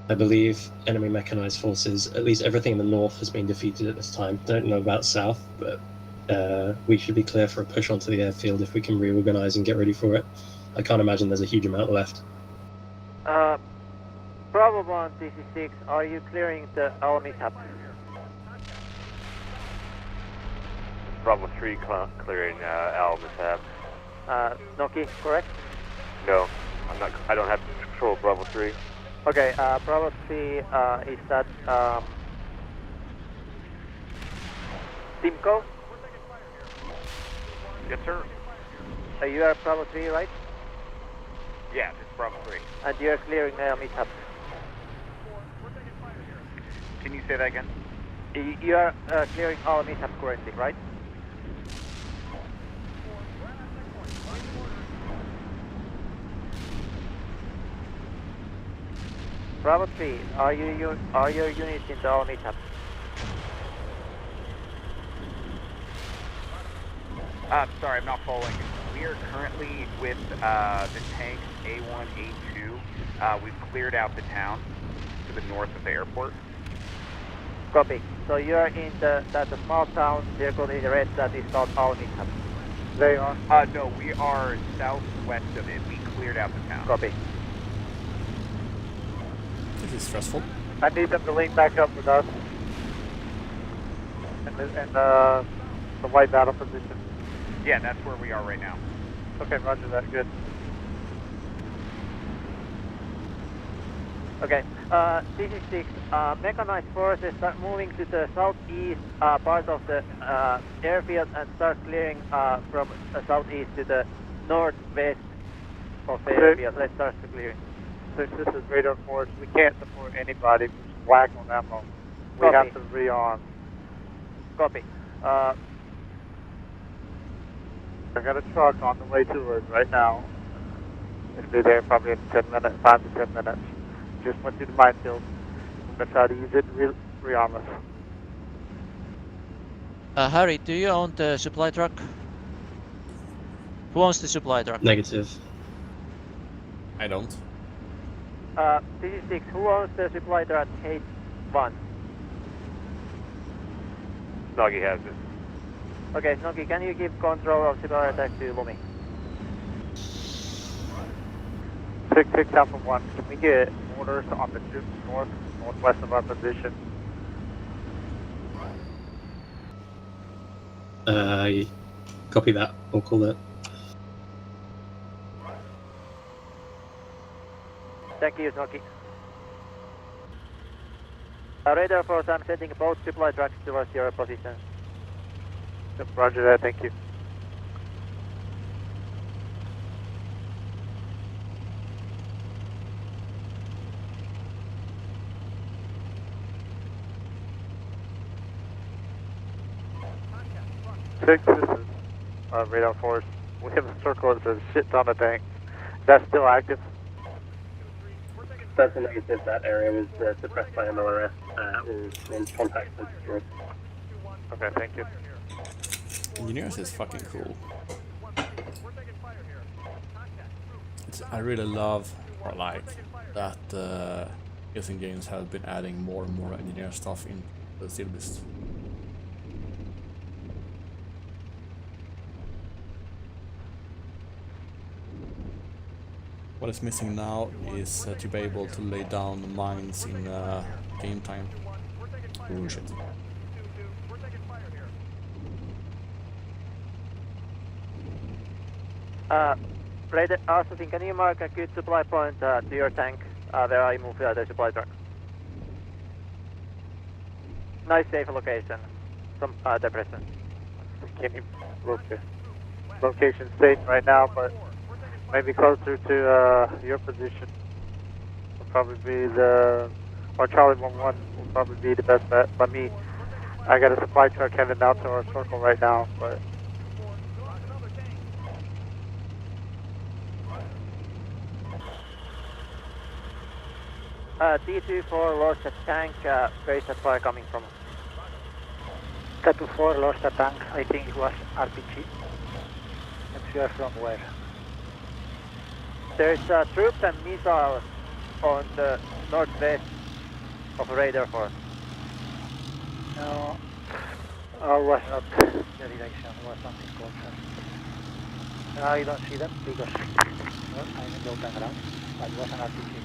I believe enemy mechanized forces, at least everything in the north has been defeated at this time. Don't know about south, but we should be clear for a push onto the airfield if we can reorganize and get ready for it. I can't imagine there's a huge amount left. Bravo 1, this is 6. Are you clearing the our mishap? Bravo 3 clearing Al mishap. Noki, correct? No, I don't have control of Bravo 3. Okay, Bravo 3 is that Simcoe, Yes, sir. you are Bravo 3, right? Yeah, it's Bravo 3. And you are clearing mishap. Can you say that again? You are clearing all mishap currently, right? Bravo 3, are your units into all mishap? Sorry, I'm not following. We are currently with the tanks A1, A2. We've cleared out the town to the north of the airport. Copy. So you are in the small town circled in the red that is called all mishap. They are? No, we are southwest of it. We cleared out the town. Copy. This is stressful. I need them to link back up with us. And the white battle position. Yeah, that's where we are right now. Okay, roger that. Good. Okay. This is 6. Mechanized forces start moving to the southeast part of the airfield and start clearing from southeast to the northwest of the airfield. Let's start the clearing. Since this is radar force, we can't support anybody. We're just black on ammo. We Copy. have to rearm. Copy. I got a truck on the way to us right now. It'll be there probably in 10 minutes, 5 to 10 minutes. Just went through the minefield. I'm going to try to use it to rearm us. Harry, do you own the supply truck? Who owns the supply truck? Negative. I don't. This is 6. Who owns the supply truck H1? Nagi has it. Okay, Snoki, can you give control of supply attack to Lumi? 6-6 Alpha 1. Can we get orders on the troops northwest of our position? Copy that. We'll call it. Thank you, Snoki. Radar force, I'm sending both supply trucks towards your position. Yep, roger that, thank you. Six, this is radar force. We have a circle that says shit ton of tanks. That's still active? That's a negative. That area was suppressed by MLRS. We're in contact with destroyed. Okay, thank you. Engineers is fucking cool. I really love, or like, that ENG games have been adding more and more engineer stuff in the Steelbeasts. What is missing now is to be able to lay down mines in game time. Oh shit. Radar, Austin, can you mark a good supply point to your tank where I move the supply truck? Nice safe location. Some depression. Can you look at location state right now, but maybe closer to your position will probably be or Charlie 1-1 will probably be the best bet. By me, I got a supply truck headed out to our circle right now, but T24 lost a tank, where is that fire coming from? T24 lost a tank, I think it was RPG. Not sure from where. There's troops and missiles on the northwest of radar force. No, was not the direction, was something closer. No, I don't see them because well, I'm in the open ground, but it was an RPG.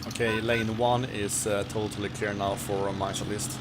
Okay, lane 1 is totally clear now for mines at least.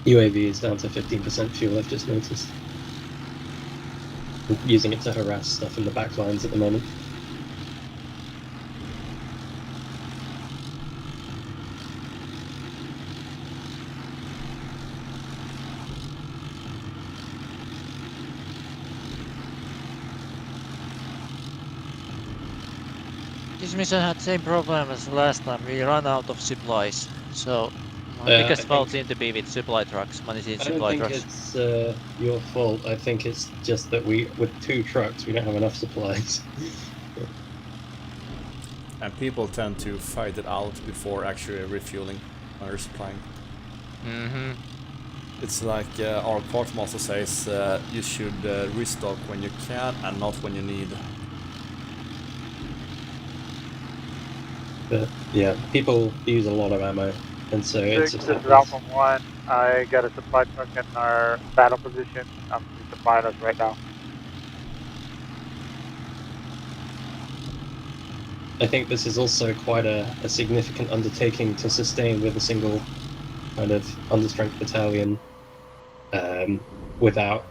UAV is down to 15% fuel, I've just noticed. I'm using it to harass stuff in the back lines at the moment. This mission had the same problem as last time. We ran out of supplies. So my I biggest fault think- seemed to be with supply trucks, managing I don't supply think trucks. it's your fault. I think it's just that with 2 trucks, we don't have enough supplies. And people tend to fight it out before actually refueling when they're supplying. Mm-hmm. It's like our quartermaster says, you should restock when you can and not when you need. But yeah, people use a lot of ammo, and so it's This just is Alpha 1. I got a supply truck in our battle position. I'm resupplying us right now. I think this is also quite a significant undertaking to sustain with a single kind of understrength battalion, without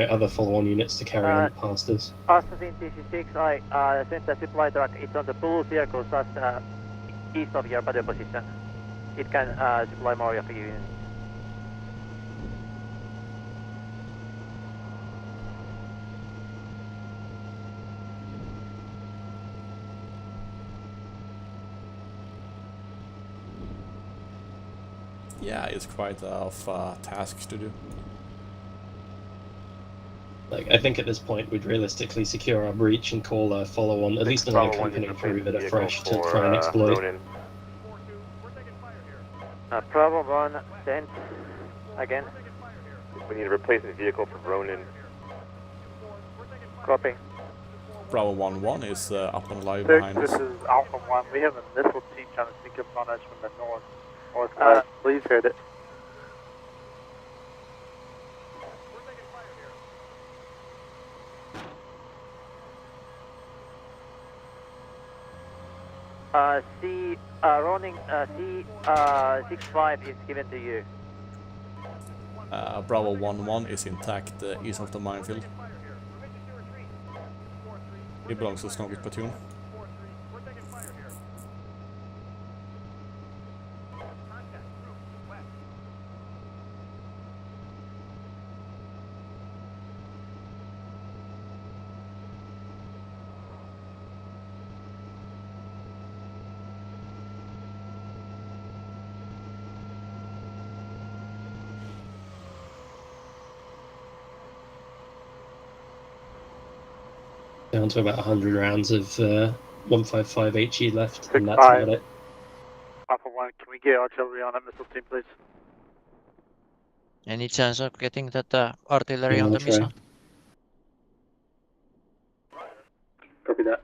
other follow-on units to carry on past us. Assassin TC6, I sent a supply truck. It's on the blue circle just east of your battle position. It can supply more of your units. Yeah, it's quite a task to do. Like, I think at this point we'd realistically secure our breach and call a follow-on, at least another company through that are fresh to try and exploit. Bravo 1, sent again. We need a replacement vehicle for Ronin. Copy. Bravo 1-1 is up and alive 6, behind this us. is Alpha 1. We have a missile team trying to sneak up on us from the northwest. Please hit it. Ronin, C65 is given to you. Bravo 1-1 is intact east of the minefield. It belongs to Snoggy's platoon. Down to about 100 rounds of 155 HE left, and that's 6-5. about it. Alpha 1, can we get artillery on that missile team, please? Any chance of getting that artillery Yeah, on I'll the try. missile? Copy that.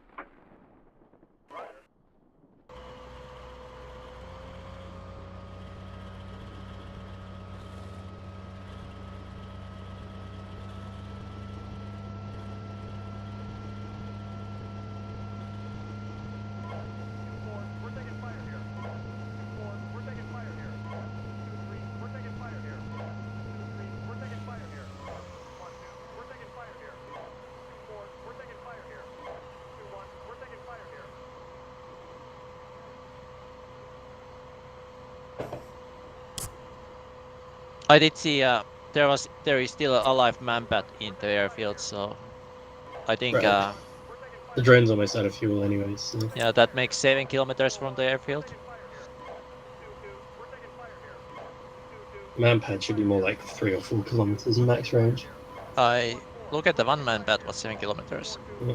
I did see there is still a live man-bat in the airfield, so I think Right. The drone's almost out of fuel anyways. So. yeah, that makes 7 kilometers from the airfield. Manpad should be more like 3 or 4 kilometers in max range. I look at the one man-bat was 7 kilometers. Yeah.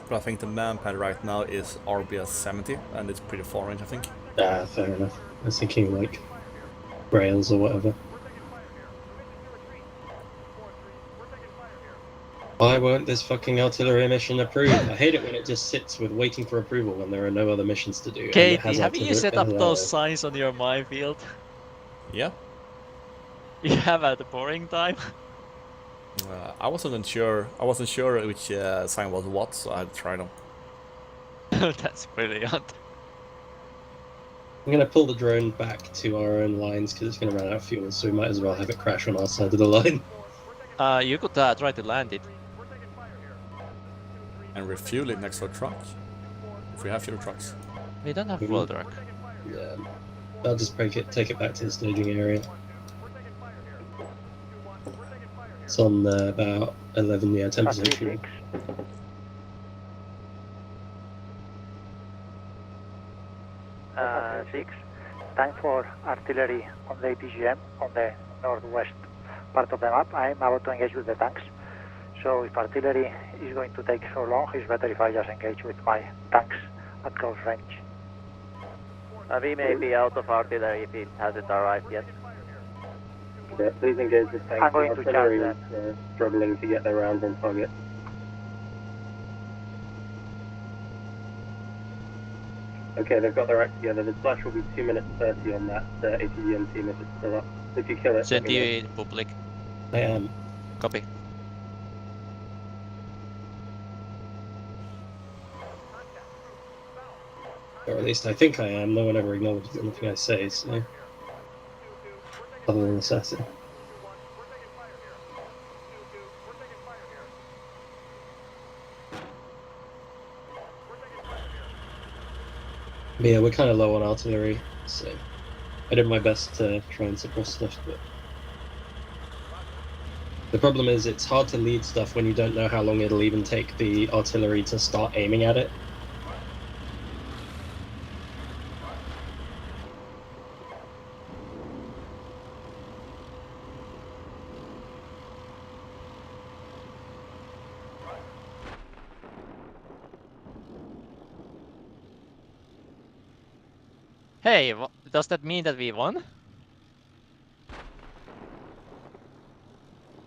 But I think the manpad right now is RBS 70, and it's pretty far range, I think. Fair enough. I was thinking like rails or whatever. Why won't this fucking artillery mission approve? I hate it when it just sits with waiting for approval when there are no other missions to do. and it Katie, has have you artillery- set up those signs on your minefield? Yeah. You have at the boring time? I wasn't sure. I wasn't sure which sign was what, so I tried them. That's brilliant. I'm gonna pull the drone back to our own lines because it's gonna run out of fuel, so we might as well have it crash on our side of the line. You could try to land it. And refuel it next to a truck. If we have fuel trucks. We don't have fuel truck. Yeah. I'll just take it back to the staging area. It's on about 11, 10% fuel. 6. Time for artillery on the PGM on the northwest part of the map. I am about to engage with the tanks. So if artillery is going to take so long, it's better if I just engage with my tanks at close range. We may be out of artillery if it hasn't arrived yet. Yeah, please engage the tanks. I'm going to charge them. Struggling to get their rounds on target. Okay, they've got their act together. The slash will be 2 minutes 30 on that ATDM team if it's still up. If you kill it, Send you in public. I am. Copy. Or at least I think I am. No one ever acknowledges anything I say, so. Other than assassin. But yeah, we're kind of low on artillery, so I did my best to try and suppress stuff, but the problem is it's hard to lead stuff when you don't know how long it'll even take the artillery to start aiming at it. Hey, does that mean that we won?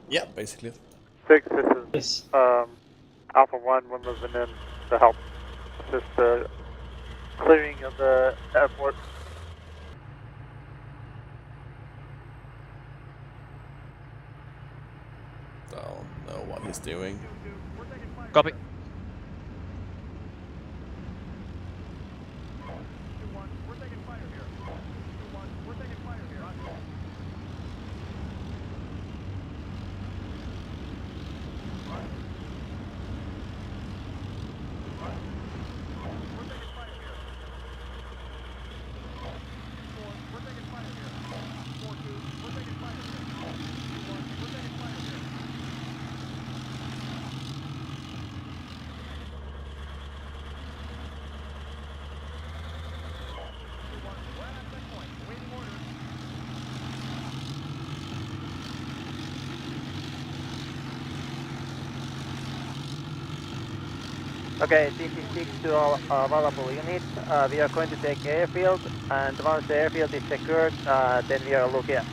Yeah, basically. 6, this is Alpha 1. We're moving in to help assist the clearing of the airport. Don't know what he's doing. Copy. Okay, this is 6 to all available units. We are going to take airfield, and once the airfield is secured, then we are looking at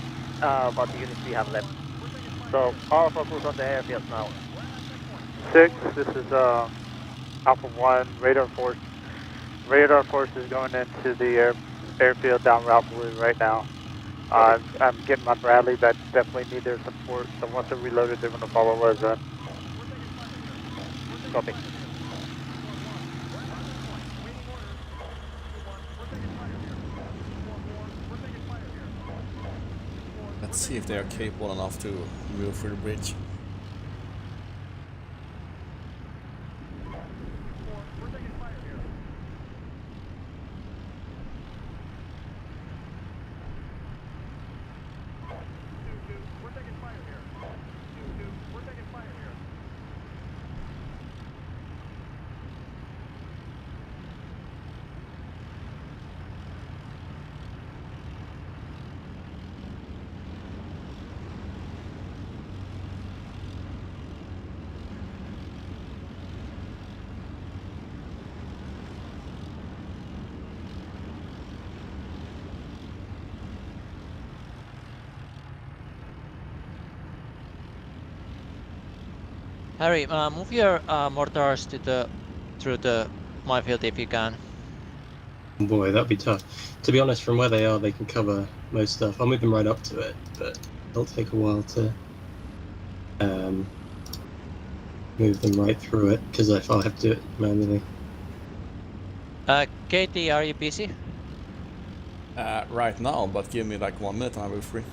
what units we have left. So all focus on the airfield now. 6, this is Alpha 1, radar force. Radar force is going into the airfield down Route Blue right now. I'm getting my Bradley that definitely need their support, so once they're reloaded, they're going to follow us in. Copy. Let's see if they are capable enough to move through the bridge. Harry, move your mortars through the minefield if you can. Boy, that'd be tough. To be honest, from where they are, they can cover most stuff. I'll move them right up to it, but it'll take a while to move them right through it, because I'll have to do it manually. Katie, are you busy? Right now, but give me like 1 minute and I'll be free.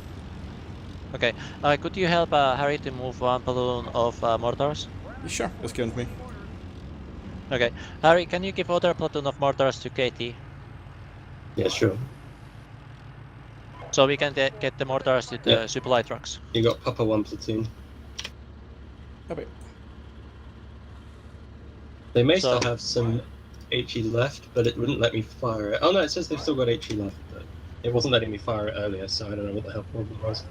Okay. Could you help Harry to move one balloon of mortars? Yeah, sure, just give it to me. Okay. Harry, can you give other platoon of mortars to Katie? Yeah, sure. So we can get the mortars to the supply trucks. You got Papa 1 platoon. Okay. They may still have some HE left, but it wouldn't let me fire it. Oh no, it says they've still got HE left, but it wasn't letting me fire it earlier, so I don't know what the hell problem was.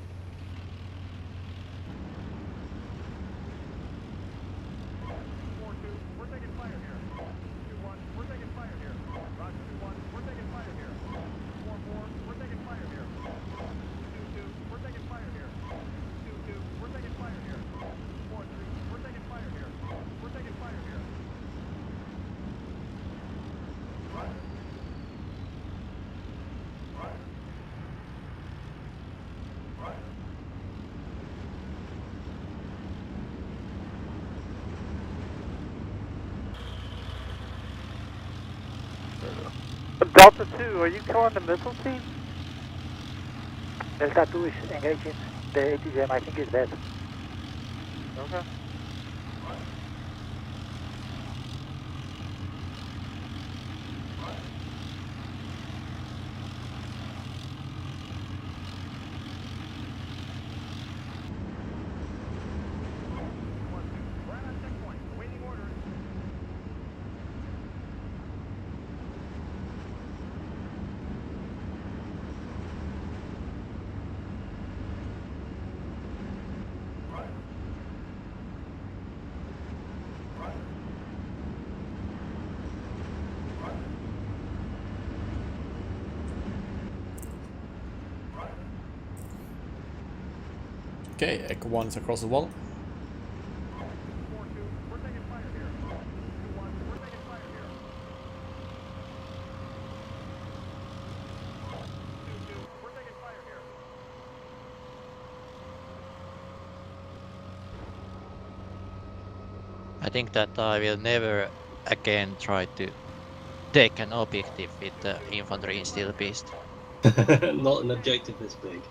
Delta 2, are you killing the missile team? Delta 2 is engaging the ATGM, I think it's dead. Okay. Okay, Echo 1 is across the wall. I think that I will never again try to take an objective with the infantry in Steelbeast. Not an objective this big.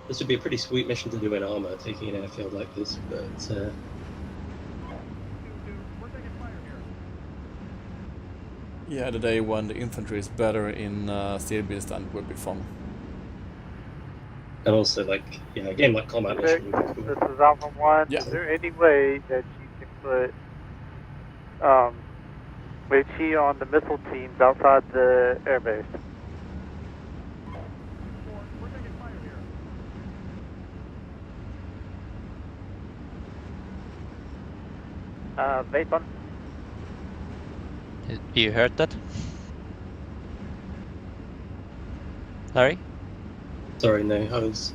This would be a pretty sweet mission to do in armor, taking an airfield like this, but Yeah, the day when the infantry is better in Steelbeast, and it would be fun. and also like a game like Combat Okay, Mission would be cool. this is Alpha 1. Yeah. Is there any way that you can put HE on the missile teams outside the airbase? Wait one. You heard that? Larry? Sorry, no, I was...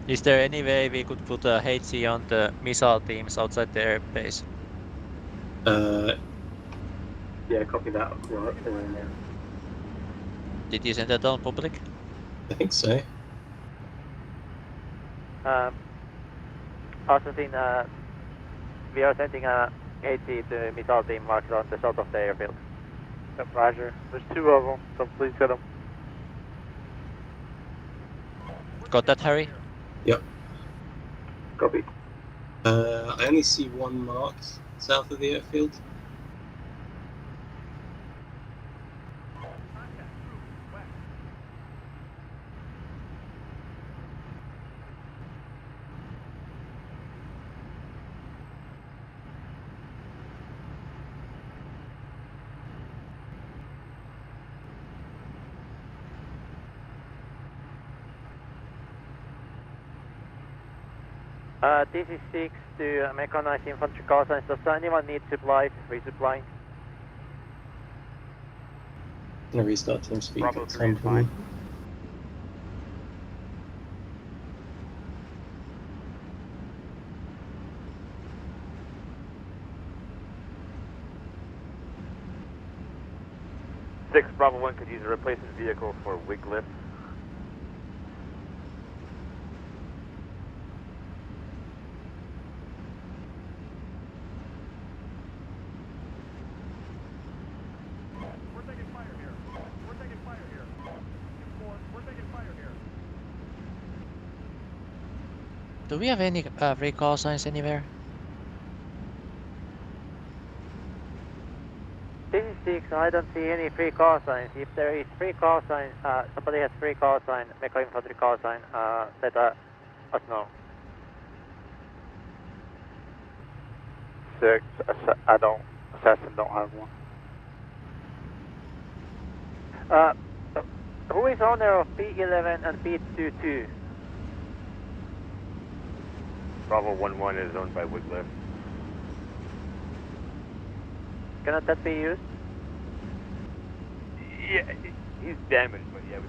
Is there any way we could put a HC on the missile teams outside the airbase? Yeah, copy that. Did you send that on public? I think so. Also seen, we are sending a HC to missile team marked on the south of the airfield. Yep, Roger. There's 2 of them, so please hit them. Got that, Harry? Yep. Copy. I only see one marked south of the airfield. This is 6 to mechanized infantry call signs. Does anyone need supplies? Resupplying? Gonna restart TeamSpeak Bravo at 3 some is fine. point. 6 Bravo 1 could use a replacement vehicle for Wiglif. Do we have any free call signs anywhere? This is 6, I don't see any free call signs. If there is free call sign, somebody has free call sign, Mecha Infantry call sign, let us know. 6, Assassin don't have one. Who is owner of P11 and P22? Bravo 1-1 is owned by Wiglif. Cannot that be used? Yeah, he's damaged, but yeah.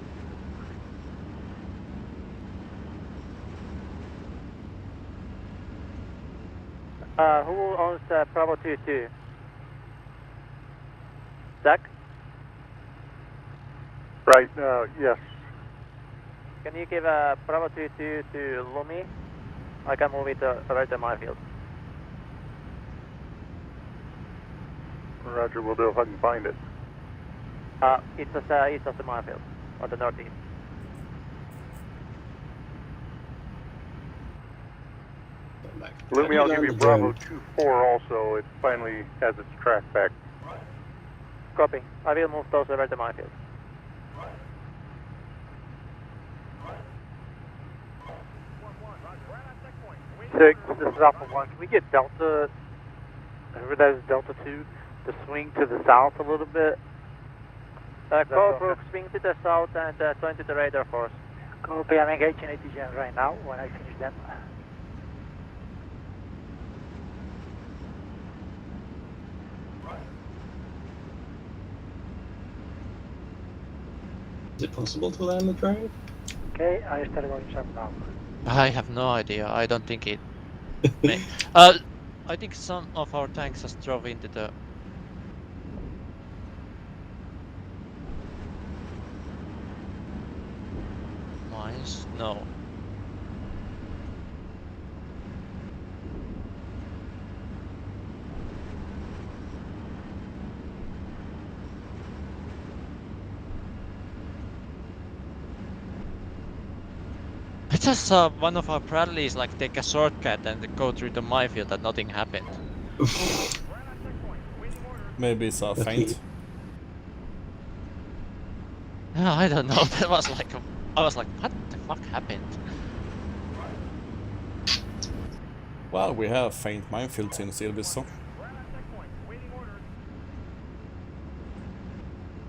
Who owns Bravo 22? Zach? Right, yes. Can you give Bravo 22 to Lumi? I can move it right to my field. Roger, will do if I can find it. It's just east of the minefield, on the northeast. Lumi, I'll give you Bravo 2-4 also. It finally has its track back. Copy. I will move those over to my field. Six, this is Alpha 1. Can we get Delta, whoever that is, Delta 2, to swing to the south a little bit? Colebrook, swing to the south and join to the radar force. Copy, I'm engaging ATGM right now when I finish them. Is it possible to land the drone? Okay, I start going south now. I have no idea. I don't think it may. I think some of our tanks just drove into the mines. No. I just saw one of our Bradleys like take a shortcut and go through the minefield and nothing happened. Maybe it's a feint. No, I don't know. That was like I was like, what the fuck happened? Well, we have feint minefields in Steelbeasts, so.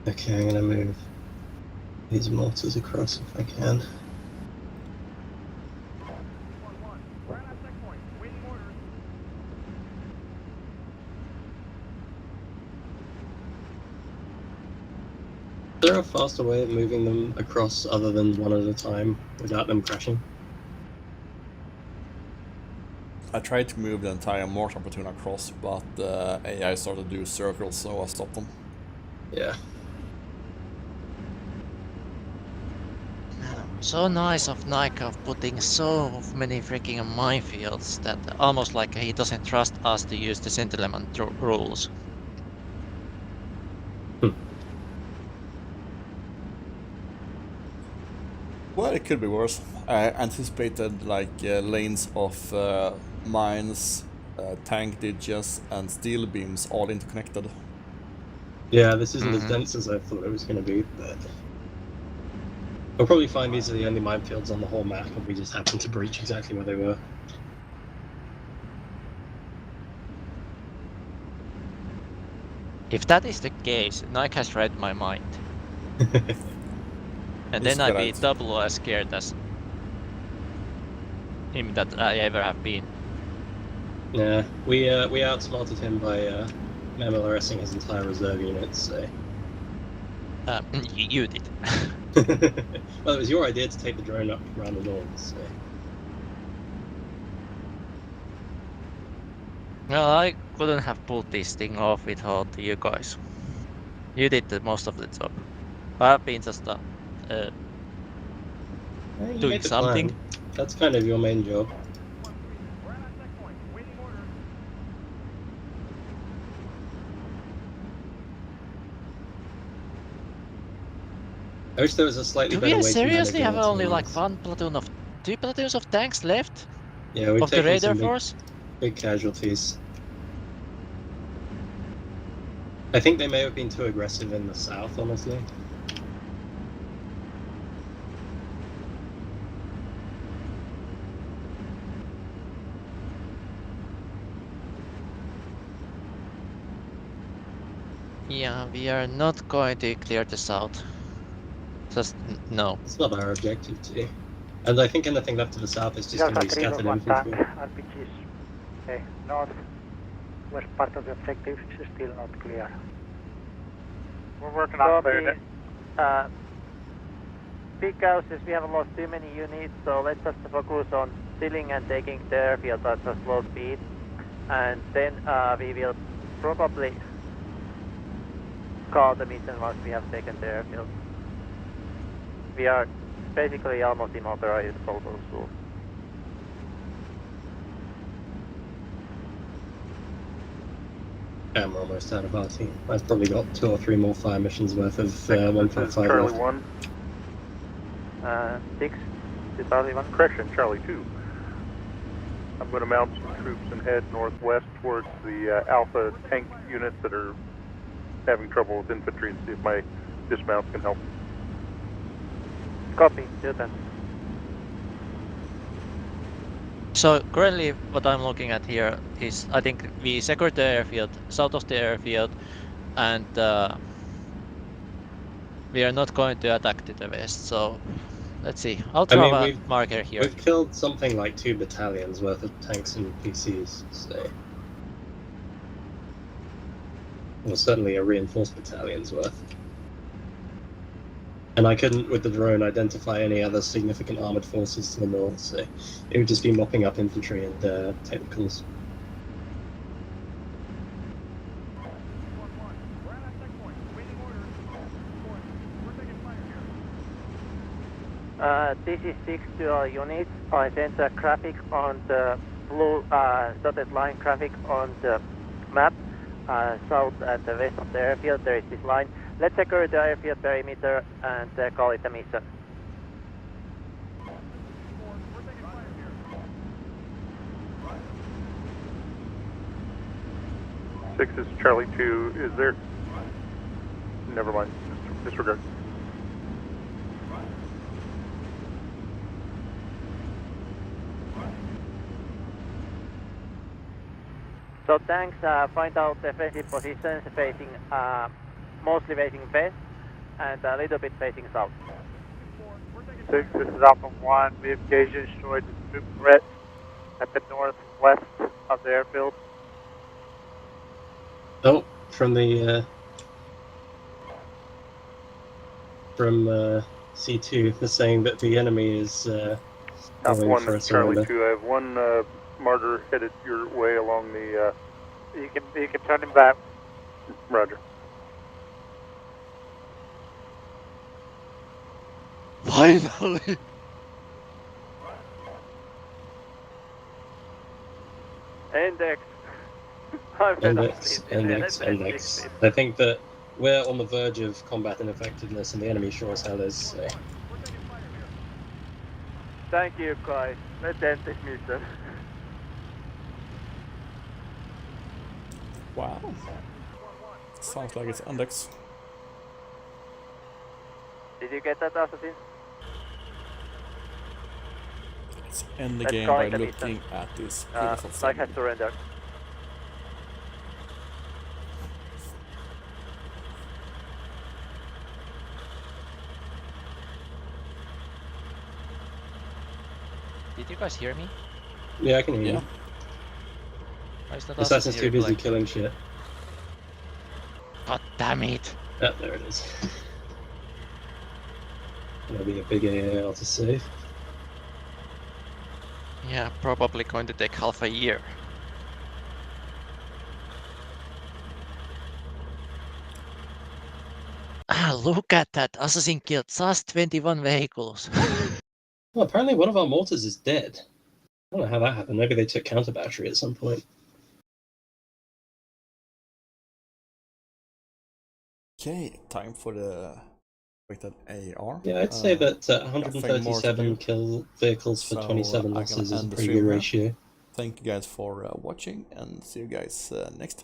Okay, I'm gonna move these mortars across if I can. Is there a faster way of moving them across other than one at a time without them crashing? I tried to move the entire mortar platoon across, but AI started to do circles, so I stopped them. Yeah. So nice of Nike of putting so many freaking minefields that almost like he doesn't trust us to use the Gentleman rules. Well, it could be worse. I anticipated like lanes of mines, tank ditches, and steel beams all interconnected. Yeah, this isn't as dense as I thought it was going to be, but we'll probably find these are the only minefields on the whole map, and we just happen to breach exactly where they were. If that is the case, Nike has read my mind. And then I'd be double as scared as him that I ever have been. Yeah, we outsmarted him by MLRSing his entire reserve unit, so... You did. Well, it was your idea to take the drone up around the north, so... Well, I couldn't have pulled this thing off without you guys. You did the most of the job. I've been just You doing made the something. climb. That's kind of your main job. I wish there was a slightly Do better we way to seriously manage have our only like teams. 2 platoons of tanks left? Yeah, we've of the taken radar some force? big casualties. I think they may have been too aggressive in the south, honestly. Yeah, we are not going to clear the south. Just no. It's not our objective to. And I think anything left to the south is just going to be Delta 3 scattered one tank, infantry. RPGs. Okay, north west part of the objective is still not clear. We're working on clearing it. Big houses, we have lost too many units, so let's just focus on stealing and taking the airfield at a slow speed. And then we will probably call the mission once we have taken the airfield. We are basically almost immobilizable those fools. I'm almost out of our team. I've probably got 2 or 3 more fire missions worth of This is 1.5 Charlie left. 1. 6 to Charlie 1. Correction, Charlie 2. I'm going to mount some troops and head northwest towards the Alpha tank units that are having trouble with infantry and see if my dismounts can help. Copy, do that. So currently what I'm looking at here is I think we secured the airfield, south of the airfield, and we are not going to attack to the west. So let's see. I'll draw a marker here. We've killed something like 2 battalions worth of tanks and PCs, so. Well, certainly a reinforced battalion's worth. And I couldn't, with the drone, identify any other significant armoured forces to the north, so it would just be mopping up infantry and technicals. This is 6 to our units. I sent a graphic on the blue dotted line graphic on the map. South and the west of the airfield, there is this line. Let's secure the airfield perimeter and call it a mission. Six is Charlie 2. Is there... Never mind. Disregard. So tanks find out defensive positions facing, mostly facing west and a little bit facing south. 6, this is Alpha 1. We have engaged and destroyed the troop threat at the northwest of the airfield. Oh, from the C2, they're saying that the enemy is Alpha going 1, for a this is Charlie surrender. 2. I have one martyr headed your way along the... You can turn him back. Roger. Finally! Index. Index. I think that we're on the verge of combat ineffectiveness and the enemy sure as hell is, so. Thank you, guys. Let's end this mission. Wow. Sounds like it's Index. Did you get that, Assassin? Let's end the Let's game call by it a looking mission. at this beautiful Like thing. has surrendered. Did you guys hear me? Yeah, I can hear you. Why is not Assassin's too busy replying? killing shit. God damn it! Ah, there it is. Gonna be a big AAL to save. Yeah, probably going to take half a year. Look at that. Assassin killed just 21 vehicles. Well, apparently one of our mortars is dead. I don't know how that happened. Maybe they took counter battery at some point. Okay, time for the weighted AR. Yeah, I'd say that nothing more to 137 do. kill vehicles for So, 27 I'm gonna losses is a end the pretty stream good here. ratio. Thank you guys for watching, and see you guys next time.